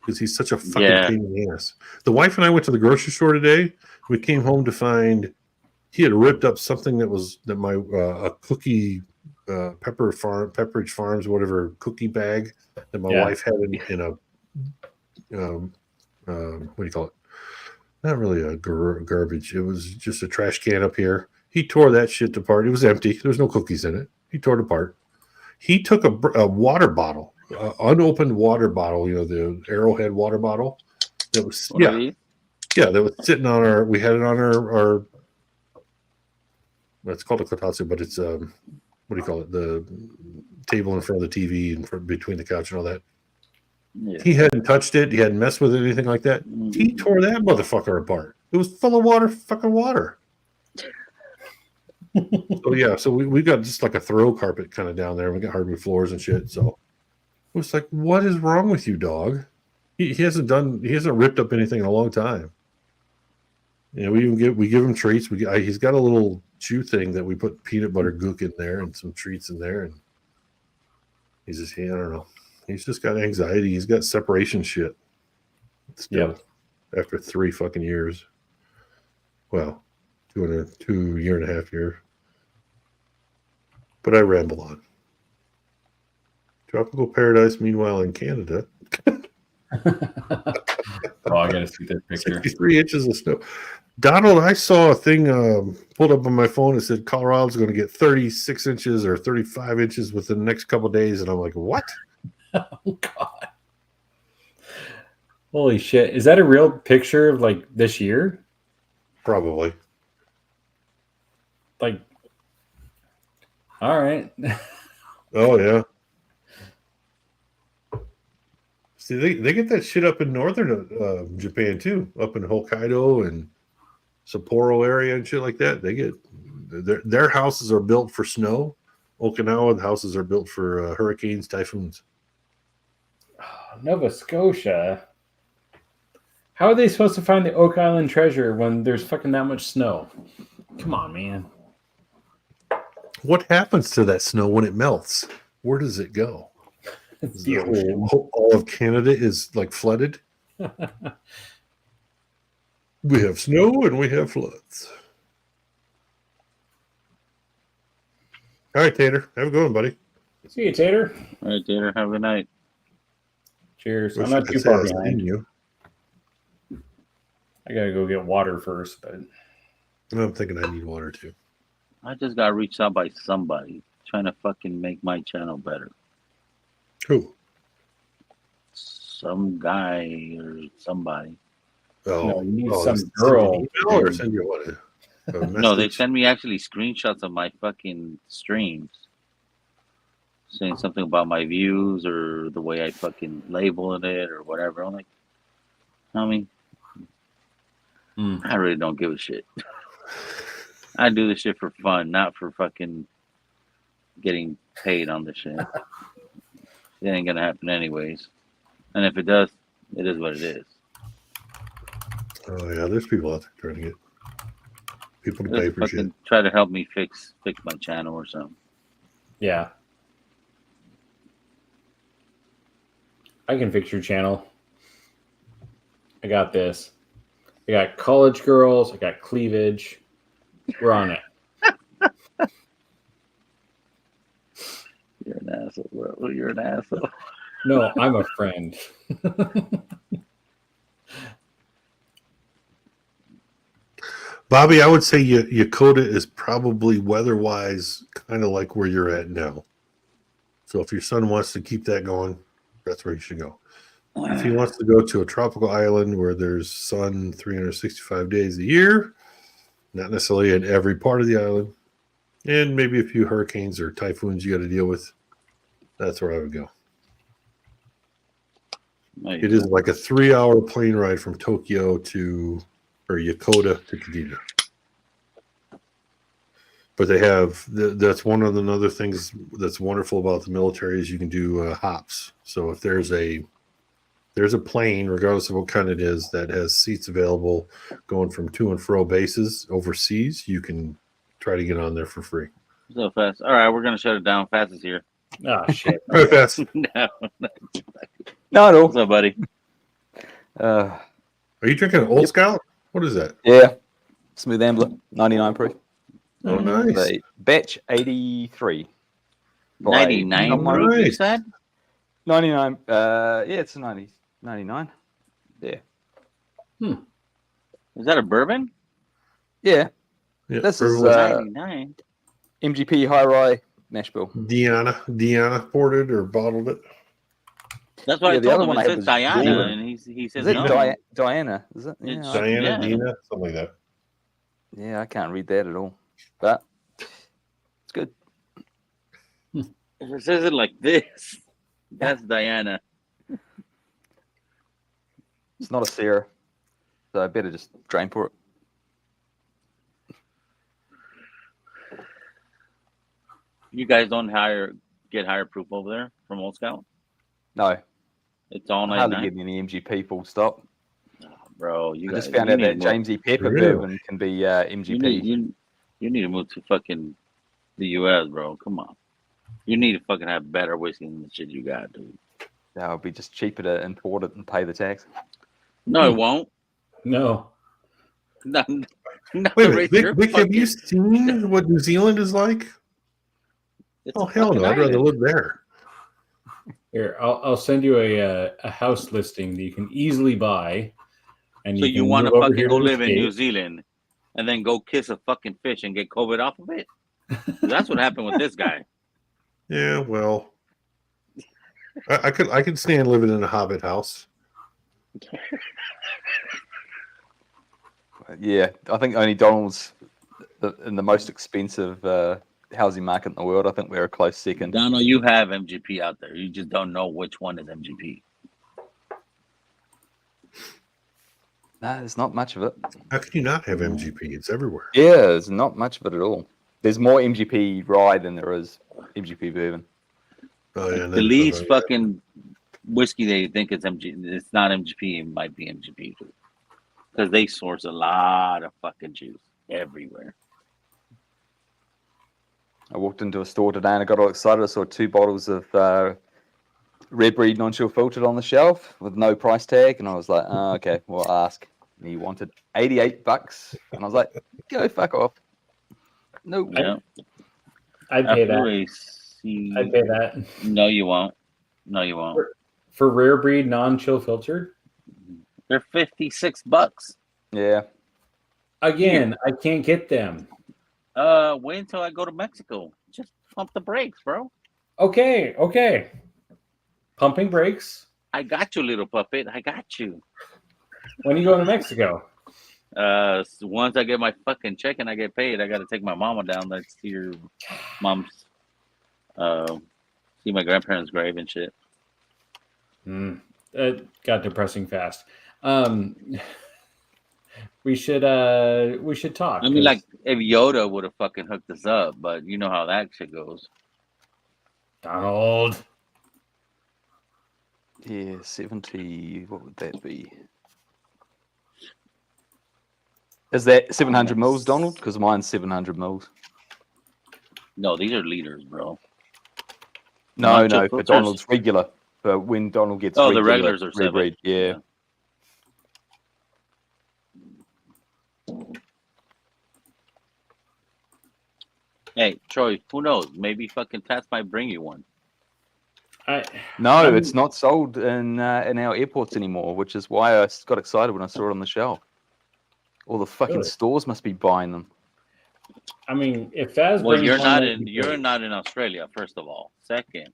because he's such a fucking Yeah. pain in the ass. The wife and I went to the grocery store today. We came home to find he had ripped up something that my a cookie Pepperidge Farms whatever cookie bag that my Yeah. wife had in a what do you call it? Not really a garbage. It was just a trash can up here. He tore that shit apart. It was empty. There was no cookies in it. He tore it apart. He took a water bottle, unopened water bottle. You know, the Arrowhead water bottle. That was What are these? that was sitting on our. We had it on our. It's called a kotatsu, but it's what do you call it? The table in front of the TV and between the couch and all that. Yeah. He hadn't touched it. He hadn't messed with it, anything like that. He tore that motherfucker apart. It was full of fucking water. So yeah, so we got just like a throw carpet kind of down there. We got hardwood floors and shit. So it was like, what is wrong with you, dog? He hasn't ripped up anything in a long time. You know, we give him treats. He's got a little chew thing that we put peanut butter gook in there and some treats in there, and he's just I don't know. He's just got anxiety. He's got separation shit. Still, after 3 fucking years. Well, 2 year and a half year. But I ramble on. Tropical paradise, meanwhile, in Canada, Oh, I gotta see this picture. 63 inches of snow. Donald, I saw a thing pulled up on my phone that said Colorado's going to get 36 inches or 35 inches within the next couple of days. And I'm like, what? Oh God! Holy shit! Is that a real picture of like this year? Probably. Like, all right. Oh, yeah. See, they get that shit up in northern Japan too, up in Hokkaido and Sapporo area and shit like that. They get their houses are built for snow. Okinawa houses are built for hurricanes, typhoons. Nova Scotia. How are they supposed to find the Oak Island treasure when there's fucking that much snow? Come on, man. What happens to that snow when it melts? Where does it go? The ocean. All of Canada is like flooded. We have snow and we have floods. All right, Tater. Have a good one, buddy. See you, Tater. All right, Tater. Have a good night. Cheers. Wish I'm I not could too say far I've seen behind. you. I gotta go get water first, but I'm thinking I need water too. I just got reached out by somebody trying to fucking make my channel better. Who? Some guy or somebody. Oh, No, you need oh, some send girl. you an email or send you what? A No, they message? send me actually screenshots of my fucking streams, saying something about my views or the way I fucking labeled it or whatever. I'm like, I mean, I really don't give a shit. I do this shit for fun, not for fucking getting paid on this shit. It ain't gonna happen anyways. And if it does, it is what it is. Oh yeah, there's people out there trying to get people to pay Just for shit. fucking try to help me fix my channel or something. yeah. I can fix your channel. I got this. I got college girls. I got cleavage. We're on it. You're an asshole, bro. You're an asshole. No, I'm a friend. Bobby, I would say Yokota is probably weather-wise kind of like where you're at now. So if your son wants to keep that going, that's where you should go. If he wants to go to a tropical island where there's sun 365 days a year, not necessarily in every part of the island, and maybe a few hurricanes or typhoons you got to deal with, that's where I would go. It is like a 3-hour plane ride from Tokyo to, or Yokota to Kadena. But they have, that's one of the other things that's wonderful about the military is you can do hops. So if there's a plane, regardless of what kind it is, that has seats available going from to and fro bases overseas, you can try to get on there for free. So Fast. All right, we're gonna shut it down. Fast is here. Oh shit. All right, Fast. No. No, at all. What's up, buddy? Are you drinking an Old Scout? What is that? Yeah. Smooth Ambler, 99 proof. Oh, nice. The batch 83. 99 Oh, proof, you nice. said? 99. Yeah, it's a 90, 99. Yeah. Is that a bourbon? Yeah. Yeah, This is everyone- 99. MGP High Rye Mash Bill. Deanna poured it or bottled it. That's what Yeah, I the told other him. one It I had says was Diana, Dawn. and he says Is it no. Diana? Is it? It's- Yeah, Diana, yeah. Dina, something like that. yeah, I can't read that at all. But it's good. If it says it like this, that's Diana. It's not a Sierra. So I better just drain for it. You guys don't get higher proof over there from Old Scout? No, It's all I hardly 99. get any MGP full stop. Bro, you I guys just found you out need that to move- James E. Pepper Really? bourbon can be You MGP. need to move to fucking the US, bro. Come on. You need to fucking have better whiskey than the shit you got, dude. That would be just cheaper to import it and pay the tax. No, it won't. No. Not Wait a the minute, rate Vic, you're Vic, have you fucking- seen what New Zealand is like? It's Oh a hell no! fucking I'd rather island. live there. Here, I'll send you a house listing that you can easily buy. And So you can want to move over fucking here go the live in New States. Zealand and then go kiss a fucking fish and get COVID off of it? That's what happened with this guy. Yeah, well, I could stand living in a hobbit house. Yeah, I think only Donald's in the most expensive housing market in the world. I think we're a close second. Donald, you have MGP out there. You just don't know which one is MGP. No, there's not much of it. How can you not have MGP? It's everywhere. Yeah, there's not much of it at all. There's more MGP rye than there is MGP bourbon. Oh yeah, The least fucking whiskey they think it's it's not MGP. It might be MGP because they source a lot of fucking juice everywhere. I walked into a store today and I got all excited. I saw 2 bottles of Red Breed non-chill filtered on the shelf with no price tag, and I was like, oh, okay, well, ask. And he wanted $88, and I was like, go fuck off. No, Yeah, I'd pay that. Absolutely. See, I'd pay that. no, you won't. No, you won't. For rare breed non-chill filtered. They're $56. yeah, Again, I can't get them. Wait until I go to Mexico. Just pump the brakes, bro. Okay. Pumping brakes. I got you, little puppet. I got you. When are you going to Mexico? So once I get my fucking check and I get paid, I got to take my mama down there to see her mom's, see my grandparents' grave and shit. It got depressing fast. We should talk. I mean, like if Yoda would have fucking hooked us up, but you know how that shit goes. Donald. yeah, 70. What would that be? Is that 700 mils, Donald? Because mine's 700 mils. No, these are liters, bro. No, Non-chill no, for filters? Donald's regular. But when Donald gets Oh, the regular regulars are Red 7. Breed, yeah. Hey, Troy, who knows? Maybe fucking Tats might bring you one. No, it's not sold in our airports anymore, which is why I got excited when I saw it on the shelf. All the fucking Really? stores must be buying them. I mean, if Faz Well, brings you're one, not that'd in be you're great. not in Australia. First of all, second,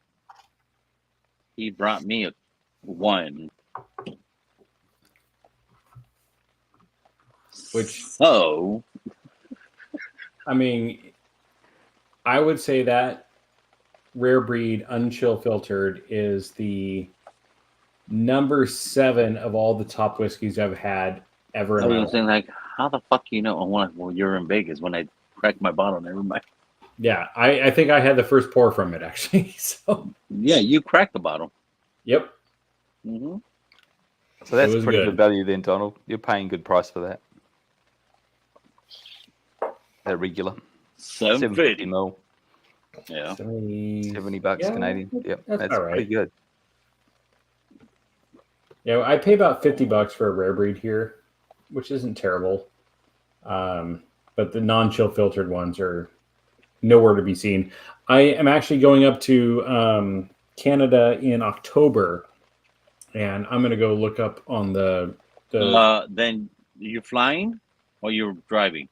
he brought me one Which- So I mean, I would say that Rare Breed Unchill Filtered is the number 7 of all the top whiskeys I've had ever I in my was life. saying, like, how the fuck you know? Well, you're in Vegas when I cracked my bottle. Never mind. Yeah, I think I had the first pour from it actually. So Yeah, you cracked the bottle. yep. Mm-hmm. So that's It was pretty good. good value then, Donald. You're paying good price for that. That regular. 750 $750. mil, Yeah. 70 bucks Yeah, Canadian. Yep, that's that's all right. pretty good. Yeah, I pay about $50 for a Rare Breed here, which isn't terrible. But the non-chill filtered ones are nowhere to be seen. I am actually going up to Canada in October, and I'm going to go look up on the Then you're flying or you're driving?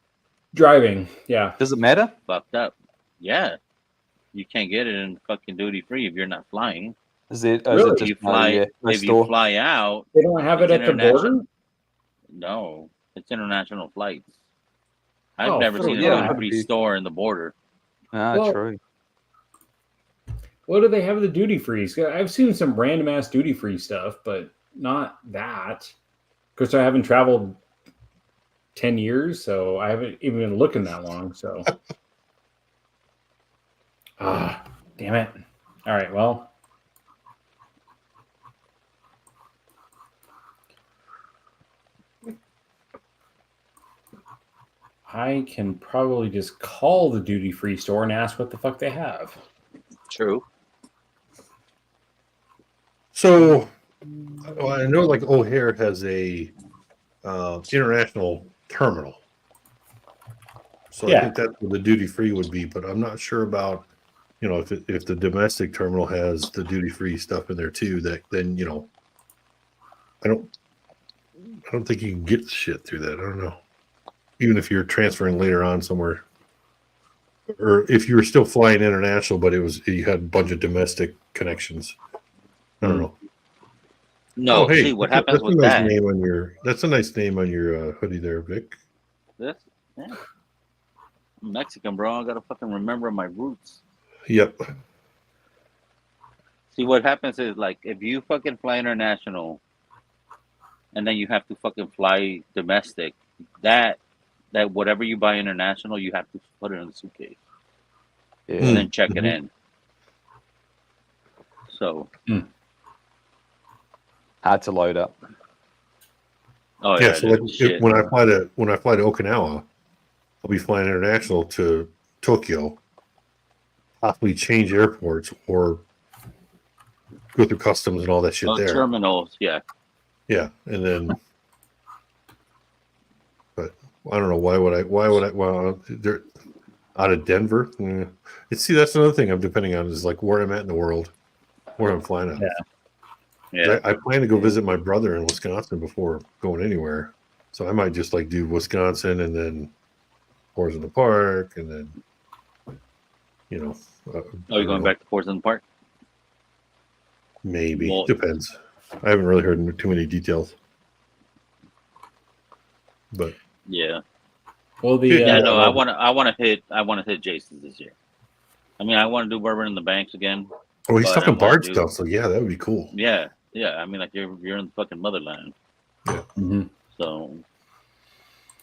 driving. Yeah, Does it matter? Fucked up. Yeah. You can't get it in fucking duty free if you're not flying. Is it Really? just You fly no if you store? fly out. they don't have it It's at the international. border. No, it's international flights. I've Oh, never fuck seen a yeah. duty free store in the border. Ah, Well, true. What do they have at the duty frees? I've seen some random ass duty free stuff, but not that. Because I haven't traveled 10 years, so I haven't even been looking that long. So, damn it! All right, well, I can probably just call the duty free store and ask what the fuck they have. True. So I know like O'Hare has a international terminal. So I Yeah. think that's where the duty free would be, but I'm not sure about, if the domestic terminal has the duty free stuff in there too, that then, I don't think you can get shit through that. I don't know. Even if you're transferring later on somewhere, or if you were still flying international, but you had a bunch of domestic connections. I don't know. No, see what happens with that's a that. nice name on your. That's a nice name on your hoodie there, Vic. This, yeah. I'm Mexican, bro. I gotta fucking remember my roots. Yep. See what happens is like if you fucking fly international, and then you have to fucking fly domestic, that whatever you buy international, you have to put it in the suitcase Yeah. and then check it Mhm. in. So, Hard to load up. oh Yeah. So like shit. when I fly to Okinawa, I'll be flying international to Tokyo, possibly change airports or go through customs and all that shit there. Terminals, yeah. Yeah, and then, but I don't know why would I? Well, they're out of Denver. See, that's another thing I'm depending on is like where I'm at in the world, where I'm flying out. Yeah. I plan to go visit my brother in Wisconsin before going anywhere, so I might just like do Wisconsin and then Forest in the Park, and then Oh, you're going back to Portland Park? Maybe Well- depends. I haven't really heard too many details, but Yeah. Well, the Yeah, no, well- I want to hit Jason's this year. I mean, I want to do Bourbon in the Banks again. oh, he's But talking I wanna Bard do- stuff, so yeah, that would be cool. Yeah, yeah. I mean, like you're in the fucking motherland. Mhm. So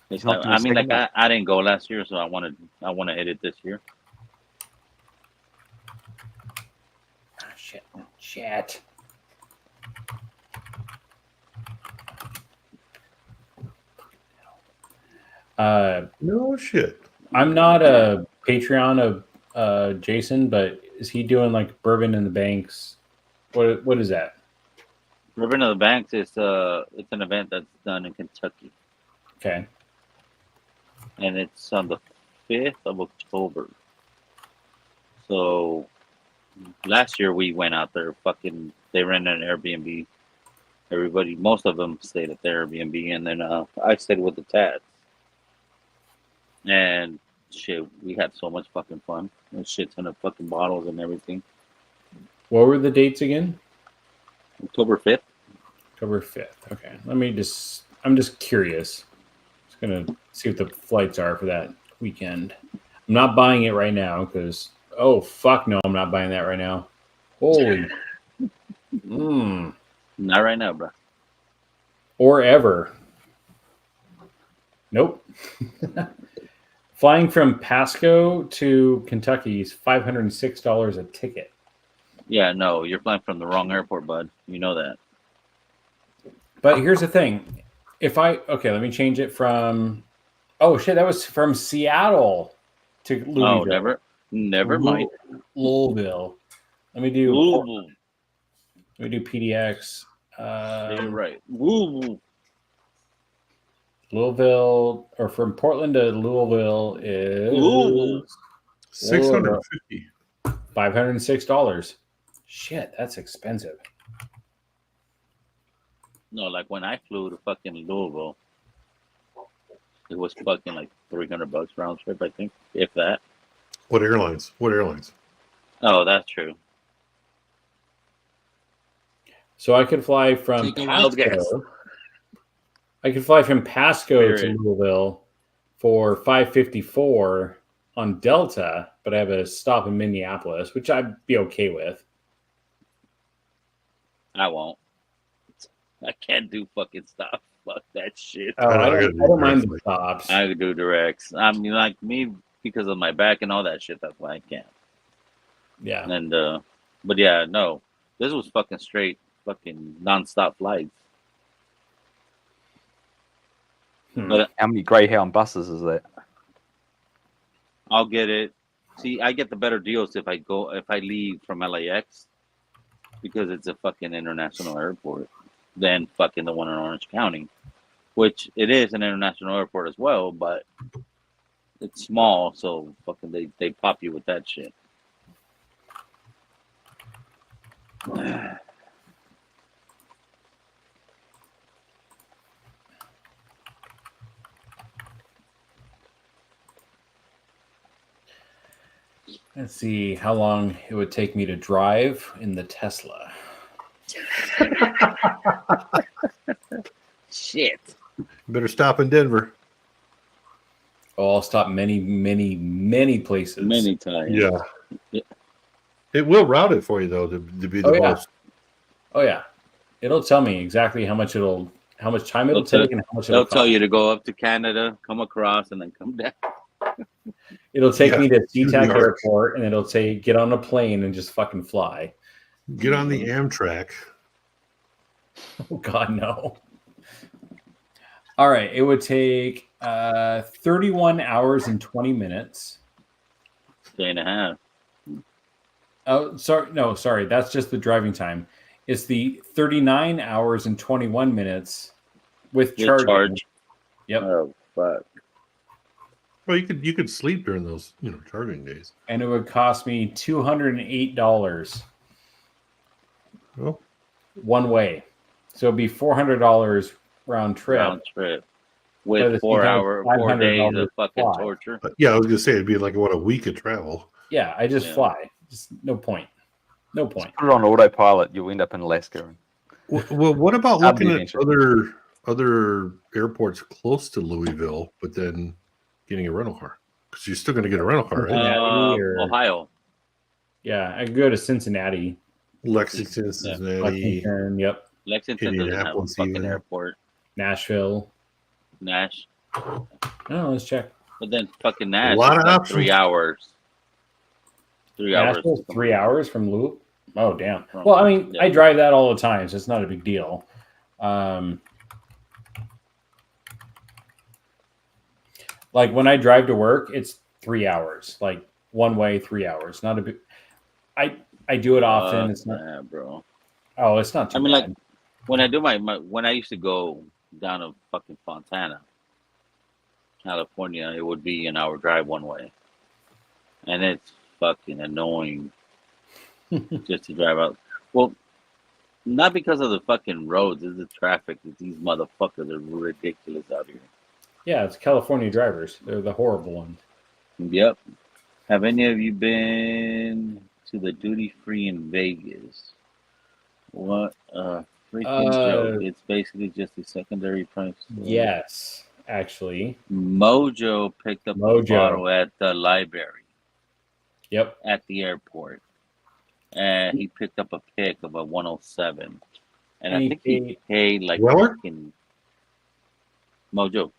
He's not I mean, doing like I didn't go last year, so I want to hit it this year. Shit. No shit. I'm not a Patreon of Jason, but is he doing like Bourbon in the Banks? What is that? Bourbon of the Banks is it's an event that's done in Kentucky, Okay. and it's on the 5th of October. So last year we went out there. Fucking, they rented an Airbnb. Most of them stayed at the Airbnb, and then I stayed with the Tats. And shit, we had so much fucking fun. A shit ton of fucking bottles and everything. What were the dates again? October 5th. October 5th. Okay. I'm just curious. Just going to see what the flights are for that weekend. I'm not buying it right now because, oh, fuck no, I'm not buying that right now. Holy. Not right now, bro. Or ever. Nope. Flying from Pasco to Kentucky is $506 a ticket. Yeah, no, you're flying from the wrong airport, bud. You know that. But here's the thing. Let me change it from, oh shit, that was from Seattle to Louisville. Oh, never mind. Louisville. Let me do Louisville. Let me do PDX. You're right. Louisville. Louisville, or from Portland to Louisville is Louisville. $650. $506. Shit, that's expensive. No, like when I flew to fucking Louisville, it was fucking like $300 round trip, I think, if that. What airlines? What airlines? Oh, that's true. So I could fly from Take a wild guess. Pasco. I could fly from Pasco to Period. Louisville for $554 on Delta, but I have a stop in Minneapolis, which I'd be okay with. I won't. I can't do fucking stuff. Fuck that shit. Oh, I know, I I gotta don't, do I don't mind the directly. stops. I could do directs. I mean, like me, because of my back and all that shit, that's why I can't. Yeah. And, but yeah, no. This was fucking straight, fucking nonstop flights. But How many Greyhound buses is that? I'll get it. See, I get the better deals if I leave from LAX because it's a fucking international airport than fucking the one in Orange County, which it is an international airport as well, but it's small, so fucking they pop you with that shit. Let's see how long it would take me to drive in the Tesla. Shit. Better stop in Denver. Oh, I'll stop many, many, many places. Many times. Yeah. It will route it for you though to be the Oh, yeah. most. Oh yeah, it'll tell me exactly how much time it'll They'll take, and how much They'll it'll tell cost. you to go up to Canada, come across, and then come down. It'll take Yeah, me to through the SeaTac arc. Airport, and it'll say get on a plane and just fucking fly. Get on the Amtrak. Oh God, no. All right, it would take 31 hours and 20 minutes. Day and a half. Oh, sorry. That's just the driving time. It's the 39 hours and 21 minutes with With charging. charge. Yep. Oh fuck. Well, you could sleep during those charging days. And it would cost me $208 Well, one way. So it'd be $400 round trip. Round trip. But With it's 4 $500 days of fucking fly. torture. yeah, I was gonna say it'd be like a week of travel. Yeah, I just Yeah. fly. Just no point. No point. Put it on autopilot, you'll end up in Alaska. Well, what about That'd looking be at interesting. other airports close to Louisville, but then getting a rental car? Because you're still going to get a rental car, right? Cincinnati or- Ohio. Yeah, I could go to Cincinnati. Lexington, Cincinnati. Lexington, yep. Lexington doesn't have a Indianapolis fucking even. airport. Nashville. Nash. No, let's check. But then fucking Nash lot is of like options. 3 hours. 3 hours. Nashville's 3 hours from Louisville. Oh, damn. From- Well, I mean, yeah. I drive that all the time, so it's not a big deal. Like when I drive to work, it's 3 hours. Like one way, 3 hours. Not a big. I do it often. It's not. Yeah, bro. Oh, it's not too I mean, bad. like, when I do my when I used to go down to fucking Fontana, California, it would be an hour drive one way. And it's fucking annoying just to drive out. Well, not because of the fucking roads, it's the traffic. These motherfuckers are ridiculous out here. Yeah, it's California drivers. They're the horrible ones. Yep. Have any of you been to the duty free in Vegas? What Freaking joke. It's basically just a secondary price. Yes, actually. Mojo picked up a Mojo. bottle at the library Yep. at the airport. And he picked up a pick of a 107. And I He think he paid like Weller? fucking Mojo.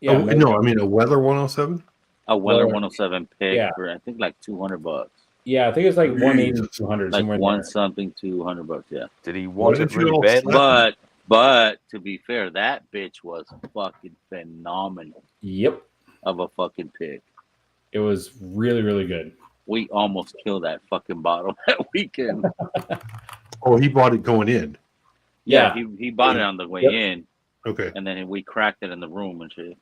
Yeah. Oh, no, Mojo. I mean a Weather 107. A Weller Weller. 107 pick Yeah. for I think like $200. Yeah, I think it's like 180, Jesus. 200, Like somewhere in one there. something, $200. Yeah. Did he want Why it did you really all badly? slap But to be fair, that bitch was fucking phenomenal Yep. of a fucking pick. It was really, really good. We almost killed that fucking bottle that weekend. Oh, he bought it going in. Yeah, Yeah. he bought it on the way Yep. in, Okay. and then we cracked it in the room and shit.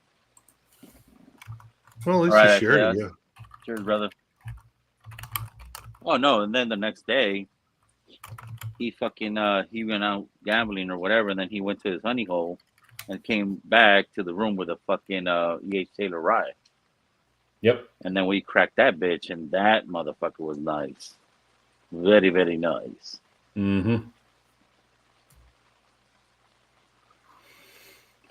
Well, at least All he right, shared yeah. it. Yeah. Cheers, brother. Oh no! And then the next day, he fucking he went out gambling or whatever, and then he went to his honey hole, and came back to the room with a fucking E.H. Taylor rye, Yep. and then we cracked that bitch, and that motherfucker was nice, very very nice. Mm-hmm.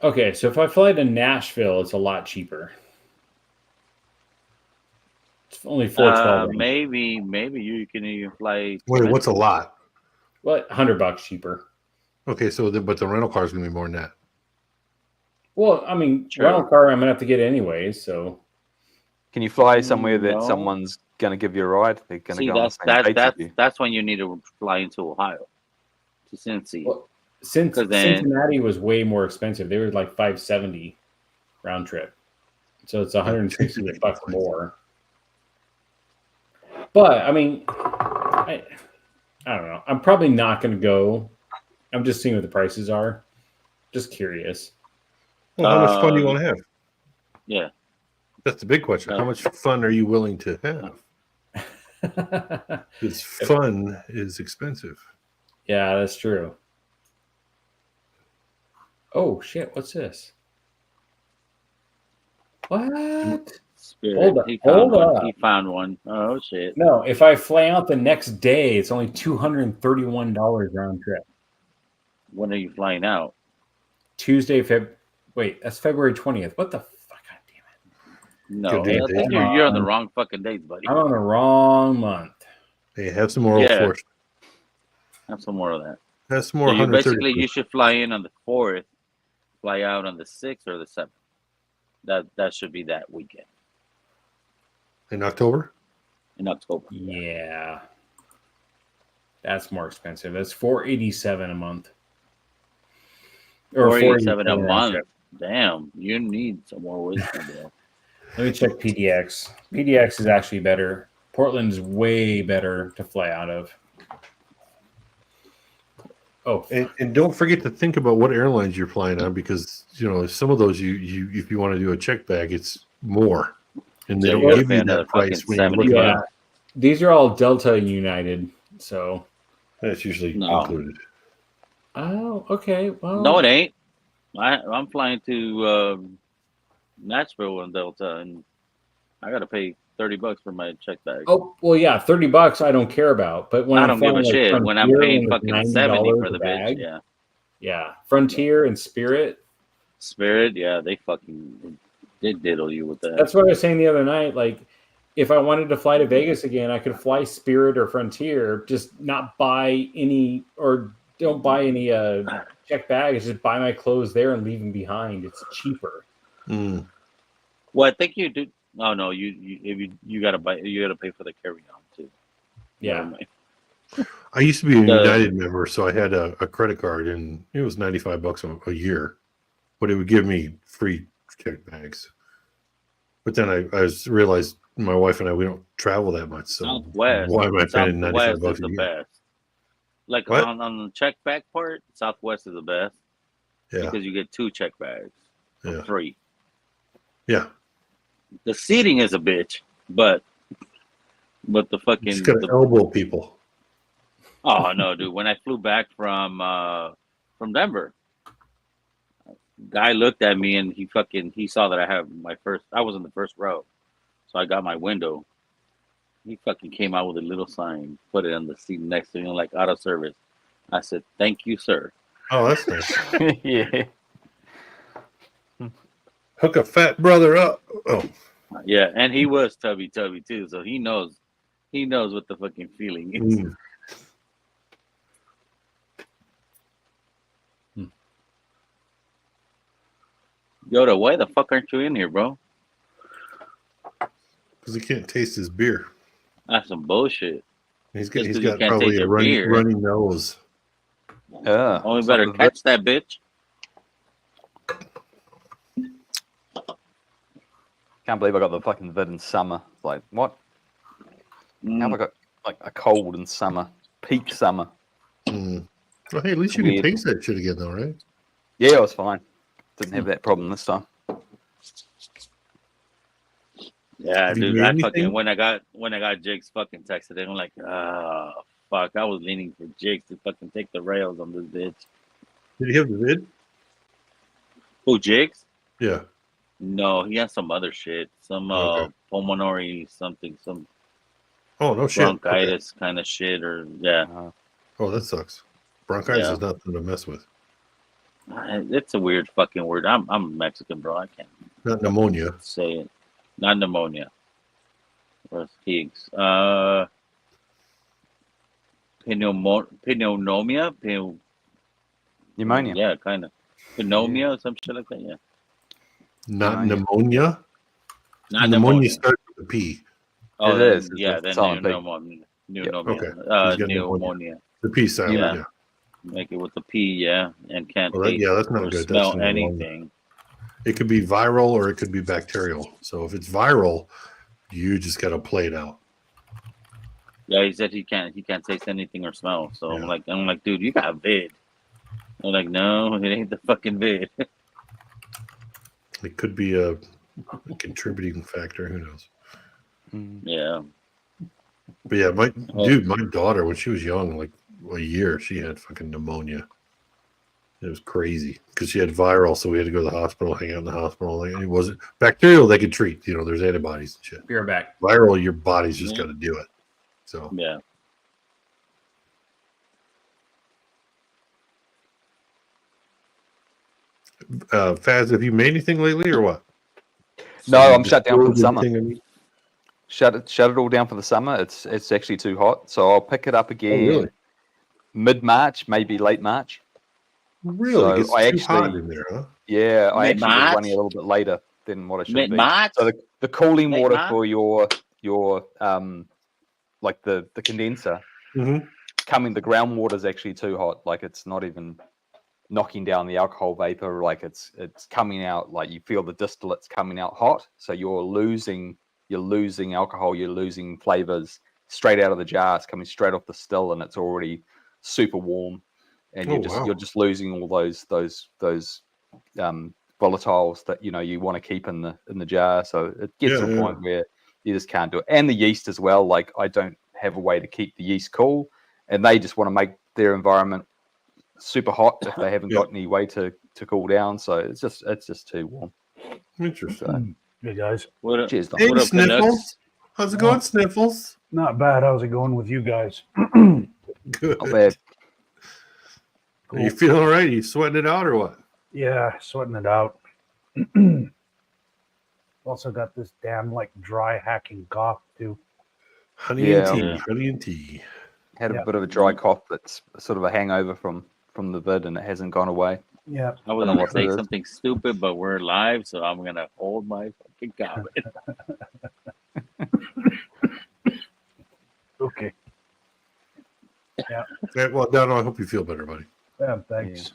Okay, so if I fly to Nashville, it's a lot cheaper. It's only $412. Maybe you can even fly. Wait, what's a lot? What, $100 cheaper? Okay, so but the rental car is gonna be more than that. Well, I mean, Sure. rental car I'm gonna have to get anyways. So Can you fly somewhere that No. someone's going to give you a ride? They're going to See, go on the that's same page with you. that's when you need to fly into Ohio, to Cincy. Well, since 'Cause then- Cincinnati was way more expensive, they were like $570 round trip. So it's $160 more. But I mean, I don't know. I'm probably not going to go. I'm just seeing what the prices are. Just curious. Well, how much fun do you want to have? Yeah. That's the big question. How much fun are you willing to have? Because fun is expensive. Yeah, that's true. Oh shit! What's this? What? Spirit. Hold up, He found hold one. up. He found one. Oh shit! No, if I fly out the next day, it's only $231 round trip. When are you flying out? Tuesday, Wait, that's February 20th. What the fuck? God damn it! No, Good I day. think you're on the wrong fucking dates, buddy. I'm on the wrong month. Hey, have some more Yeah. force. Have some more of that. Have some more So you 130. basically you should fly in on the 4th, fly out on the 6th or the 7th. That should be that weekend in October. in October. Yeah, that's more expensive. That's $487 a month. Or $487 a $487 round month. trip. Damn, you need some more whiskey, bro. Let me check PDX. PDX is actually better. Portland's way better to fly out of. Oh, And don't forget to think about what airlines you're flying on, because some of those you if you want to do a check bag, it's more, and they So don't you're give you paying that another price fucking when you look yeah. at it. These are all Delta and United. So, That's usually No. included. oh, okay. Well, No, it ain't. I'm flying to Nashville on Delta, and I gotta pay $30 for my check bag. Oh, well, yeah, $30 I don't care about, but when I I'm don't give a flying, like, shit when I'm Frontier, paying when it's fucking $70 $90 for the a bitch. bag, Yeah, yeah, Frontier and Spirit. Spirit. Yeah, they fucking did diddle you with that. That's what I was saying the other night. Like, if I wanted to fly to Vegas again, I could fly Spirit or Frontier, just not buy any or don't buy any check bags. Just buy my clothes there and leave them behind. It's cheaper. Mm. Well, I think you do. Oh no, you gotta buy. You gotta pay for the carry on too. Yeah. Never mind. I used to be a The- United member, so I had a credit card, and it was $95 a year, but it would give me free check bags. But then I realized my wife and I, we don't travel that much, so Southwest. why am I paying Southwest $95 is a the year? best. Like What? on the check bag part, Southwest is the best Yeah, because you get 2 check bags for yeah, free. yeah. The seating is a bitch, but the fucking Just gotta elbow people. oh no, dude! When I flew back from Denver, guy looked at me and he saw that I was in the first row, so I got my window. He fucking came out with a little sign, put it on the seat next to me, like out of service. I said, "Thank you, sir." Oh, that's nice. Yeah. Hook a fat brother up. Oh, Yeah, and he was tubby too, so he knows what the fucking feeling is. mm. Yoda, why the fuck aren't you in here, bro? Because he can't taste his beer. That's some bullshit. He's Just got 'cause you can't probably taste a your runny, beer. runny nose. Yeah. Only better Something catch that bitch. Can't believe I got the fucking vid in summer. Like, what? How have I got like a cold in summer? Peak summer. Mm. Well, hey, at least you Weird. can taste that shit again, though, right? Yeah, I was fine. Didn't have that problem this time. Yeah, Have you dude. made I anything? fucking when I got Jake's fucking texted, I'm like, fuck. I was leaning for Jake to fucking take the rails on this bitch. Did he have the vid? Who, Jake's? Yeah. No, he has some other shit. Some Okay. pulmonary something, some Oh, no shit. Okay. bronchitis kind of shit, or yeah. Oh, that sucks. Bronchitis Yeah. is nothing to mess with. It's a weird fucking word. I'm Mexican, bro. I can't Not pneumonia. say it. Not pneumonia. Where's Higgs? Pneumonia? Pneumonia. Yeah, kind of. Pneumonia or some shit like that, yeah. Not Pneumonia. pneumonia. Not Pneumonia pneumonia. starts with a P. Oh, It then, is. It's yeah, a then silent P. pneumonia. Yep. Okay. He's got pneumonia. Pneumonia. The P sound. Yeah. Yeah. Make it with the P, yeah, and can't Well, taste that's not or good. That's smell pneumonia. anything. It could be viral or it could be bacterial. So if it's viral, you just got to play it out. Yeah, he said he can't taste anything or smell. So Yeah. I'm like, dude, you got vid. I'm like, no, it ain't the fucking vid. It could be a contributing factor. Who knows? Mm. Yeah. But yeah, my Oh. daughter, when she was young, like a year, she had fucking pneumonia. It was crazy because she had viral, so we had to go to the hospital, hang out in the hospital. Like, it wasn't bacterial; they could treat. There's antibodies and shit. Be right back. Viral, your body's just Yeah. got to do it. So Yeah. Faz, have you made anything lately or what? No, I'm shut down for the Distilled summer. anything, I mean? Shut it all down for the summer. It's actually too hot, so I'll pick it up again really? mid-March, maybe late March. Really? So It's I too hot actually- in there, huh? Yeah, I actually was Mid-March? running a little bit later than what I should be. Mid-March? So the cooling Late water March? for your like the condenser Mm-hmm. coming, the groundwater is actually too hot. Like it's not even knocking down the alcohol vapor. Like it's coming out, like you feel the distillates coming out hot. So you're losing alcohol, you're losing flavors straight out of the jar. It's coming straight off the still, and it's already super warm, and you're just losing all those volatiles that you want to keep in the jar. So it gets to a point where you just can't do it. And the yeast as well. Like I don't have a way to keep the yeast cool, and they just want to make their environment super hot if they haven't got any way to cool down. So it's just too warm. Interesting. Hey guys, What up? Cheers, Dom. Hey, What up, Sniffles. Canucks? How's it going, Sniffles? not bad. How's it going with you guys? Good. Not bad. Are you feeling all right? Are you sweating it out or what? Yeah, sweating it out. Also got this damn dry hacking cough too. Honey and Yeah. tea. Yeah. Honey and tea. Had a Yeah. bit of a dry cough that's sort of a hangover from the vid, and it hasn't gone away. Yeah, I was Don't know gonna what say it is. something stupid, but we're live, so I'm gonna hold my fucking comment. okay. Yeah, well, Donald, I hope you feel better, buddy. Yeah, thanks.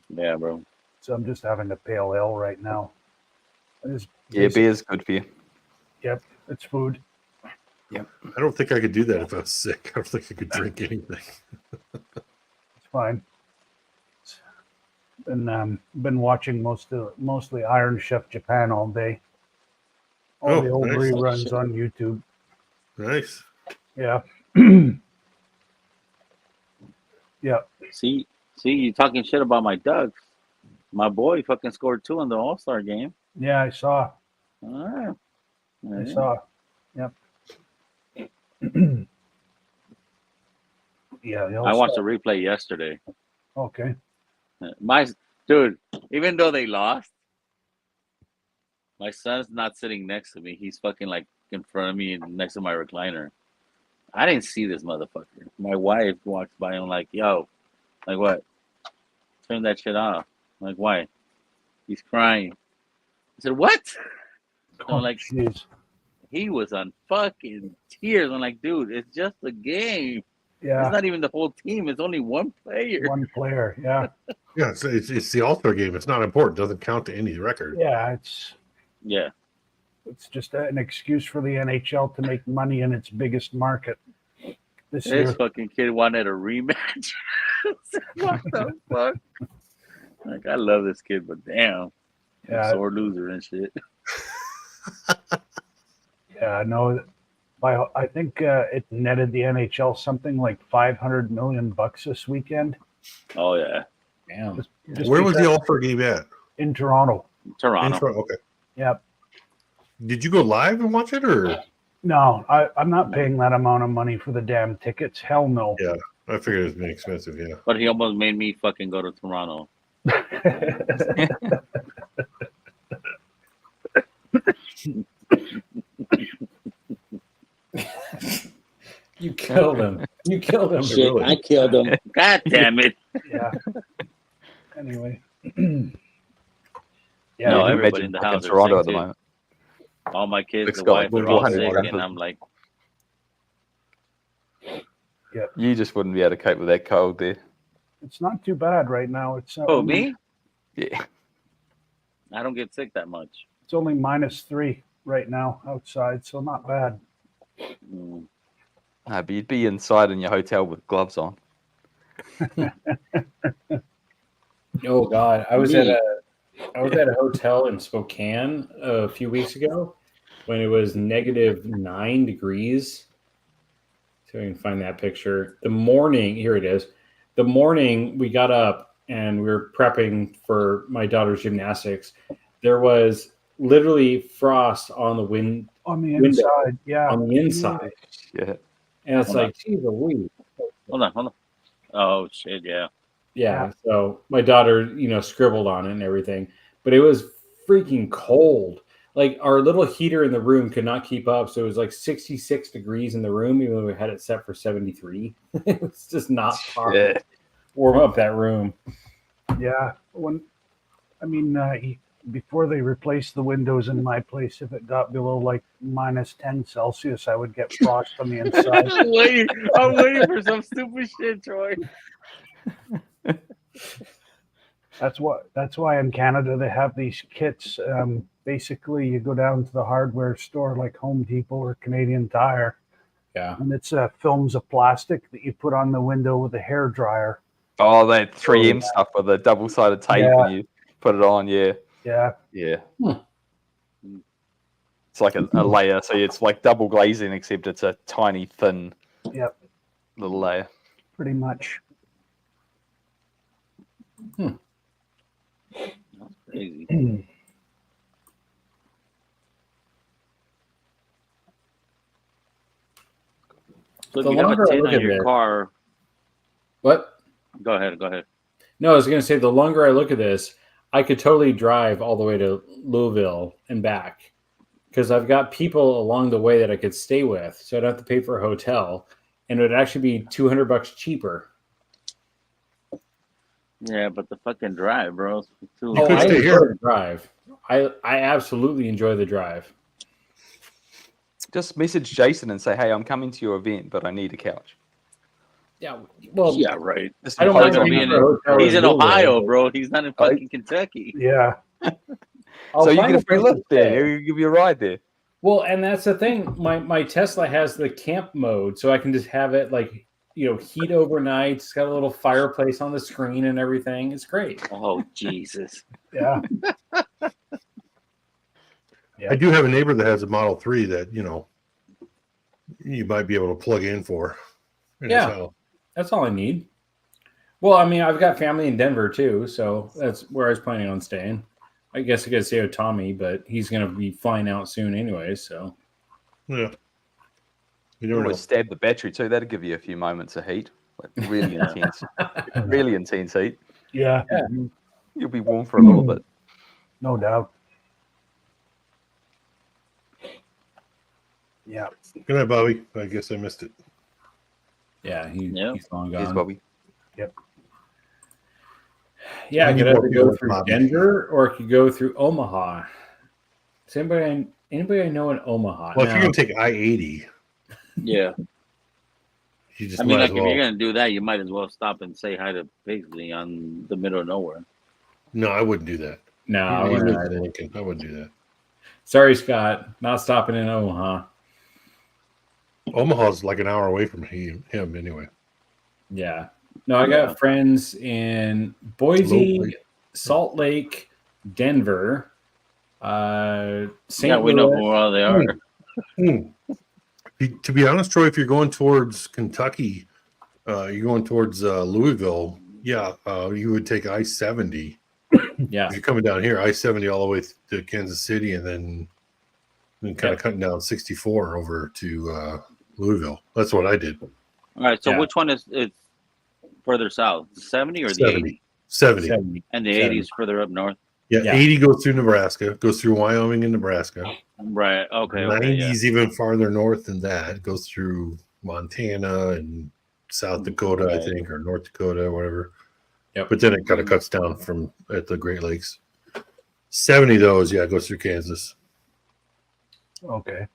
Yeah, bro. So I'm just having a pale ale right now. Yeah, beer's good for you. It's food. I don't think I could do that if I was sick. I don't think I could drink anything. It's fine. Been watching mostly Iron Chef Japan all day. All Oh, the old nice. reruns on YouTube. Nice. Yeah. Yeah. See, you talking shit about my Ducks. My boy fucking scored 2 in the All-Star game. Yeah, I saw. Ah. I saw. Yep. Yeah. I watched the replay yesterday. Okay. My dude, even though they lost, my son's not sitting next to me. He's fucking like in front of me and next to my recliner. I didn't see this motherfucker. My wife walks by and I'm like, yo, like what? Turn that shit off. I'm like, why? He's crying. I said, what? Oh, I'm like, jeez. he was on fucking tears. I'm like, dude, it's just a game. Yeah, It's not even the whole team. It's only one player. one player. Yeah, Yeah, it's the All-Star game. It's not important. It doesn't count to any record. yeah. It's Yeah. just an excuse for the NHL to make money in its biggest market this This year. fucking kid wanted a rematch. What the fuck? Like, I love this kid, but damn. Yeah. Sore loser and shit. Yeah, no. I think it netted the NHL something like $500 million this weekend. Oh, yeah. Damn. Just Where was the because- All-Star game at? in Toronto? Toronto. Okay. Yep. Did you go live and watch it, or? No, I'm not paying that amount of money for the damn tickets. Hell no. Yeah. I figured it was been expensive. Yeah. But he almost made me fucking go to Toronto. You killed him. You killed him. Shit, I killed him. God damn it. Yeah. Anyway. Yeah, No, you can everybody imagine in the fucking house are Toronto sick, at the too. moment. All my kids, It's the got wife, they're all 400 sick, grams. and I'm like, You just wouldn't be able to cope with that cold there. It's not too bad right now. It's oh, me? Yeah. I don't get sick that much. It's only -3 right now outside, so not bad. Mm. But you'd be inside in your hotel with gloves on. Oh God, I was at a hotel in Spokane a few weeks ago when it was -9 degrees. So I can find that picture. The morning, here it is. The morning we got up and we were prepping for my daughter's gymnastics. There was literally frost on the On the Window. inside, yeah. on the inside, Yeah. and it's Hold on. like, geez, Louise. Hold on. Oh, shit, yeah. Yeah. So my daughter, scribbled on it and everything, but it was freaking cold. Like our little heater in the room could not keep up. So it was like 66 degrees in the room, even though we had it set for 73. It was just not possible Yeah. to warm up that room. Yeah. Before they replaced the windows in my place, if it got below like -10 Celsius, I would get frost on the inside. I'm waiting for some stupid shit, Troy. That's why in Canada they have these kits. Basically, you go down to the hardware store like Home Depot or Canadian Tire, Yeah. and it's films of plastic that you put on the window with a hair dryer. Oh, that 3M stuff with the double-sided tape Yeah. and you put it on. Yeah. Yeah, Yeah. Hmm. It's like a layer. So it's like double glazing, except it's a tiny, thin Yep. little layer. pretty much. That's crazy. So The if you have longer a I tin look on at your this- car, What? go ahead. No, I was going to say the longer I look at this, I could totally drive all the way to Louisville and back because I've got people along the way that I could stay with, so I'd have to pay for a hotel, and it would actually be $200 cheaper. Yeah, but the fucking drive, bro. It's too You could I stay enjoy here. the drive. I absolutely enjoy the drive. Just message Jason and say, hey, I'm coming to your event, but I need a couch. Yeah, well, Yeah, right. Just I don't Probably mind gonna paying be for a hotel He's in Louisville, Ohio, but bro. He's not in fucking Kentucky. Yeah, I'll so you find get a free place to lift there. stay. He'll give you a ride there. Well, and that's the thing. My Tesla has the camp mode, so I can just have it like heat overnight. It's got a little fireplace on the screen and everything. It's great. Oh, Jesus. yeah. I do have a neighbor that has a Model 3 that, you might be able to plug in for. in his Yeah. house. That's all I need. Well, I mean, I've got family in Denver too, so that's where I was planning on staying. I guess I could stay with Tommy, but he's going to be flying out soon anyway. So Yeah. You You never know. always stab the battery too. That'll give you a few moments of heat. Like really intense. Really intense heat. Yeah, You'll be warm for a little bit. no doubt. Yeah. Good night, Bobby. I guess I missed it. Yeah, Yep. he's long Cheers, gone. Bobby. Yeah, I I need could more either people go like through Bobby. Denver or I could go through Omaha. Does anybody I know in Omaha? Well, if you're Now, gonna take I-80, Yeah. you just I mean, might like as if well. you're gonna do that, you might as well stop and say hi to Paisley on the middle of nowhere. No, I wouldn't do that. no, I He wouldn't lives in either. Lincoln. I wouldn't do that. Sorry, Scott, not stopping in Omaha. Omaha's like an hour away from him anyway. Yeah, no, I got Yeah. friends in Boise, Locally. Salt Lake, Denver, St. Yeah, we know Louis. who all they are. To be honest, Troy, if you're going towards Kentucky, you're going towards Louisville. Yeah, you would take I-70. Yeah, If you're coming down here, I-70 all the way to Kansas City, and then kind of cutting down 64 over to Louisville. That's what I did. All right, so Yeah. which one is it's further south, the 70 or the 70. 80? 70. 70. And the 70. 80 is further up north. Yeah, Yeah. 80 goes through Nebraska, goes through Wyoming and Nebraska. Right. Okay. 90 Okay. Yeah. is even farther north than that. It goes through Montana and South Dakota, I Right. think, or North Dakota, whatever. Yep. But then it kind of cuts down from at the Great Lakes. 70 those, yeah, goes through Kansas. Okay.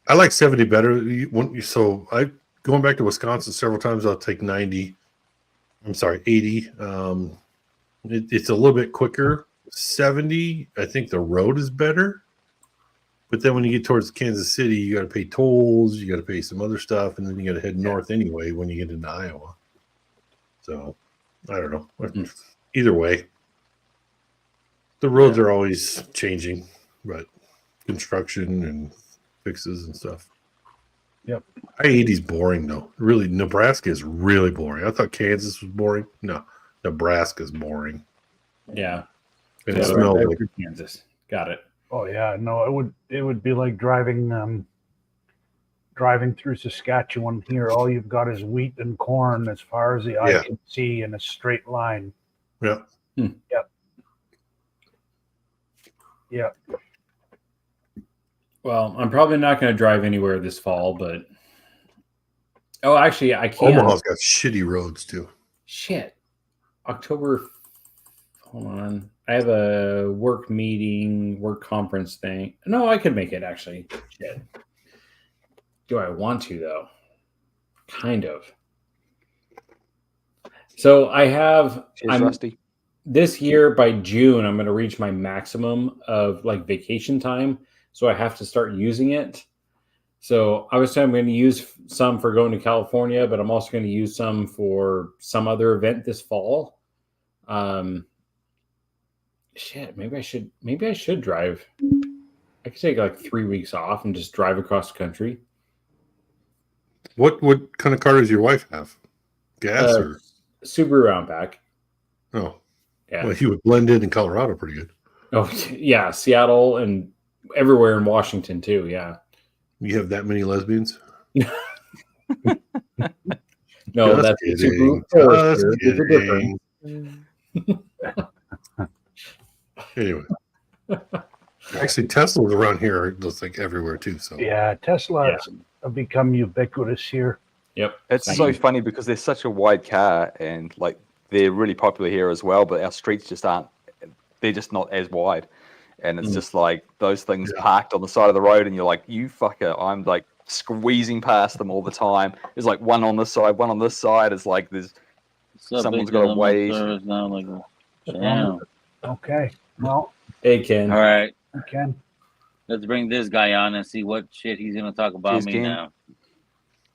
I like 70 better. So I going back to Wisconsin several times. I'll take 90. I'm sorry, 80. It's a little bit quicker. 70, I think the road is better. But then when you get towards Kansas City, you got to pay tolls, you got to pay some other stuff, and then you got to head north anyway when you get into Iowa. So I don't know. Either way, the roads are always changing, but construction and fixes and stuff. Yep. I-80 is boring though. Really, Nebraska is really boring. I thought Kansas was boring. No, Nebraska is boring. Yeah, And Yeah, it smells right like through Kansas. Got it. Oh yeah, no, it would be like driving through Saskatchewan here. All you've got is wheat and corn as far as the eye Yeah. can see in a straight line. yeah. Yep. Well, I'm probably not going to drive anywhere this fall, but actually, I can. Omaha's got shitty roads too. Shit. October. Hold on. I have a work conference thing. No, I could make it actually. Shit. Do I want to though? Kind of. So I have. Cheers, Rusty. This year by June, I'm going to reach my maximum of like vacation time. So I have to start using it. So I was saying I'm going to use some for going to California, but I'm also going to use some for some other event this fall. Maybe I should drive. I could take like 3 weeks off and just drive across the country. What kind of car does your wife have? Gas or Subaru Outback. oh? Yeah. Well, you would blend in Colorado pretty good. Oh yeah, Seattle and everywhere in Washington too. Yeah. You have that many lesbians? No, Just that's kidding. Subaru. Just There's a difference. kidding. Anyway, actually, Teslas around here are looks like everywhere too. So Yeah, Teslas have become ubiquitous here. Yep. It's Thank so you. funny because they're such a wide car and like they're really popular here as well, but our streets just aren't, they're just not as wide. And it's just like those things parked on the side of the road and you're like, you fucker, I'm like squeezing past them all the time. There's like one on this side, one on this side. It's like there's someone's got a wave. Now, like, damn. Okay. Well, Hey Ken. All right, you can. let's bring this guy on and see what shit he's gonna talk about Cheers, me Ken. now.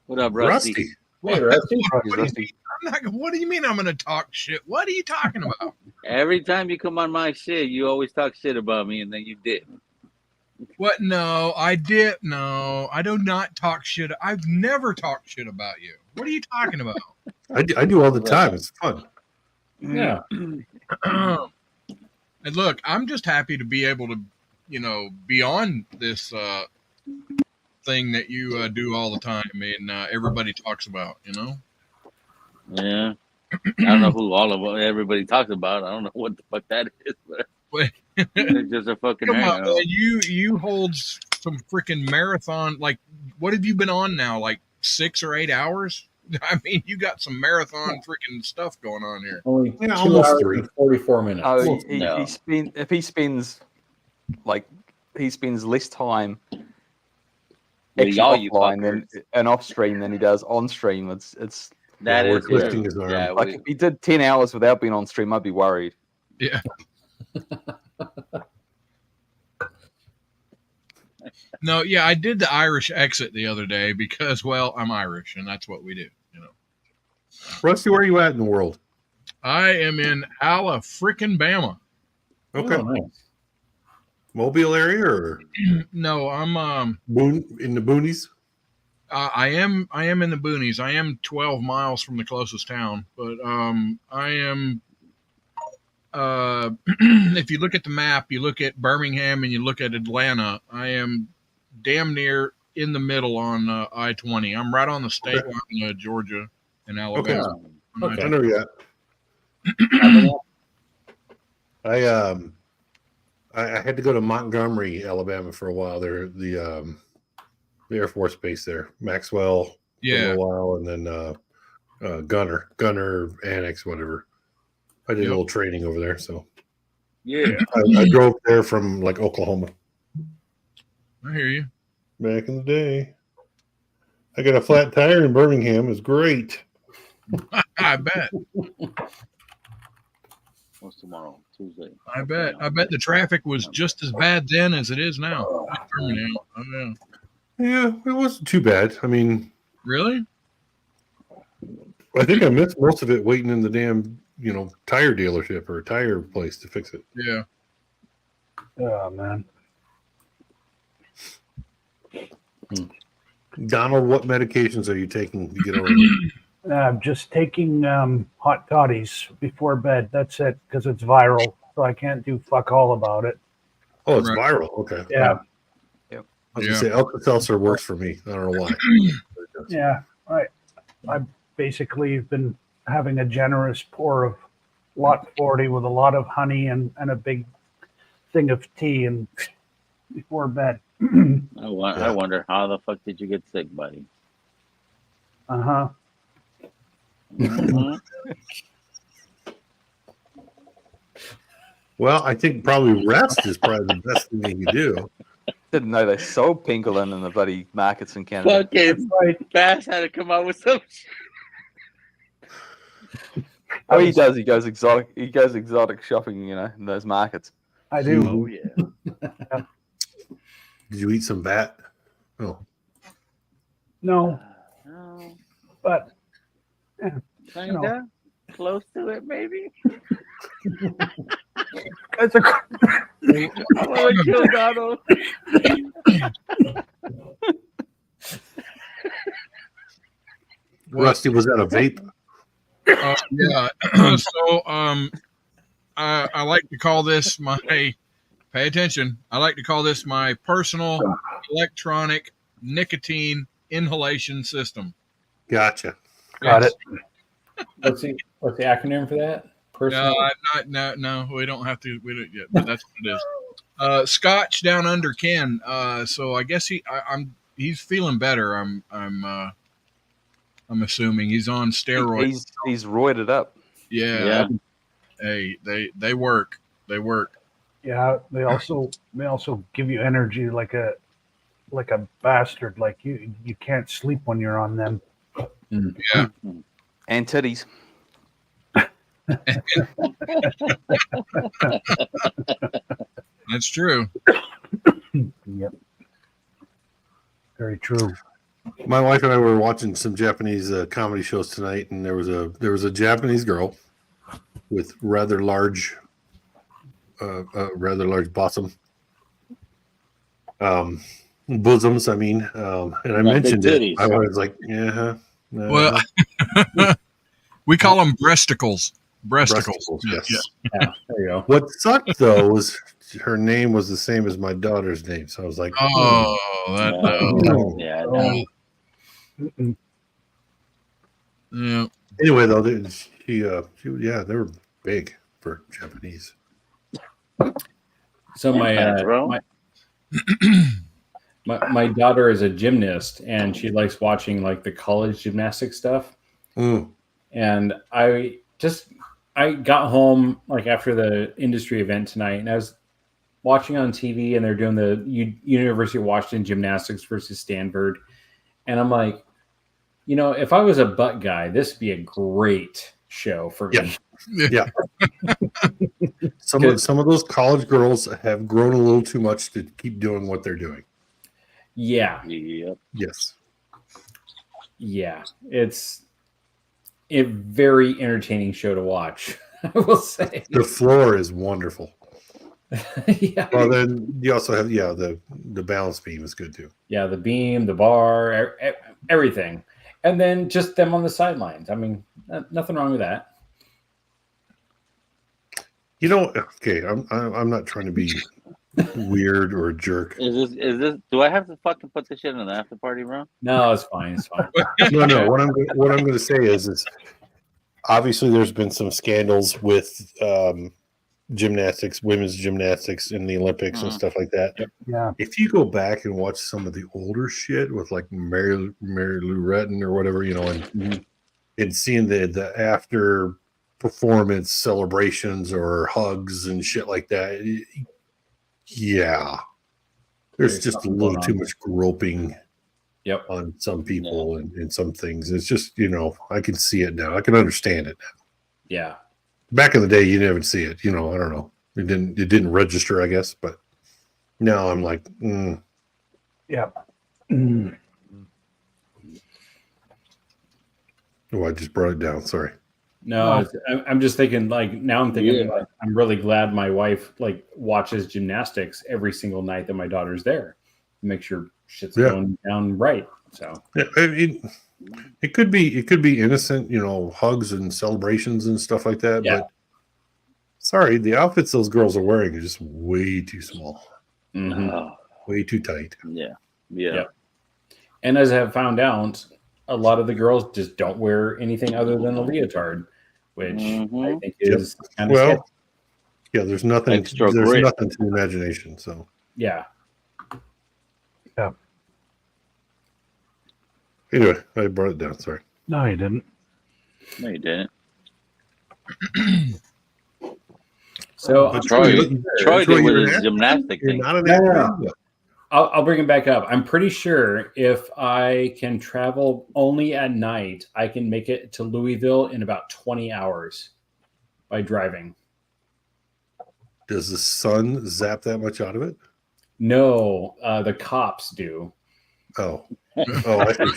What up, Rusty? Rusty. Hey, Rusty. Here's Rusty. I'm not. What do you mean I'm going to talk shit? What are you talking about? Every time you come on my shit, you always talk shit about me, and then you did. What? No, I did. No, I do not talk shit. I've never talked shit about you. What are you talking about? I do all the time. It's fun. Yeah. And look, I'm just happy to be able to, be on this thing that you do all the time and everybody talks about. Yeah. I don't know who everybody talks about. I don't know what the fuck that is, but Wait. it's just a fucking Come on, hangout. man. You hold some freaking marathon. Like, what have you been on now? Like 6 or 8 hours? I mean, you got some marathon freaking stuff going on here. Only Yeah, 2 almost hours 3. and 44 minutes. Oh, No. if he spends less time With actually y'all, you offline fuckers. and off stream than he does on stream. It's That Yeah, we're is twisting true. his arm. Yeah, like if he did 10 hours without being on stream, I'd be worried. Yeah. No, yeah, I did the Irish exit the other day because, well, I'm Irish and that's what we do. You know, Rusty, where are you at in the world? I am in Bama. Okay. Oh, nice. Mobile area or No, I'm in the boonies? I am in the boonies. I am 12 miles from the closest town, but I am if you look at the map, you look at Birmingham and you look at Atlanta, I am damn near in the middle on I-20. I'm right on the state line of Georgia and Alabama. Okay. I know you at. I had to go to Montgomery, Alabama for a while. There, the Air Force Base there, Maxwell, for a Yeah. little while, and then Gunner Annex, whatever. I did a little training over there, so yeah. I drove there from like Oklahoma I hear you. back in the day. I got a flat tire in Birmingham. It was great. I bet. What's tomorrow? Tuesday. I bet the traffic was just as bad then as it is now. Oh, yeah. Yeah, it wasn't too bad. I mean, Really? I think I missed most of it waiting in the damn, tire dealership or tire place to fix it. Yeah. Oh man. Donald, what medications are you taking to get over? I'm just taking hot toddies before bed. That's it, because it's viral, so I can't do fuck all about it. Oh, it's Right. viral. Okay. Yeah, I was gonna say Alka-Seltzer works for me. I don't know why. yeah. Right. I basically have been having a generous pour of Lot 40 with a lot of honey and a big thing of tea and before bed. I wonder how the fuck did you get sick, buddy? Uh-huh. Mhm. Well, I think probably rest is probably the best thing that you do. Didn't know they sold pangolin in the bloody markets in Canada. Fucking Right. Bass had to come out with some shit. Oh, he does. He goes exotic shopping, in those markets. I do. Oh yeah. Did you eat some bat? Oh, No, Oh, but kinda close to it, maybe. it's a I want to kill Donald. Rusty, was that a vape? Yeah. So, I like to call this pay attention. I like to call this my personal electronic nicotine inhalation system. Gotcha. got it. What's the acronym for that? Personal. No, we don't have to. We don't yet, but that's what it is. Scotch down under Ken. So I guess he's feeling better. I'm assuming he's on steroids. He's roided up. Yeah. Hey, they work. They work. Yeah, they also give you energy like a bastard. Like you can't sleep when you're on them. Yeah. And titties. That's true. Yep. Very true. My wife and I were watching some Japanese comedy shows tonight, and there was a Japanese girl with rather large bosom, bosoms. I mean, and I Not mentioned big it. titties. I was like, yeah. No, Well, we call them breasticles. Breasticles. yes. Yeah, there you go. What sucked though was her name was the same as my daughter's name, so I was like, Oh, that. no. Yeah. Oh. No. Mm-mm. Yeah. Anyway, though, yeah, they were big for Japanese. So Impact, bro. my daughter is a gymnast, and she likes watching like the college gymnastics stuff. Mm. And I got home like after the industry event tonight, and I was watching on TV, and they're doing the University of Washington gymnastics versus Stanford, and I'm like, you know, if I was a butt guy, this would be a great show for me. Yeah. Some of those college girls have grown a little too much to keep doing what they're doing. Yeah. Yep. Yes. Yeah. It's a very entertaining show to watch, I will say. The floor is wonderful. Yeah. Well, then you also have the balance beam is good too. Yeah, the beam, the bar, everything. And then just them on the sidelines. I mean, nothing wrong with that. You know, okay, I'm not trying to be weird or a jerk. Is this? Do I have to fucking put this shit in the after party, bro? No, it's fine. It's fine. No. What I'm going to say is obviously there's been some scandals with gymnastics, women's gymnastics in the Olympics and stuff like that. Yeah. If you go back and watch some of the older shit with like Mary Lou Retton or whatever, you know, and seeing the after performance celebrations or hugs and shit like that, yeah, there's just a little too much groping. Yep. On some people and some things. It's just, you know, I can see it now. I can understand it now. Yeah. Back in the day, you didn't see it. You know, I don't know. It didn't register, I guess. But now I'm like, Yeah. Oh, I just brought it down. Sorry. No, I'm just thinking like now I'm thinking like, I'm really glad my wife like watches gymnastics every single night that my daughter's there to make sure shit's going down right. So yeah, it could be innocent, you know, hugs and celebrations and stuff like that. Yeah. But sorry, the outfits those girls are wearing are just way too small, way too tight. Yeah. And as I have found out, a lot of the girls just don't wear anything other than a leotard, which I think is kind of sketchy. Yeah, there's nothing to the imagination. So yeah. Anyway, I brought it down. Sorry. No, you didn't. No, you didn't. So Troy did with his gymnastic thing. I'll bring it back up. I'm pretty sure if I can travel only at night, I can make it to Louisville in about 20 hours by driving. Does the sun zap that much out of it? No, the cops do. Oh, I think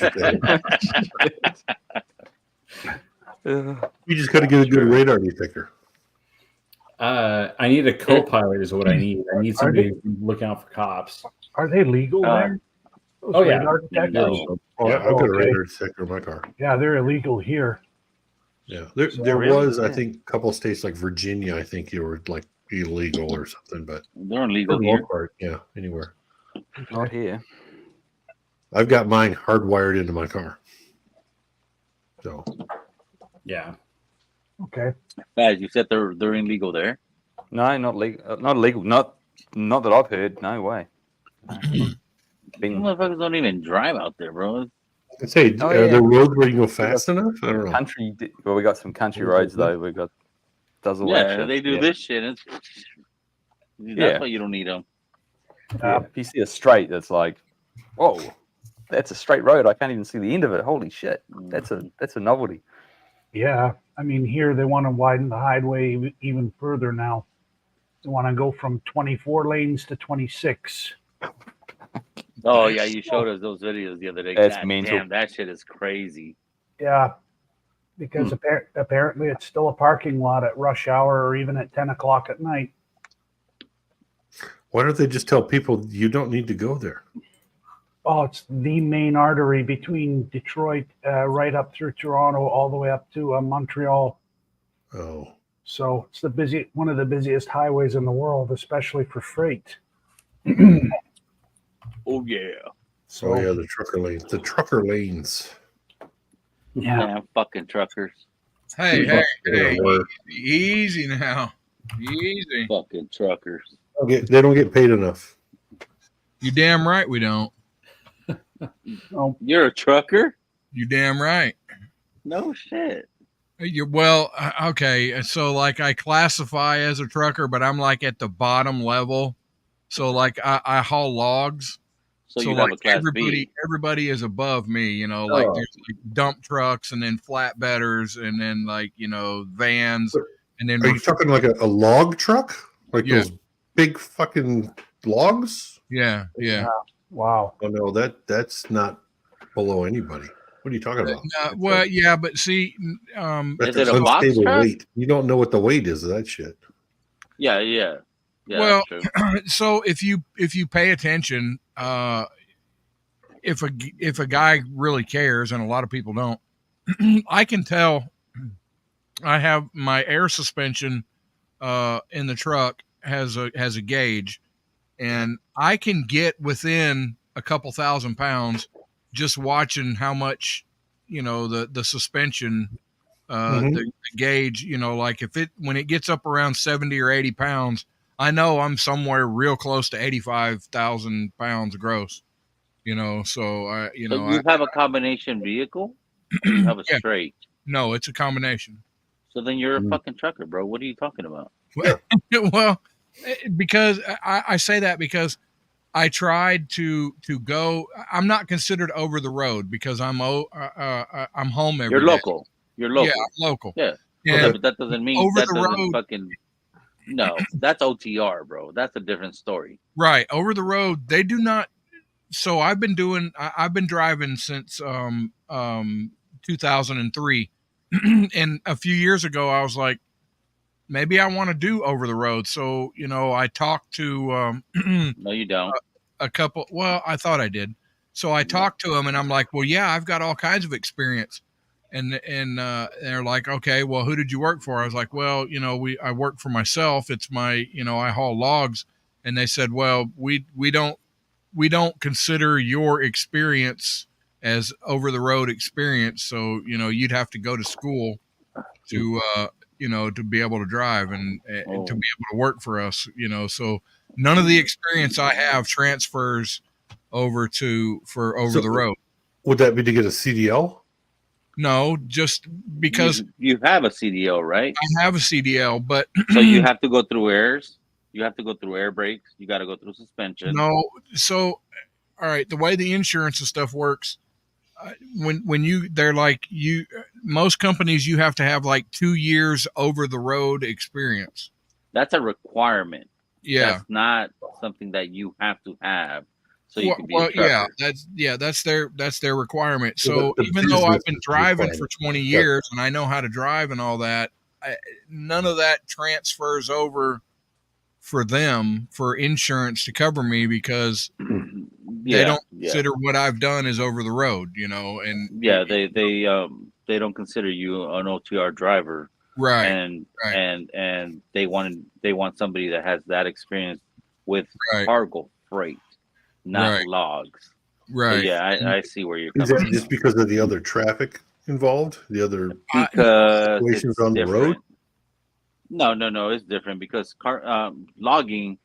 you just got to get a good radar detector. I need a co-pilot is what I need. I need somebody who can look out for cops. Are they legal there? Oh, yeah. Radar detectors? No. I've got a radar detector in my car. Yeah, they're illegal here. Yeah, there was, I think, a couple of states like Virginia. I think you were like illegal or something, but they're illegal for the here. most part, yeah, anywhere. Not here. I've got mine hardwired into my car. So yeah. Okay. Guys, you said they're illegal there. No, not legal. Not illegal. Not that I've heard. No way. These motherfuckers don't even drive out there, bro. I say, are there roads where you go fast enough? I don't know. Country. Well, we got some country roads though. We got does all that shit. They do this shit. That's why you don't need them. If you see a straight, that's like, whoa, that's a straight road. I can't even see the end of it. Holy shit, that's a novelty. Yeah, I mean here they want to widen the highway even further now. They want to go from 24 lanes to 26. Oh yeah, you showed us those videos the other day. That's God mental. damn, that shit is crazy. Yeah, because apparently it's still a parking lot at rush hour or even at 10 o'clock at night. Why don't they just tell people you don't need to go there? Oh, it's the main artery between Detroit, right up through Toronto, all the way up to Montreal. Oh, so it's one of the busiest highways in the world, especially for freight. Oh yeah. So the trucker lanes. The trucker lanes. Yeah. Damn fucking truckers. Hey, $3 hey, an hey, hour. easy now. Easy. Fucking truckers. They don't get paid enough. You damn right we don't. Oh, You're a trucker? You damn right. No shit. Okay. So like I classify as a trucker, but I'm like at the bottom level. So like I haul logs. So So you like have a class B. everybody is above me, you know, like Oh. there's like dump trucks and then flatbedders and then like, you know, vans and then Are you talking like a log truck? Like Yeah. those big fucking logs? yeah. wow. Oh no, that's not below anybody. What are you talking about? Well, yeah, but see, That's Is it an a box unstable truck? weight. You don't know what the weight is of that shit. Yeah, yeah. Yeah, Well, that's true. so if you pay attention, if a guy really cares, and a lot of people don't, I can tell. I have my air suspension in the truck has a gauge, and I can get within a couple thousand pounds just watching how much, you know, the suspension, the gauge, you know, like when it gets up around 70 or 80 pounds, I know I'm somewhere real close to 85,000 pounds gross, you know. So So you have a combination vehicle? Or you have a Yeah. straight. no, it's a combination. So then you're a fucking trucker, bro. What are you talking about? Well, because I say that because I tried to go. I'm not considered over the road because I'm home every You're day. local. You're local. Yeah, I'm local. Yeah. And Yeah, but that doesn't mean over that the doesn't road- fucking no. That's OTR, bro. That's a different story. right over the road, they do not. So I've been driving since 2003, and a few years ago I was like, maybe I want to do over the road. So you know, I talked to No, you don't. a couple. Well, I thought I did. So I talked to them, and I'm like, well, yeah, I've got all kinds of experience. And they're like, okay, well, who did you work for? I was like, well, you know, I work for myself. It's my, you know, I haul logs. And they said, well, we don't consider your experience as over the road experience. So, you know, you'd have to go to school to, you know, to be able to drive and to be able to work for us, you know. So none of the experience I have transfers over over the road. Would that be to get a CDL? No, just because you have a CDL, right? I have a CDL, but So you have to go through airs. You have to go through air brakes. You got to go through suspension. no. So, all right, the way the insurance and stuff works, they're like most companies, you have to have like 2 years over the road experience. That's a requirement. Yeah. That's not something that you have to have. So you can be a yeah, trucker. that's their requirement. So So the even though I've business been driving for requirement. 20 years and I know how to drive and all that, none of that transfers over for them for insurance to cover me because they don't consider what I've done as over the road, you know. And yeah, they don't consider you an OTR driver, right, and they want somebody that has that experience with right, cargo freight, not Right. logs. So right. yeah, I see where you're Is coming that from. just because of the other traffic involved? The other Because situations it's on the road? different. No, it's different because logging,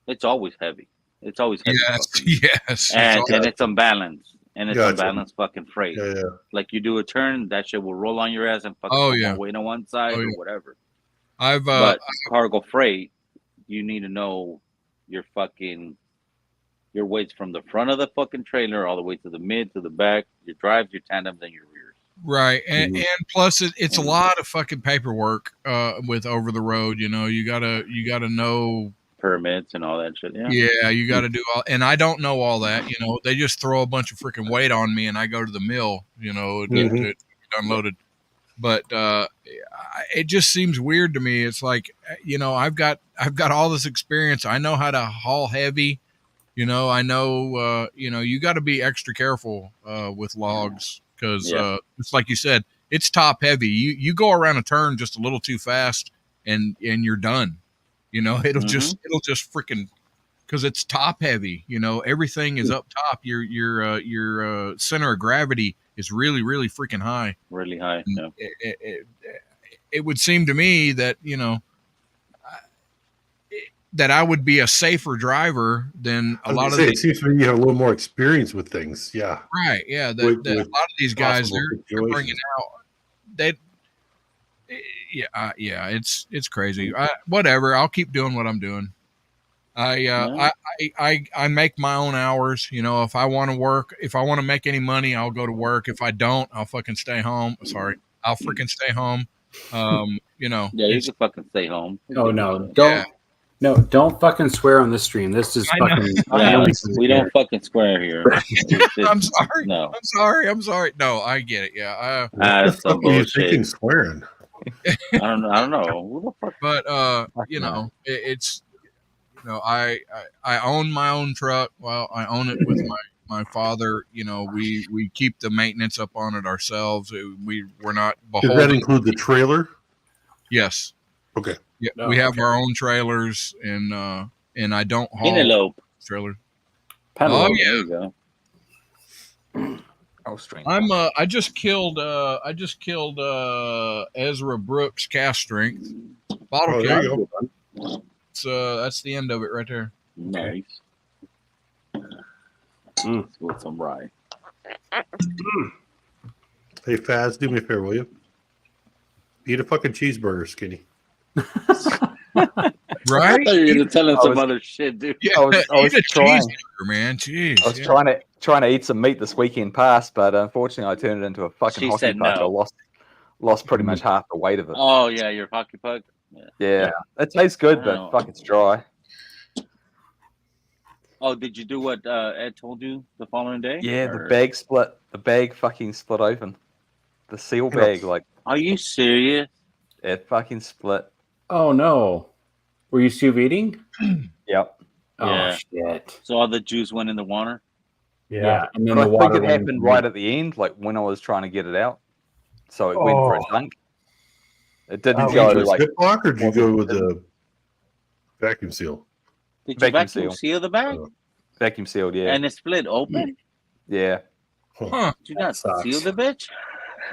it's always heavy. It's always heavy. Yes, fucking- yes. and it's unbalanced. And it's Gotcha. unbalanced fucking freight. Yeah, yeah. Like you do a turn, that shit will roll on your ass and fucking Oh, put yeah. more weight on one side Oh, or yeah. whatever. I've But cargo freight, you need to know your weights from the front of the fucking trailer all the way to the mid, to the back, your drives, your tandems, and your rears. right, and Mhm. and plus it's a lot of fucking paperwork with over the road. You know, you gotta know. Permits and all that shit. Yeah. Yeah, you got to do all, and I don't know all that. You know, they just throw a bunch of freaking weight on me, and I go to the mill. You know, to get unloaded. But it just seems weird to me. It's like, you know, I've got all this experience. I know how to haul heavy. You know, I know. You know, you got to be extra careful with logs because Yeah. it's like you said, it's top heavy. You go around a turn just a little too fast, and you're done. You know, it'll just freaking because it's top heavy. You know, everything is up top. Your center of gravity is really freaking high. Really high. Yeah. It would seem to me that that I would be a safer driver than a lot of it these. seems to me you have a little more experience with things. Yeah. Right. Yeah. That With a lot of these guys, possible they're bringing situations. out. Yeah. It's crazy. Whatever. I'll keep doing what I'm doing. I make my own hours. You know, if I want to work, if I want to make any money, I'll go to work. If I don't, I'll fucking stay home. Sorry, I'll freaking stay home. You know. Yeah, you can fucking stay home. Oh no, don't fucking swear on this stream. This is I know. fucking. Yeah, we don't fucking square here. I'm sorry. No. I'm sorry. No, I get it. Yeah. That's some What are you thinking bullshit. swearing? I don't know. Who the fuck? But you know, it's you know, I own my own truck. Well, I own it with my father. You know, we keep the maintenance up on it ourselves. We're not Does that beholden. include the trailer? Yes. Okay. Yeah, No, we have okay. our own trailers, and I don't haul Penelope. trailers. Penelope. Oh, yeah. There you go. Oh, strange. I just killed Ezra Brooks cast strength bottle Oh, kill. there you go. That's the end of it right there. Nice. Let's go with some rye. Hey, Faz, do me a favor, will you? Eat a fucking cheeseburger, Skinny. Right? I thought you were gonna tell him I some was- other shit, dude. Yeah, I was eat a trying. cheeseburger, man. Jeez. I was yeah. trying to eat some meat this weekend past, but unfortunately, I turned it into a fucking She hockey said puck. no. I lost pretty much half the weight of it. Oh yeah, your hockey puck. Yeah, it tastes good, I but know. fuck, it's dry. Oh, did you do what Ed told you the following day? Yeah, Or- the bag split. The bag fucking split open. The seal Yeah. bag, like, Are you serious? it fucking split. Oh no, were you sous videing? Yep. Oh Yeah. shit. So all the juice went in the water. Yeah, and then But the I water think it went happened in. right at the end, like when I was trying to get it out. So it went for a Oh. dunk. It didn't Oh, go Did you like Ziploc or did you go with the vacuum seal? Did you Vacuum vacuum seal. seal the bag? vacuum sealed. Yeah, And it split open? yeah. Huh. Did you not sucks. seal the bitch?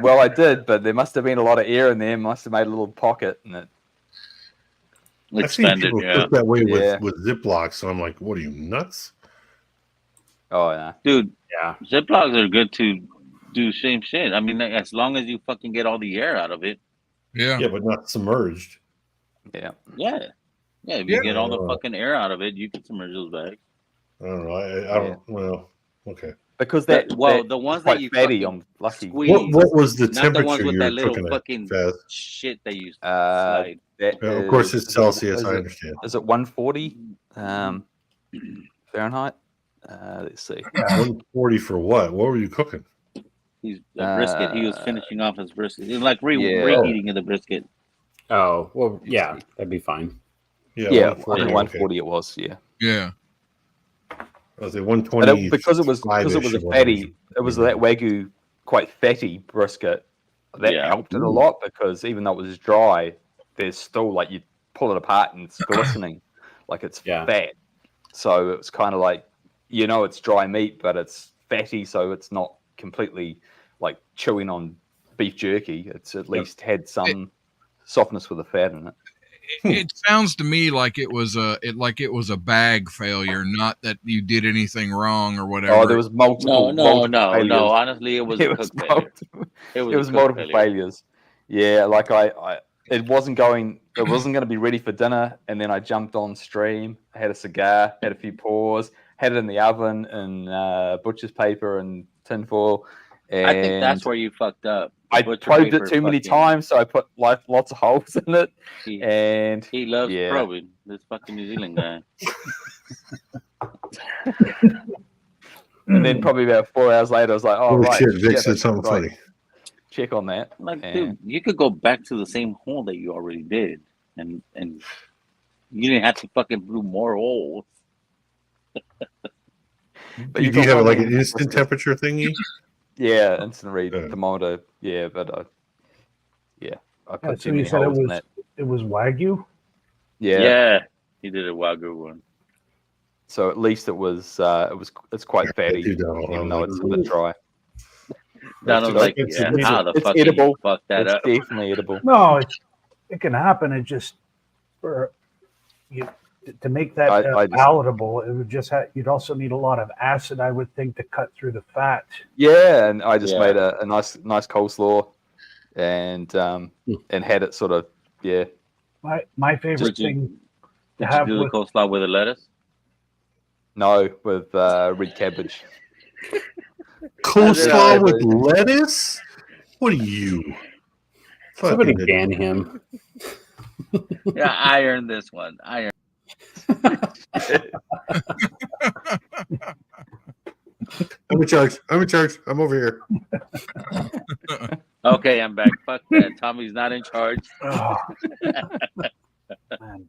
Well, I did, but there must have been a lot of air in there. Must have made a little pocket, and it. I've seen Expanded, people yeah. cook that way Yeah. with Ziploc, so I'm like, what are you, nuts? Oh yeah. Dude, Yeah. Ziplocs are good to do same shit. I mean, like, as long as you fucking get all the air out of it. Yeah. Yeah, but not submerged. Yeah. Yeah. Yeah, if you Yeah. get all the fucking air out of it, you can submerge those bags. I don't know. I don't. Well, okay. Because that The ones quite that you fatty. fucking I'm lucky. squeeze, What was the not the temperature ones with you that were little cooking fucking at, Faz? shit they use. Uh, slide. that Yeah, of course, is- it's Celsius. is I it- understand. Is it 140 Fahrenheit? Let's see. 140 for what? What were you cooking? He's a brisket. He was finishing off his brisket. It was like Yeah. reheating of the brisket. Oh well, yeah, that'd be fine. Yeah, 140. 140 it was. Yeah. Yeah. I was at And 120. because it was a fatty, it was that Wagyu quite fatty brisket. That Yeah. helped it a lot because even though it was dry, there's still like you pull it apart and it's glistening, like it's Yeah. fat. So it's kind of like it's dry meat, but it's fatty, so it's not completely like chewing on beef jerky. It's at least had some softness with the fat in it. It sounds to me like it was a bag failure, not that you did anything wrong or whatever. Oh, there was multiple. multiple failures. No. Honestly, it was a cook failure. multiple, It was, it was a cook multiple failure. failures. Yeah, like it wasn't going to be ready for dinner, and then I jumped on stream, had a cigar, had a few pours, had it in the oven in butcher's paper and tinfoil. And I think that's where you fucked up. The I butcher probed it paper too many fucking- times, so I put like lots of holes in it, He, and he loves yeah. probing. This fucking New Zealand guy. and then probably about 4 hours later, I was like, "Oh, Oh, right, shit. Vic shit, said something right, funny. Check on that." Like, And- dude, you could go back to the same hole that you already did, and you didn't have to fucking do more holes. But Do you got have one like in an the instant brisket. temperature thingy? Yeah, instant read Yeah. thermometer. Yeah, but I put So too you many said it holes in was that. it was Wagyu. Yeah. He did a Wagyu one. So at least it's quite fatty, do Donald. even I'm though like, it's a bit dry. Donald's like, it's- yeah, it's- how the it's fuck did edible. you fuck that It's up? definitely edible. No, it can happen. It just for you to make that I just- palatable, it would just you'd also need a lot of acid, I would think, to cut through the fat. Yeah, and I just Yeah. made a nice coleslaw, and had it sort of My favorite Did you- thing to Did you have do the with coleslaw with the lettuce? with red cabbage. Coleslaw with lettuce? What are you? Somebody Fucking ban him. Yeah, I earned this one. I earned. I'm in charge. I'm over here. Okay, I'm back. Fuck that. Tommy's not in charge. oh, man.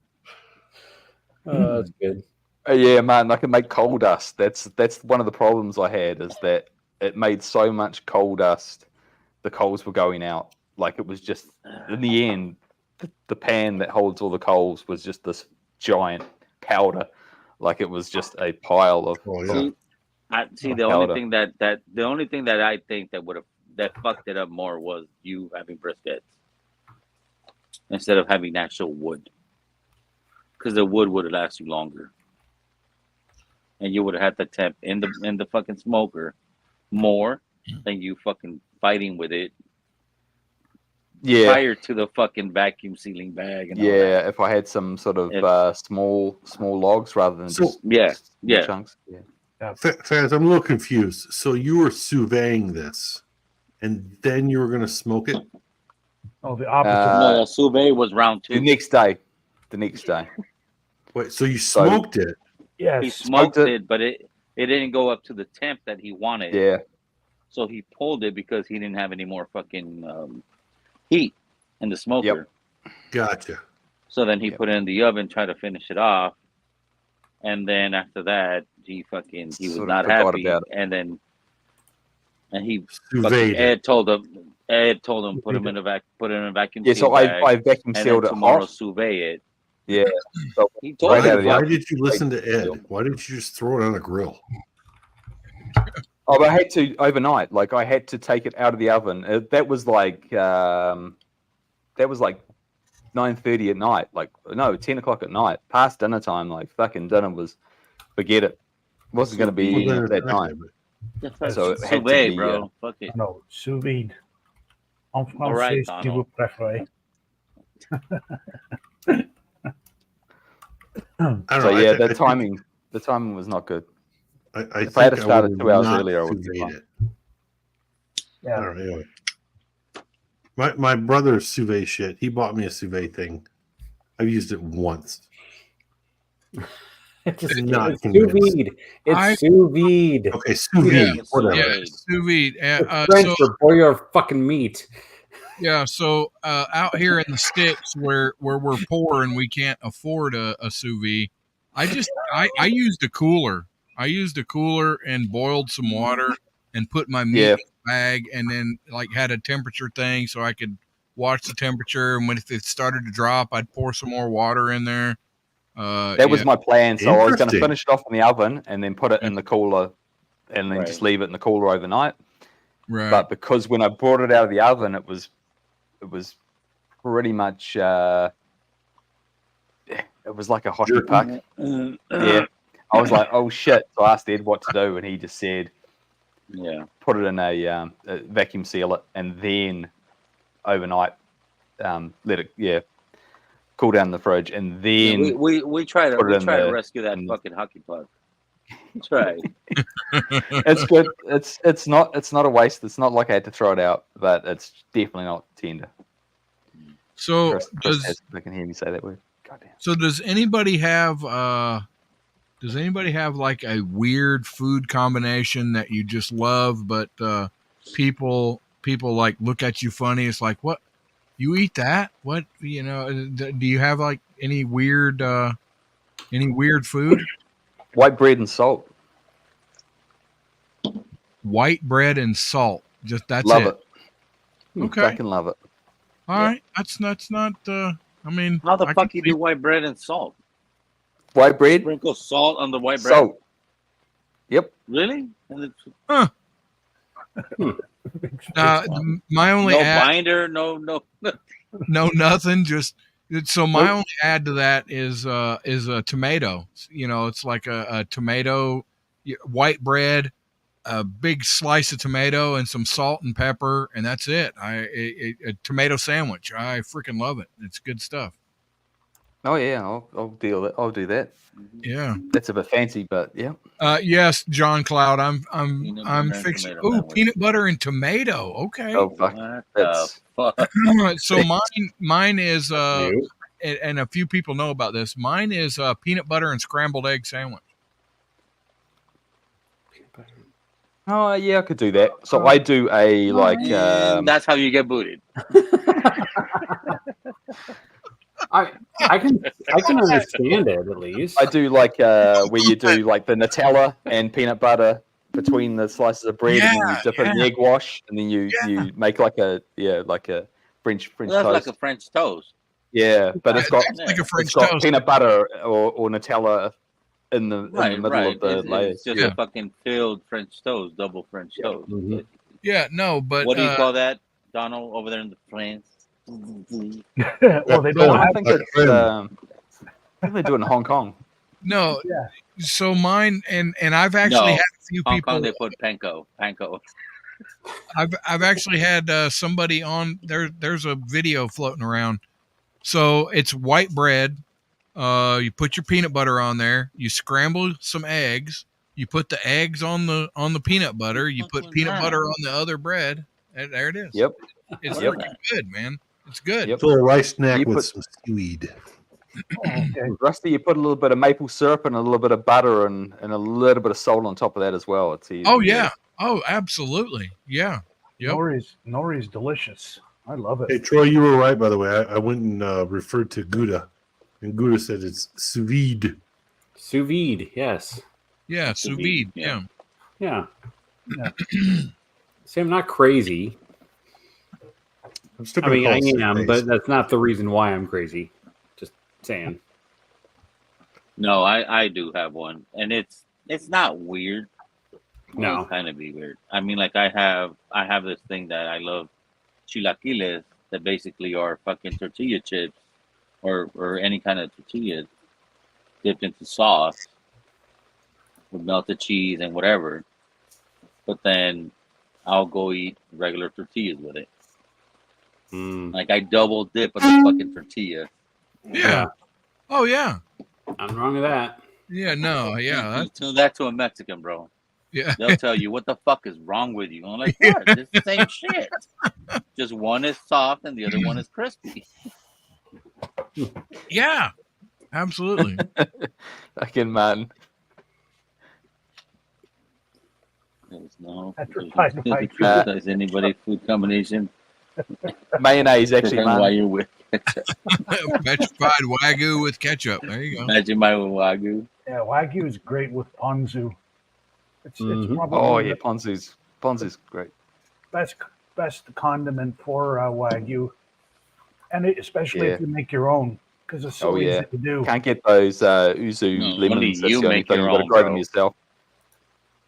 That's good. Yeah, man, I can make coal dust. That's one of the problems I had, is that it made so much coal dust, the coals were going out. Like, it was just, in the end, the pan that holds all the coals was just this giant powder. Like, it was just a pile of. Oh yeah. See, the only thing that I think that fucked it up more was you having briskets instead of having actual wood, because the wood would have lasted you longer, and you would have had the temp in the fucking smoker more than you fucking fighting with it Yeah, prior to the fucking vacuum sealing bag and all that. yeah. If I had some sort of small logs rather than So- just Yeah. chunks. Yeah. Faz, I'm a little confused. So you were sous-videing this, and then you were going to smoke it? Oh, the opposite. No, the sous vide was round The two. next day. The next day. Wait, so you So- smoked it? yes. He smoked Smoked it, but it didn't go up to the temp that he wanted. Yeah. So he pulled it because he didn't have any more fucking heat in the smoker. Gotcha. So then he Yep. put it in the oven, tried to finish it off, and then after that, he was Sort of not forgot happy, about and he Sous fucking, vide it. Ed told him put him in a vacuum. Yeah, so seal bag, I vacuum and then sealed it tomorrow hot. sous vide it. Yeah. So He told Right him out of the Why oven. did you listen to Ed? Why didn't you just throw it on a grill? but I had to overnight. Like, I had to take it out of the oven. That was like 9:30 at night. Like, no, 10 o'clock at night, past dinner time. Like, fucking dinner was, forget it. Wasn't going to be Well, then that it's time. okay, So it sous had to vide, be, bro. Fuck it. No, sous vide. En All right, français, si vous Donald. préférez. I don't So know. yeah, I the timing was not good. I if I had think started would 2 hours not earlier, I would be sous vide fine. it. I don't know. Anyway. My brother's sous vide shit. He bought me a sous vide thing. I've used it once. It's Not it's sous convinced. vide. I- It's sous vide. Okay, sous vide, Yeah, whatever. Yeah, sous vide. It's French So for boil your fucking meat. yeah, so out here in the sticks where we're poor and we can't afford a sous vide, I used a cooler. I used a cooler and boiled some water and put my meat Yeah. in a bag, and then like had a temperature thing so I could watch the temperature. And when it started to drop, I'd pour some more water in there. That was my plan. So I was going to Interesting. finish it off in the oven and then put it in the cooler, and then just leave it in the cooler overnight. right. But because when I brought it out of the oven, it was pretty much it was like a hockey puck. Yeah, I was like, oh shit! So I asked Ed what to do, and he just said, Yeah. put it in a vacuum seal it, and then overnight let it cool down in the fridge, and then We try to put it in to the- rescue that in- fucking hockey puck. Try. it's good. It's not a waste. It's not like I had to throw it out, but it's definitely not tender. So Chris I can hear me say that word. Goddamn. So does anybody have like a weird food combination that you just love, but people like look at you funny? It's like, what, you eat that? What, do you have like any weird food? White bread and salt. White bread and salt. Just that's Love it. it. Okay. Fucking love it. All right. That's not I mean, How the I fuck can you see- do white bread and salt? White bread, Sprinkle salt on the white bread. salt. Yep. Really? And it's My only no add, binder, no. no nothing. Just so my only add to that is a tomato. You know, it's like a tomato, white bread, a big slice of tomato, and some salt and pepper, and that's it. A tomato sandwich. I freaking love it. It's good stuff. Oh yeah, I'll deal it. I'll do that. Yeah. That's a bit fancy, but yeah. Yes, John Cloud. I'm Peanut butter and fixing. tomato Ooh, sandwich. peanut butter and tomato. Okay. Oh fuck, What that's the fuck? So mine is Nope. and a few people know about this. Mine is peanut butter and scrambled egg sandwich. Oh yeah, I could do that. So I do a like And that's how you get booted. I can understand it at least. I do like where you do like the Nutella and peanut butter between the slices of bread, and then you dip it in the egg wash, and then you make like a French Well, that's toast. like a French toast. Yeah, but it's got Like a French it's got toast. peanut butter or Nutella in the Right, middle right. of the It's layers. just Yeah. a fucking filled French toast, double French toast. Mhm. Yeah, no, but What do you call that, Donald, over there in the France? Well, they No, don't I have think like it's a I think they do it in Hong Kong. no. Yeah. So mine and I've actually No. had a few Hong people. Kong, they put panko. I've actually had somebody on there. There's a video floating around. So it's white bread. You put your peanut butter on there. You scramble some eggs. You put the eggs on the peanut butter. You put peanut butter on the other bread. And there it is. Yep. It's Yep. freaking good, man. It's good. Yep. It's a little rice snack You with put- some seaweed. Okay. Rusty, you put a little bit of maple syrup and a little bit of butter and a little bit of salt on top of that as well. It's easy. Oh yeah. Oh, absolutely. Yeah. Yep. Nori's delicious. I love Hey it. Troy, you were right by the way. I went and referred to Gouda, and Gouda said it's sous vide. Sous vide, yes. Yeah. Sous vide. Yeah. Yeah. Yeah. See, I'm not crazy. I'm still I gonna mean, call I it sous am, vide. but that's not the reason why I'm crazy. Just saying. No, I do have one, and it's not weird. No. Kind of be weird. I mean, like I have this thing that I love, chilaquiles, that basically are fucking tortilla chips, or any kind of tortilla dipped into sauce with melted cheese and whatever. But then I'll go eat regular tortillas with it. Mm, Like I double dip on the fucking tortilla. Yeah. Oh yeah. nothing wrong with that. Yeah. No. Yeah. That's, Tell that to a Mexican, bro. yeah. They'll tell you what the fuck is wrong with you. I'm like, what? It's the same shit. Just one is soft and the other one is crispy. Yeah. Absolutely. Fucking man. There's no. Petrified Mike. Does anybody food combination? Mayonnaise, actually, Depend why man. you're with Petrified Wagyu with ketchup. There you go. Imagine my Wagyu. Yeah, Wagyu is great with ponzu. It's Mhm. probably Oh the yeah, Ponzu's great. best condiment for Wagyu, and especially Yeah. if you make your own, because it's so Oh, yeah. easy to do. Can't get those uzu No, lemons. only That's you the only make thing. your You've got to own, grow them bro. yourself.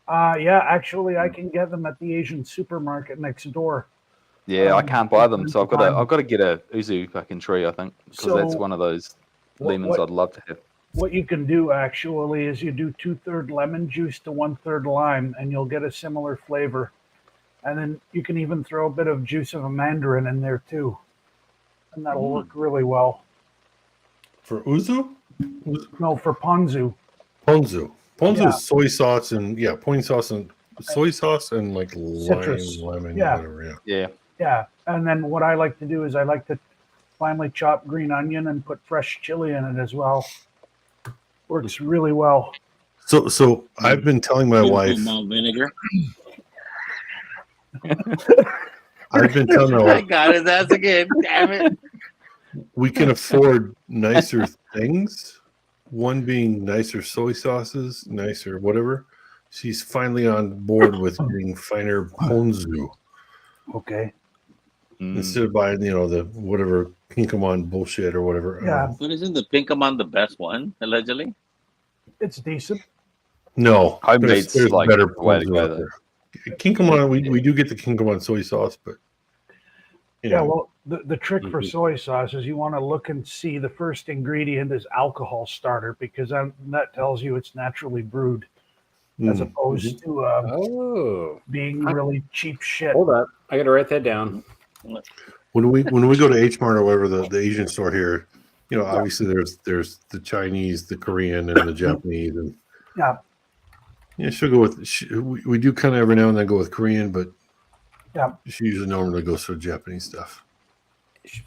Yeah, actually, I can get them at the Asian supermarket next door. Yeah, I can't buy them, so time. I've got to get a uzu fucking tree. I think because that's So, one of those What- lemons what- I'd love to have. What you can do actually is you do 2/3 lemon juice to 1/3 lime, and you'll get a similar flavor. And then you can even throw a bit of juice of a mandarin in there too, and that'll work really well. For uzu? No, for ponzu. Ponzu. Ponzu Yeah. is soy sauce and soy sauce and like Citrus. lime, lemon, Yeah. whatever. Yeah. Yeah, Yeah, and then what I like to do is I like to finely chop green onion and put fresh chili in it as well. Works really well. So I've been telling my wife. Malt vinegar. I've been telling my I wife got his ass again. Damn it. we can afford nicer things. One being nicer soy sauces, nicer whatever. She's finally on board with getting finer ponzu Okay. Mm. instead of buying, the whatever Pinkamon bullshit or whatever. Yeah. But isn't the Pinkamon the best one, allegedly? It's decent. No, Homemade's like better the way to ponzu go, out though. there. Kinklemon, we do get the Kinklemon soy sauce, but you Yeah, know, well, the trick for Mhm. soy sauce is you want to look and see the first ingredient is alcohol starter because that tells you it's naturally brewed as mm, opposed to Oh, being really cheap shit. hold up. I got to write that down. when we go to H Mart or whatever the Asian store here, you know, obviously there's the Chinese, the Korean, and the Japanese, and Yeah, yeah, she'll go with. We do kind of every now and then go with Korean, but Yeah. she usually normally goes for Japanese stuff.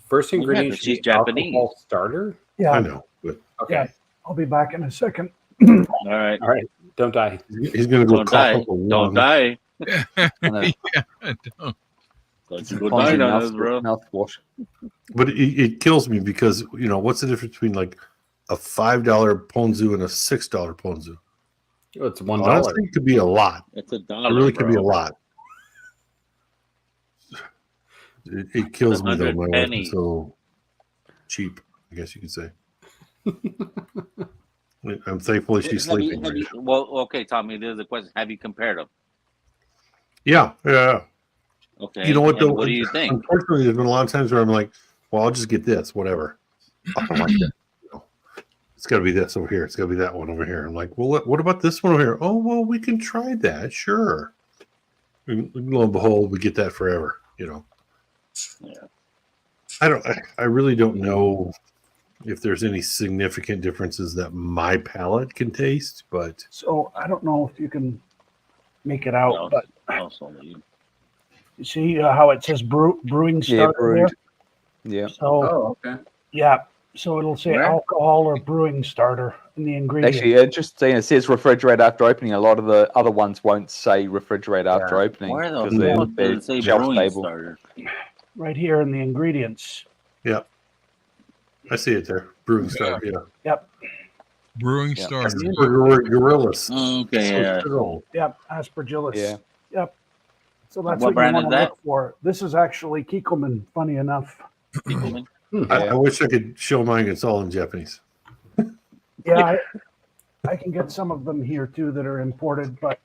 First Yeah, ingredient but should she's be Japanese. alcohol starter. I yeah. know, but Okay. Yeah. I'll be back in a second. All right. All right. Don't die. he's gonna go Don't cough die. up a Don't lung. die. I know. Don't you go Ponzu die on mouth- us, bro. mouthwash. But it kills me because you know what's the difference between like a $5 ponzu and a $6 ponzu? Oh, it's $1. Honestly, it could be a lot. It's $1. It really could be a bro. lot. It kills me though. 100 My wife pennies. is so cheap, I guess you could say. I'm thankfully she's Have you- sleeping. have right you- now. well, okay, Tommy. There's a question. Have you compared them? Yeah. Okay. You know what and though? What do you think? Unfortunately, there's been a lot of times where I'm like, well, I'll just get this, whatever. I don't like that. You know, it's got to be this over here. It's got to be that one over here. I'm like, well, what about this one over here? Oh, well, we can try that. Sure. And lo and behold, we get that forever. You know. Yeah. I really don't know if there's any significant differences that my palate can taste, but So I don't know if you can make it out, No. but Also, you- you see how it says brewing Yeah, starter there? brewed. Yeah. So okay. yeah, so it'll say Where? alcohol or brewing starter in the ingredient. Actually, interesting. It says refrigerate after opening. A lot of the other ones won't say refrigerate after opening where the because fuck fuck they're does it say shelf brewing stable. starter? Right here in the ingredients. I see it there. Brewing starter, yeah. Yep, Brewing Yeah. starter. Gorillas. Okay, yeah. yep, aspergillus. Yeah. Yep. So that's What what, you brand want is to that? look for. This is actually Kikkoman, funny enough. Kikkoman? I wish I could show mine. It's all in Japanese. Yeah, I can get some of them here too that are imported, but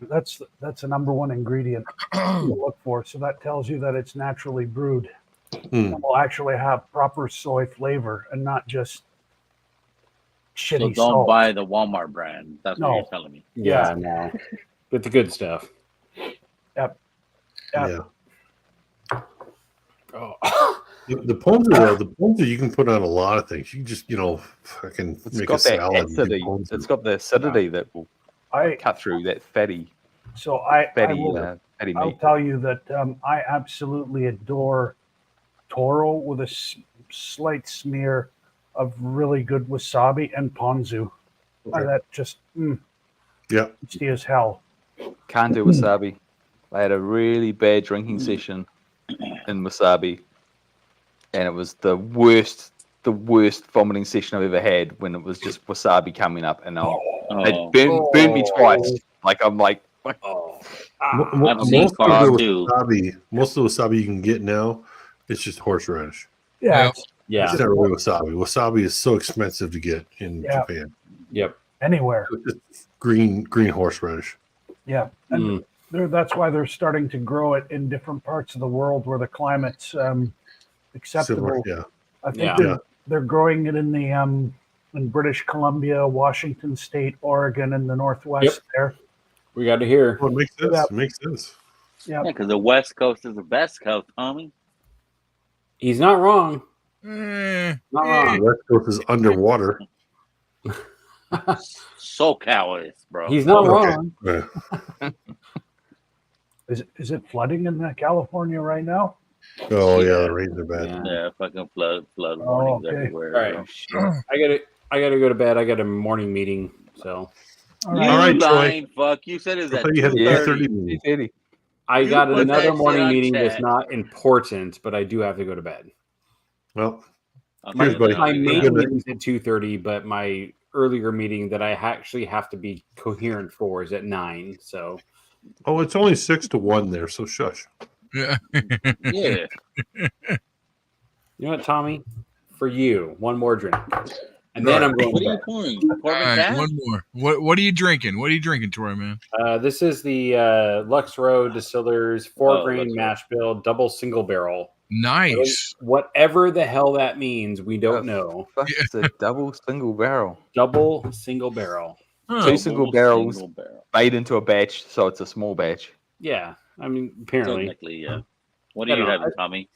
that's the number one ingredient to look for. So that tells you that it's naturally brewed. Hmm. It will actually have proper soy flavor and not just So shitty don't salt. buy the Walmart brand. That's No. what you're telling me. Yeah, no. Get the good stuff. Yep. Yeah. Oh. The ponzu, though, the ponzu you can put on a lot of things. You can just, fucking It's make a got that salad. and do acidity. ponzu. It's got the acidity that will I cut through that fatty fatty I'll meat. tell you that I absolutely adore Toro with a slight smear of really good wasabi and ponzu. Okay. That just Yeah. tasty as hell. Can't do wasabi. I had a really bad drinking session in wasabi, and it was the worst vomiting session I've ever had when it was just wasabi coming up, and it burned me twice. Like I'm like, what? I've seen Carl too. Most of the wasabi you can get now, it's just horseradish. Yeah. Yeah. It's Yeah. not really wasabi. Wasabi is so expensive to get in Yeah. Japan. Yep. Anywhere. It's green horseradish. Yeah. And that's why they're starting to grow it in different parts of the world where the climate's acceptable. Similar, yeah. I think Yeah. they're growing it in the in British Columbia, Washington State, Oregon, and the Northwest Yep. there. We got to hear. Well, it makes sense. Yeah. It makes sense. Yeah. Yeah, because the West Coast is the best coast, Tommy. He's not wrong. Eh, Not The wrong. West Coast is underwater. SoCal is, bro. He's not Okay. wrong. Yeah. Is it flooding in California right now? Oh yeah, the rains are bad. Yeah. Yeah, fucking flood Oh, warnings okay. everywhere. All right. bro. I gotta go to bed. I got a morning meeting. So All You right. All right, Troy. lying fuck. You said it was I at thought you had a 2:30. 2:30 meeting. 2:30. I You got put that another shit morning on meeting chat. that's not important, but I do have to go to bed. Well, Okay, Cheers, buddy. then My I'll- main Good night. meeting's at 2:30, but my earlier meeting that I actually have to be coherent for is at 9. So oh, it's only 6 to 1 there, so shush. yeah. Yeah. you know what, Tommy? For you, one more drink. and then I'm going What to are you bed. pouring? All Corbin right, Cass? one more. What are you drinking? What are you drinking, Troy, man? This is the Lux Row Distillers 4-grain Lux Row. mash bill double single barrel. Nice. Whatever the hell that means, we don't Oh. know. Fuck, it's a double single barrel. Double single barrel. Huh. Two single barrels Single barrel. made into a batch, so it's a small batch. Yeah, I mean, apparently. Technically, yeah. What I are you don't know. having, Tommy?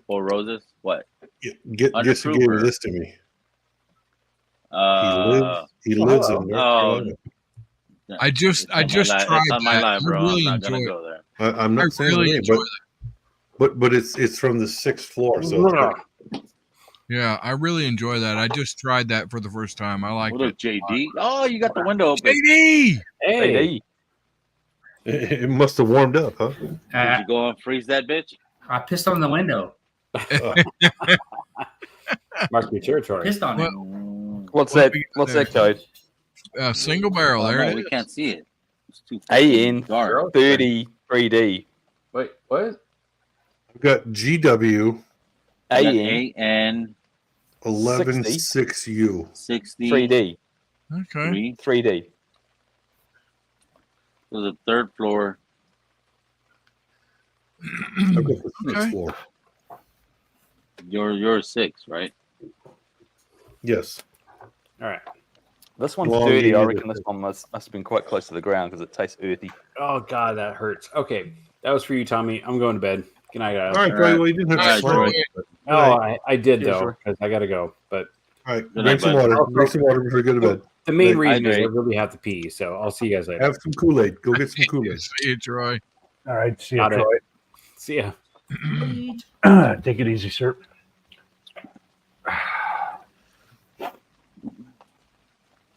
4 Roses? What? Guess who gave this to me? He lives in North Carolina. I just tried It's on my that. live, bro. I really I'm not enjoy gonna it. go there. I'm not I saying really the enjoy name, but it's from the 6th floor. So it's good. Yeah, I really enjoy that. I just tried that for the first time. I like What up, it. JD? Oh, you got the window open. JD! Hey, It must have warmed up, huh? Did you go and freeze that bitch? I pissed on the window. mark your territory. Pissed on it. What's What that? we got What's there? that code? Single barrel. There no, it we is. can't see it. It's too AN dark. 33D. Wait, what? I've got GW AN AN 116U. 60 3D. Okay. 3D. So the 3rd floor. I've got the 6th Okay. floor. You're 6, right? Yes. All right. This one's Well, dirty. I yeah, reckon this one must have been quite close to the ground because it tastes earthy. Oh God, that hurts. Okay, that was for you, Tommy. I'm going to bed. Good night, guys. All right, Troy. Well, you didn't have All to right, swear. Oh, I did Yeah, though, sure. because I got to go. But All right, Good drink night, some bud. water. Drink some water before you go to bed. the main Good. reason is I Hydrate. really have to pee. So I'll see you guys later. Have some Kool-Aid. Go get some Kool-Aid. See you, Troy. All right. See you, Got it. Troy. See ya. Take it easy, sir.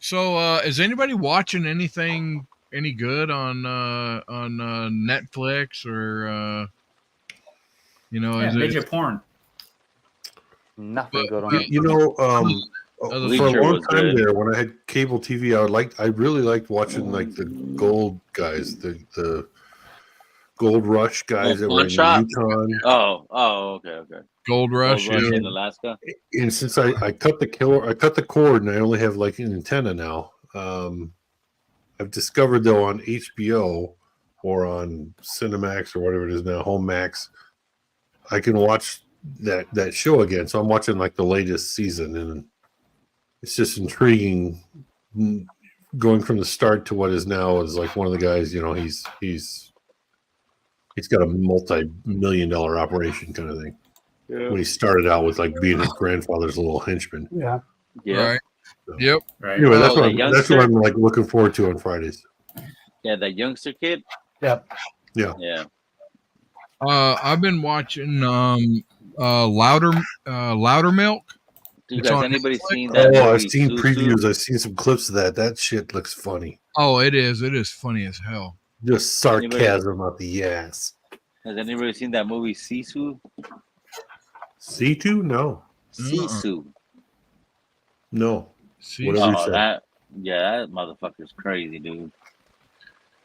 So, is anybody watching anything any good on Netflix or Yeah, is it midget porn. Nothing good on But- it. You know, Other for Bleacher a long was time good. there, when I had cable TV, I really liked watching like the gold guys, the gold rush guys that were in Bloodshot? Yukon. Okay. Gold Rush? Gold Rush Yeah. in Alaska. And since I cut the cord, and I only have like an antenna now. I've discovered though on HBO or on Cinemax or whatever it is now, Home Max, I can watch that show again. So I'm watching like the latest season, and it's just intriguing going from the start to what is now is like one of the guys. You know, he's got a multi-million-dollar operation kind of thing. When he started out with like being his grandfather's little henchman. Yeah. Yeah. Right. Yep. Right. Anyway, that's Oh, what the that's what I'm like looking forward to on Fridays. Yeah, that youngster kid. Yep. Yeah. I've been watching Louder Milk. Do you It's guys on anybody Netflix? seen that? Oh, I've movie, seen Susu? previews. I've seen some clips of that. That shit looks funny. Oh, it is. It is funny as hell. Just sarcasm out the ass. Has anybody seen that movie Sisu? C2? No. Sisu. No. See, Whatever you Oh, said. that motherfucker's crazy, dude.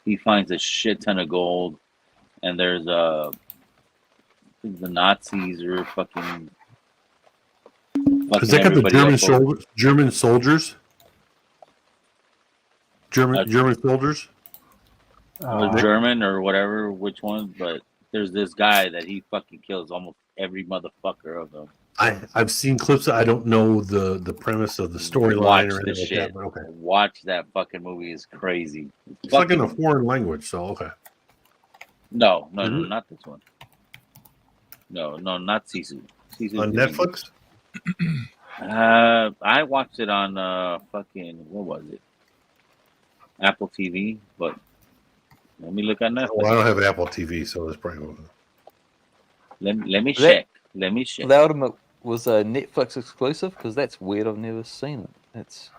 He finds a shit ton of gold, and there's the Nazis are fucking. Has that got the everybody up over- German soldiers? German soldiers? or German or whatever, which one? But there's this guy that he fucking kills almost every motherfucker of them. I've seen clips. I don't know the premise of the storyline Watch or this anything like shit. that, but okay. Watch that fucking movie. It's crazy. It's like in a foreign language, so okay. No, Mhm. not this one. No, not Sisu. Sisu On Netflix? I watched it on fucking what was it? Apple TV, but let me look on Netflix. Well, I don't have Apple TV, so it's probably Let me That- check. Let me check. Louder Milk was a Netflix exclusive because that's weird. I've never seen it. It's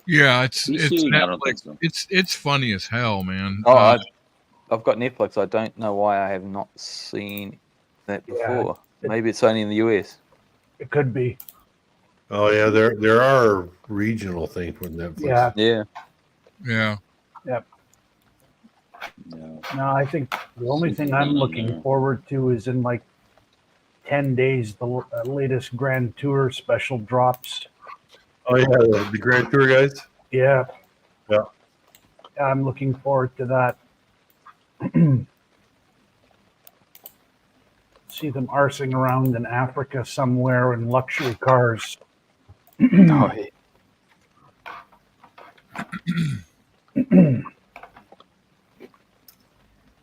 yeah, it's Sisu? I don't think Netflix. so. It's funny as hell, man. I've got Netflix. I don't know why I have not seen that Yeah. before. Maybe it's only in the US. It could be. Oh yeah, there are regional things with Netflix. Yeah. Yeah. yeah. No. No, I think the only thing I'm looking forward to is in like 10 days, the latest Grand Tour special drops Oh yeah, the Grand Tour guys. Yeah. Yeah. I'm looking forward to that. See them arsing around in Africa somewhere in luxury cars. Oh, yeah.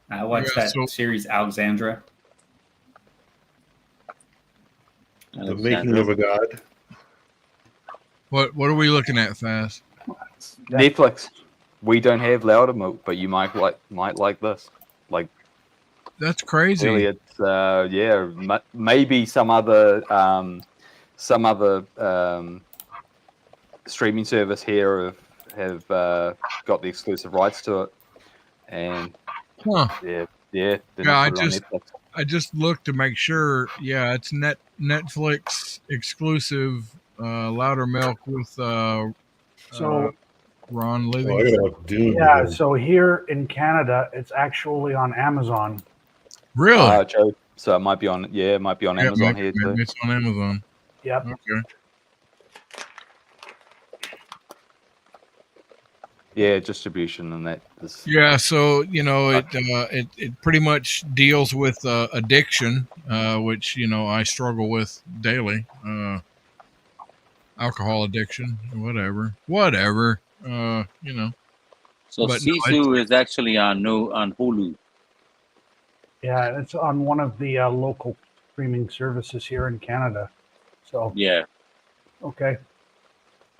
I watched Yeah, that so- series Alexandra. The Making of a God. What are we looking at, Fast? Netflix. We don't have Loudermilk, but you might like this. Like, That's crazy. really, it's maybe some other streaming service here have got the exclusive rights to it, and Huh. they're Yeah, not put it on Netflix. I just looked to make sure. Yeah, it's Netflix exclusive. Louder Milk with So Ron Oh, I Livingston. gotta watch Dune. yeah, again. so here in Canada, it's actually on Amazon. Really? Joe. So it might be on. Yeah, it might be on Yeah, Amazon maybe, here too. maybe it's on Amazon. Yep. Okay. Yeah, distribution and that is. Yeah, so it pretty much deals with addiction, which I struggle with daily. Alcohol addiction, whatever. So But no, Sisu is actually on Hulu. Yeah, it's on one of the local streaming services here in Canada. So, Yeah, okay.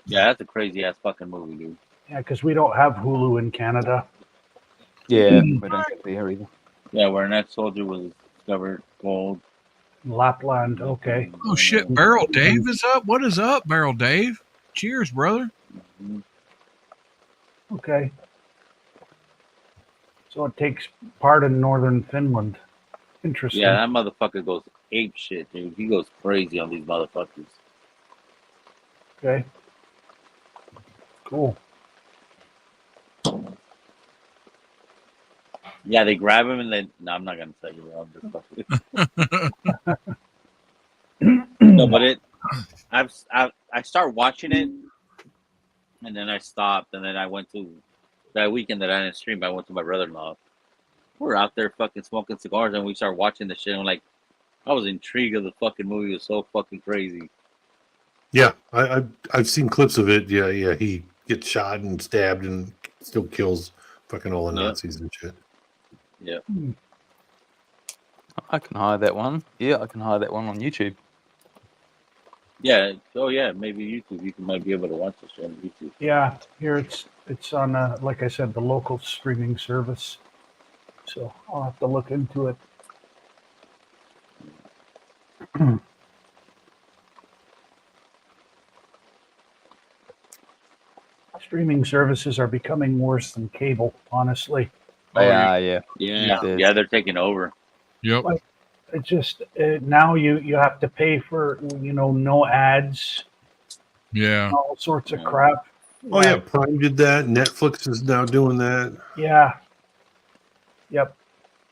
yeah, that's a crazy ass fucking movie, dude. Yeah, because we don't have Hulu in Canada. Yeah, we don't have the here either. Yeah, where an ex-soldier was discovered gold. Lapland, okay. Oh shit, Barrel Dave is up. What is up, Barrel Dave? Cheers, brother. Mhm. Okay. So it takes part in northern Finland. Interesting. Yeah, that motherfucker goes ape shit, dude. He goes crazy on these motherfuckers. Okay. Cool. Yeah, they grab him and then. No, I'm not gonna tell you. I'm just fucking. No, but I start watching it, and then I stopped, and then I went to that weekend that I didn't stream. I went to my brother-in-law. We're out there fucking smoking cigars, and we start watching the shit. And like, I was intrigued of the fucking movie. It was so fucking crazy. Yeah, I've seen clips of it. Yeah, he gets shot and stabbed and still kills fucking all the Yeah. Nazis and shit. Yeah. I can hire that one. Yeah, I can hire that one on YouTube. Yeah. Oh yeah. Maybe YouTube. You might be able to watch this shit on YouTube. Yeah, here it's on like I said, the local streaming service. So I'll have to look into it. Streaming services are becoming worse than cable, honestly. Yeah. Yeah. Yeah. Yeah. They're taking over. Yep. It just now you have to pay for no ads, Yeah. all sorts of crap. Oh yeah, Prime did that. Netflix is now doing that. Yeah. Yep.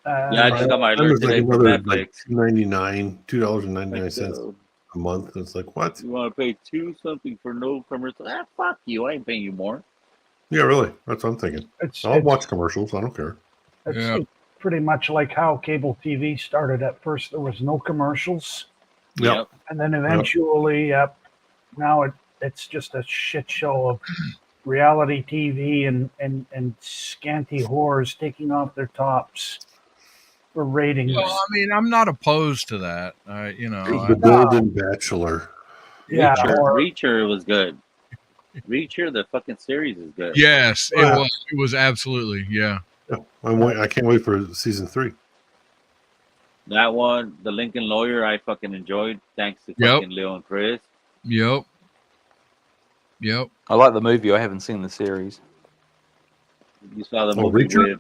Yeah, I just got my Prime alert is like today from another Netflix. like $2.99 Like, a month. It's like what? you want to pay $2 something for no commercial? Ah, fuck you! I ain't paying you more. Yeah, really. That's what I'm thinking. I'll watch commercials. I don't care. It's pretty much like how cable TV started. At first, there was no commercials, Yep. and then eventually, now it's just a shit show of reality TV and scanty whores taking off their tops for ratings. Well, I mean, I'm not opposed to that. The Golden Bachelor. Yeah, Reacher was good. Reacher, the fucking series is good. Yes, it Wow. was. It was absolutely. Yeah. I can't wait for season 3. That one, The Lincoln Lawyer, I fucking enjoyed. Thanks to Yep. fucking Leo and Chris. Yep. I like the movie. I haven't seen the series. You saw the Oh, movie Reacher? with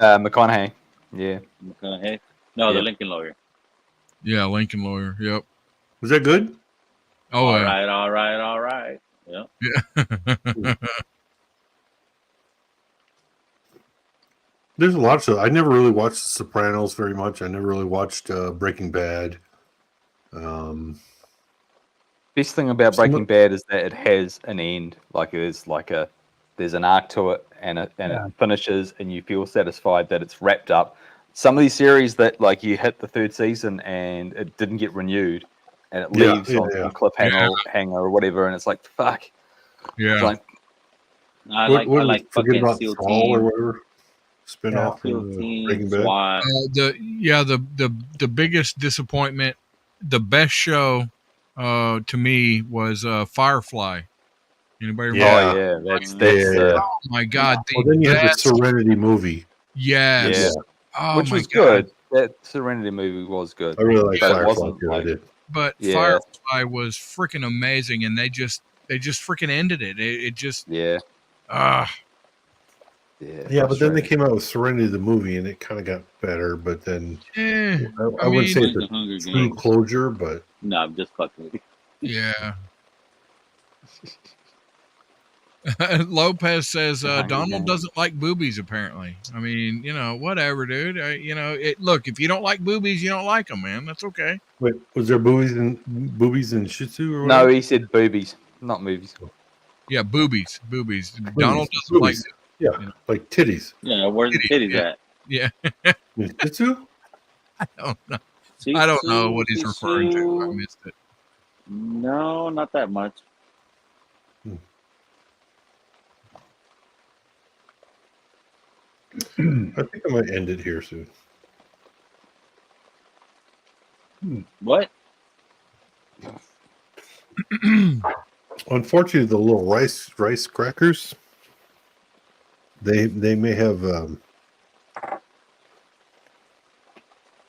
McConaughey. Yeah. McConaughey? No, The Yeah. Lincoln Lawyer. Yeah. Lincoln Lawyer. Yep. Was that good? Oh, All yeah. right, all right, all right. Yeah. There's a lot of stuff. I never really watched The Sopranos very much. I never really watched Breaking Bad. Been Best thing about Some of- Breaking Bad is that it has an end. Like there's an arc to it, and it finishes, and you feel satisfied that it's wrapped up. Some of these series that like you hit the third season and it didn't get renewed, and it Yeah, leaves yeah, on yeah. some cliffhanger hanger or whatever, and it's like fuck. It's Yeah. like I What like forget fucking about SEAL Thrall or Team, whatever spinoff SEAL from Team, Breaking Bad. SWAT. The biggest disappointment, the best show to me was Firefly. Anybody remember? Yeah. oh yeah, that's Yeah. Oh my god, Well, then you had the best- Serenity movie. yes. Yeah. Oh which my was god. good. That Serenity movie was good. I really like But it Firefly wasn't too. I like- did. But Yeah. Firefly was freaking amazing, and they just freaking ended it. It just Yeah, ah Yeah, but then they frustrating. came out with Serenity the movie, and it kind of got better. But then eh, I wouldn't say Like it's the Hunger a true Games. closure, but No, I'm just fucking with you. yeah. Lopez says Hunger Donald Games. doesn't like boobies. Apparently, I mean, whatever, dude. Look, if you don't like boobies, you don't like them, man. That's okay. wait, was there boobies and Shih Tzu or No, whatever? he said boobies, not movies. Yeah, boobies. Donald doesn't like. Boobies. Yeah, like titties. Yeah, where's the titties at? Yeah, Shih Tzu? I don't know. See, I don't know Sue, what he's see, referring to. I Sue. missed it. No, not that much. I think I might end it here soon. What? Unfortunately, the little rice crackers, they may have I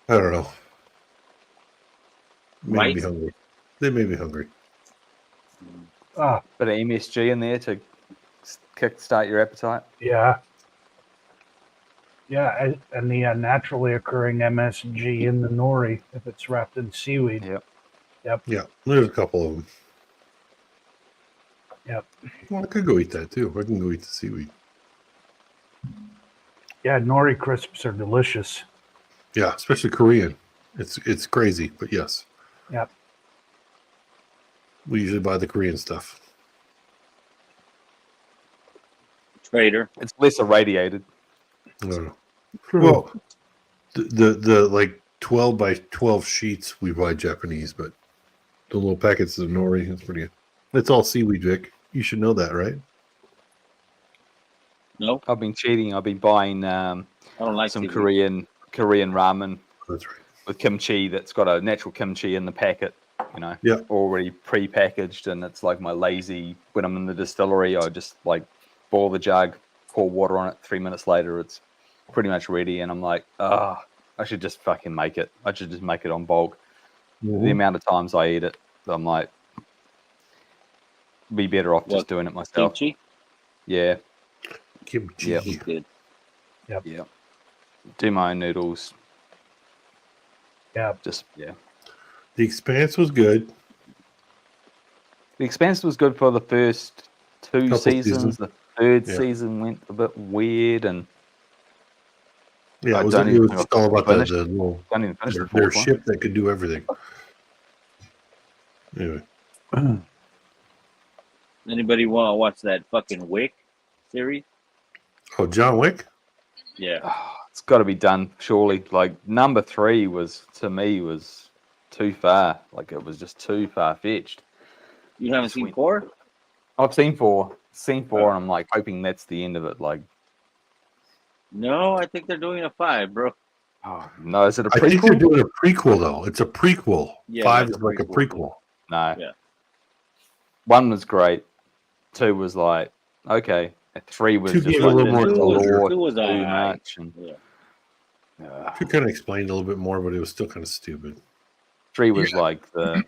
don't know. May be Rice? hungry. They may be hungry. Ah, Bit of MSG in there to kickstart your appetite. yeah. Yeah, and the naturally occurring MSG in the nori if it's wrapped in seaweed. Yep. Yeah, there's a couple of them. Yep. Well, I could go eat that too. I can go eat the seaweed. Yeah, nori crisps are delicious. Yeah, especially Korean. It's crazy, but yes. Yep. We usually buy the Korean stuff. Trader. It's less irradiated. I don't know. Well, the like 12 by 12 sheets we buy Japanese, but the little packets of nori, it's pretty good. It's all seaweed, Vic. You should know that, right? Nope, I've been cheating. I've been buying I don't like some seaweed. Korean ramen That's right. with kimchi that's got a natural kimchi in the packet, Yeah. already pre-packaged, and it's like my lazy, when I'm in the distillery, I just like boil the jug, pour water on it, 3 minutes later it's pretty much ready, and I'm like, I should just fucking make it. I should just make it on bulk. The amount of times I eat it, I'm like, be better off What, just doing it myself. Kimchi? Yeah, Kimchi. Yep. It's good. yeah. Do my own noodles. Yeah. Just, yeah. The Expanse was good. The Expanse was good for the first two Couple seasons. seasons. The third Yeah. season went a bit weird, and Yeah, I it was, don't it even was know just if all I about the finished. little I didn't finish the their fourth one. ship that could do everything. Anyway, Anybody want to watch that fucking Wick series? oh, John Wick. Yeah. It's got to be done, surely. Like number 3 was, to me, was too far. Like it was just too far fetched. You haven't seen Sweet. 4? I've seen 4, and I'm like hoping that's the end of it. Like, No, I think they're doing a 5, bro. oh no, is it a I think they're prequel? doing a prequel though. It's a prequel. Yeah, 5 like is a like a prequel. prequel. No. Yeah. 1 was great. 2 was like, okay. 3 was 2 just gave a like little more the closure. lore 2 was too alright. much. And, Yeah. 2 kind of explained a little bit more, but it was still kind of stupid. 3 was like the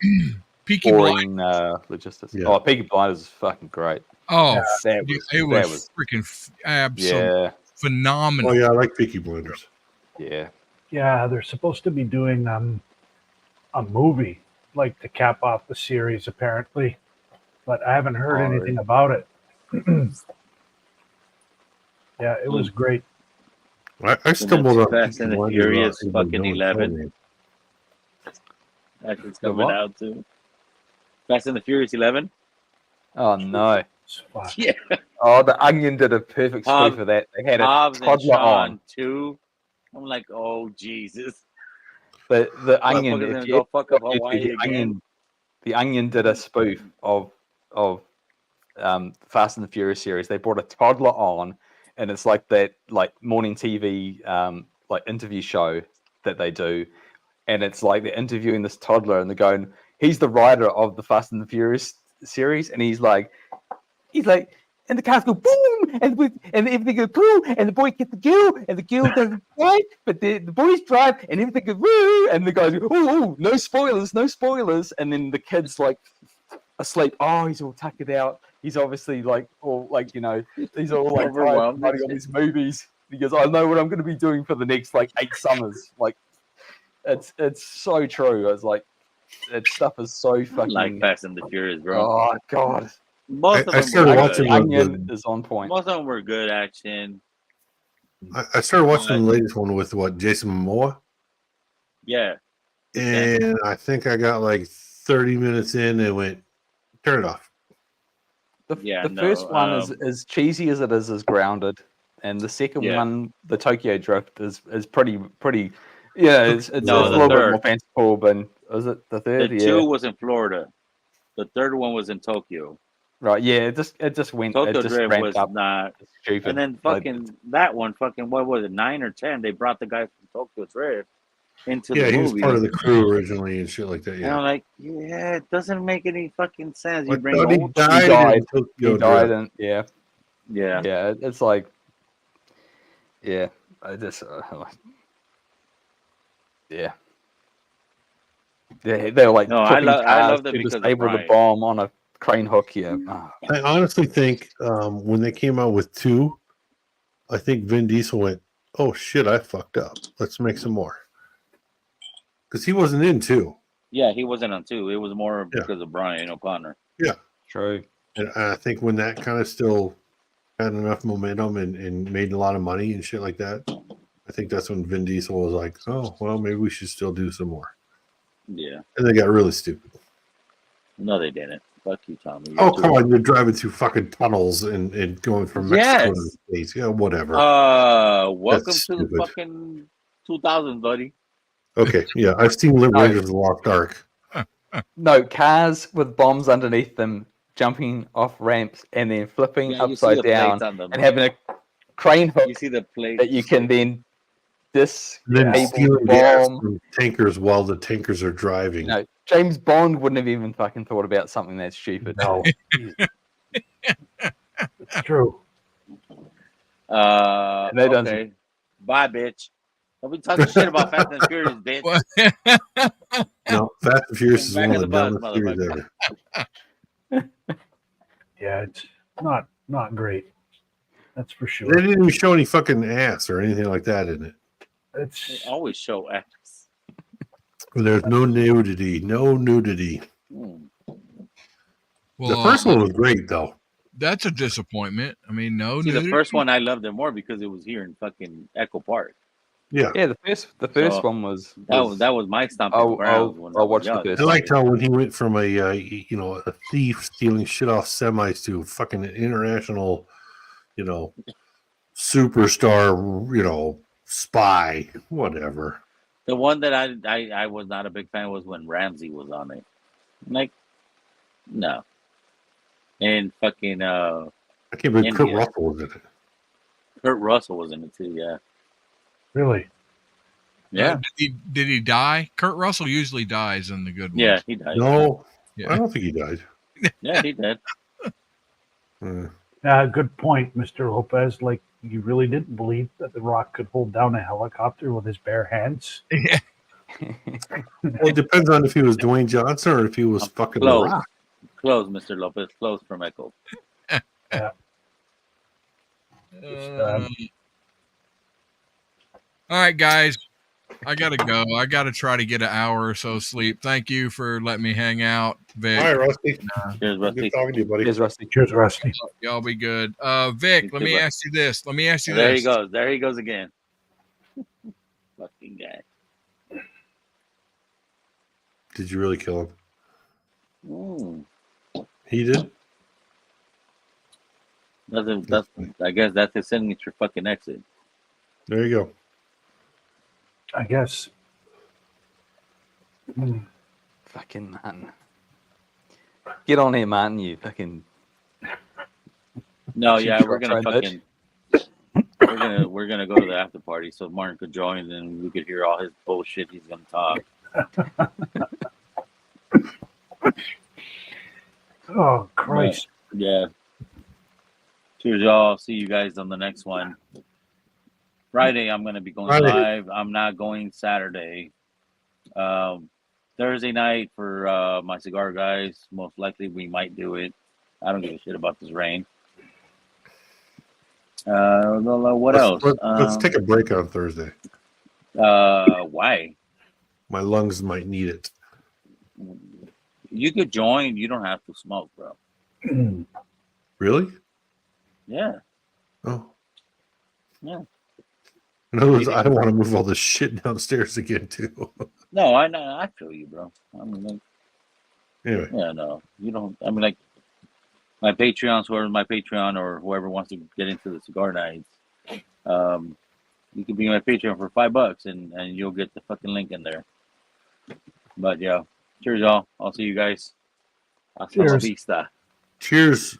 Peaky Blinders. boring logistics. Yeah. Oh, Peaky Blinders is fucking great. Oh, That dude, was, it that was freaking absolutely yeah, phenomenal. Oh yeah, I like Peaky Blinders. yeah. Yeah, they're supposed to be doing a movie like to cap off the series apparently, but I haven't heard Oh, anything about it. Yeah, it was great. I stumbled on Fast Peaky and the Blinders Furious without fucking even 11. knowing. That's what's The coming what? out too. Fast and the Furious 11. Oh no! Fuck. Yeah. Oh, the Onion did a perfect spoof of that. They had a Hobbs and toddler Shaw on. 2. I'm like, oh Jesus. The Onion. Motherfuckers If gonna you go fuck up ever go Hawaii to again. the Onion did a spoof of Fast and the Furious series. They brought a toddler on, and it's like that morning TV like interview show that they do, and it's like they're interviewing this toddler, and they're going, he's the writer of the Fast and the Furious series, and he's like, and the cars go boom, and everything goes boom, and the boy gets the girl, and the girl doesn't drive, but the boys drive, and everything goes woo, and the guys go, oh, no spoilers, and then the kid's like asleep. Oh, he's all tuckered out. He's obviously like all like he's all like tired from writing all these movies. He goes, I know what I'm going to be doing for the next like 8 summers. Like, it's so true. I was like, that stuff is so fucking Like Fast and the Furious, bro. Oh god. Most of I them started were watching good. Onion is on point. Most of them were good action. I started watching the latest one with Jason Momoa, Yeah. and I think I got like 30 minutes in and went, turn it off. The first one is as cheesy as it is grounded, and the second one, the Tokyo Drift, is pretty. Yeah, it's a little bit more fanciful. But was it the third? The 2 was in Florida. The third one was in Tokyo. Right. Yeah. It just went. Tokyo it just Drift ramped was up. not Stupid. And then that one, what was it, 9 or 10? They brought the guy from Tokyo Drift into the movie. Yeah, he was part of the crew originally and shit like that. Yeah. And I'm like, it doesn't make any fucking sense. You bring he old died. He died, and yeah. Yeah. It's like, yeah. I just, yeah. They're like, I love that to because of disable the Brian. bomb on a crane hook. Yeah. I honestly think when they came out with 2, I think Vin Diesel went, oh shit, I fucked up. Let's make some more. Because he wasn't in 2. Yeah, he wasn't on 2. It was more because of Brian O'Connor. Yeah. True. And I think when that kind of still had enough momentum and made a lot of money and shit like that, I think that's when Vin Diesel was like, oh, well, maybe we should still do some more. Yeah. And they got really stupid. No, they didn't. Fuck you, Tommy. Oh, come on. You're driving through fucking tunnels and going from Mexico to the States. Yeah, whatever. Welcome That's to the stupid. fucking 2000s, buddy. Okay, yeah. I've seen Rangers of the Lost Ark. No, cars with bombs underneath them, jumping off ramps and then flipping Yeah, you see upside the down plates on them. and having a crane hook You see the plate that you can then And then disable stealing gas bomb. from tankers while the tankers are driving. No, James Bond wouldn't have even fucking thought about something that stupid. No. It's true. they done okay. Bye, bitch. Don't be talking shit about Fast and Furious, bitch. No, Fast and Furious is Back one of of the the bus, dumbest series ever. Yeah, it's not great. That's for sure. They didn't even show any fucking ass or anything like that in it. They It's always show ass. There's no nudity. No nudity. Hmm. Well, The first one was great, though. That's a disappointment. I mean, no. See, the nudity. first one I loved it more because it was here in fucking Echo Park. Yeah. Yeah, the first So, one was That was my stomping I'll ground. when I I'll was watch the young. first I one. liked how when he went from a thief stealing shit off semis to fucking an international, superstar, spy, whatever. The one that I was not a big fan was when Ramsey was on it. Like, no. And fucking I can't believe Kurt India. Russell was in it. Kurt Russell was in it too. Yeah. really Yeah. Did he die? Kurt Russell usually dies in the good ones. Yeah, he died. No, Yeah. I don't think he died. Yeah, he did. good point, Mr. Lopez. Like you really didn't believe that The Rock could hold down a helicopter with his bare hands. Yeah. Well, it depends on if he was Dwayne Johnson or if he was fucking The Close. Rock. Close, Mr. Lopez. Close from Echo. All right, guys. I gotta go. I gotta try to get an hour or so sleep. Thank you for letting me hang out, Vic. All right, Rusty. Cheers, Rusty. Good talking to you, buddy. Here's Rusty. Cheers, Rusty. Y'all be good. Vic, You let too, me bud. ask you this. Let me ask you There this. he goes. There he goes again. Fucking guy. Did you really kill him? Mm. He did. That's I guess that's his signature fucking exit. There you go. I guess. Fucking man. Get on here, man. You fucking. No, Should yeah, try- we're gonna try fucking we're gonna go to the after party so Martin could join and we could hear all his bullshit he's gonna talk. Oh Christ! Yeah. Cheers, y'all. See you guys on the next one. Friday, I'm gonna be going Friday. live. I'm not going Saturday. Thursday night for my cigar guys. Most likely, we might do it. I don't give a shit about this rain. What else? Let's take a break on Thursday. Why? My lungs might need it. You could join. You don't have to smoke, bro. Really? Yeah. Oh. Yeah. In other words, I don't want to move all this shit downstairs again, too. No, I know. I feel you, bro. I mean, like, Anyway, yeah, no, you don't. I mean, like, my Patreons, whoever my Patreon or whoever wants to get into the cigar nights, you can be my Patreon for $5 and you'll get the fucking link in there. But yeah, cheers, y'all. I'll see you guys. Hasta la Cheers. vista. cheers.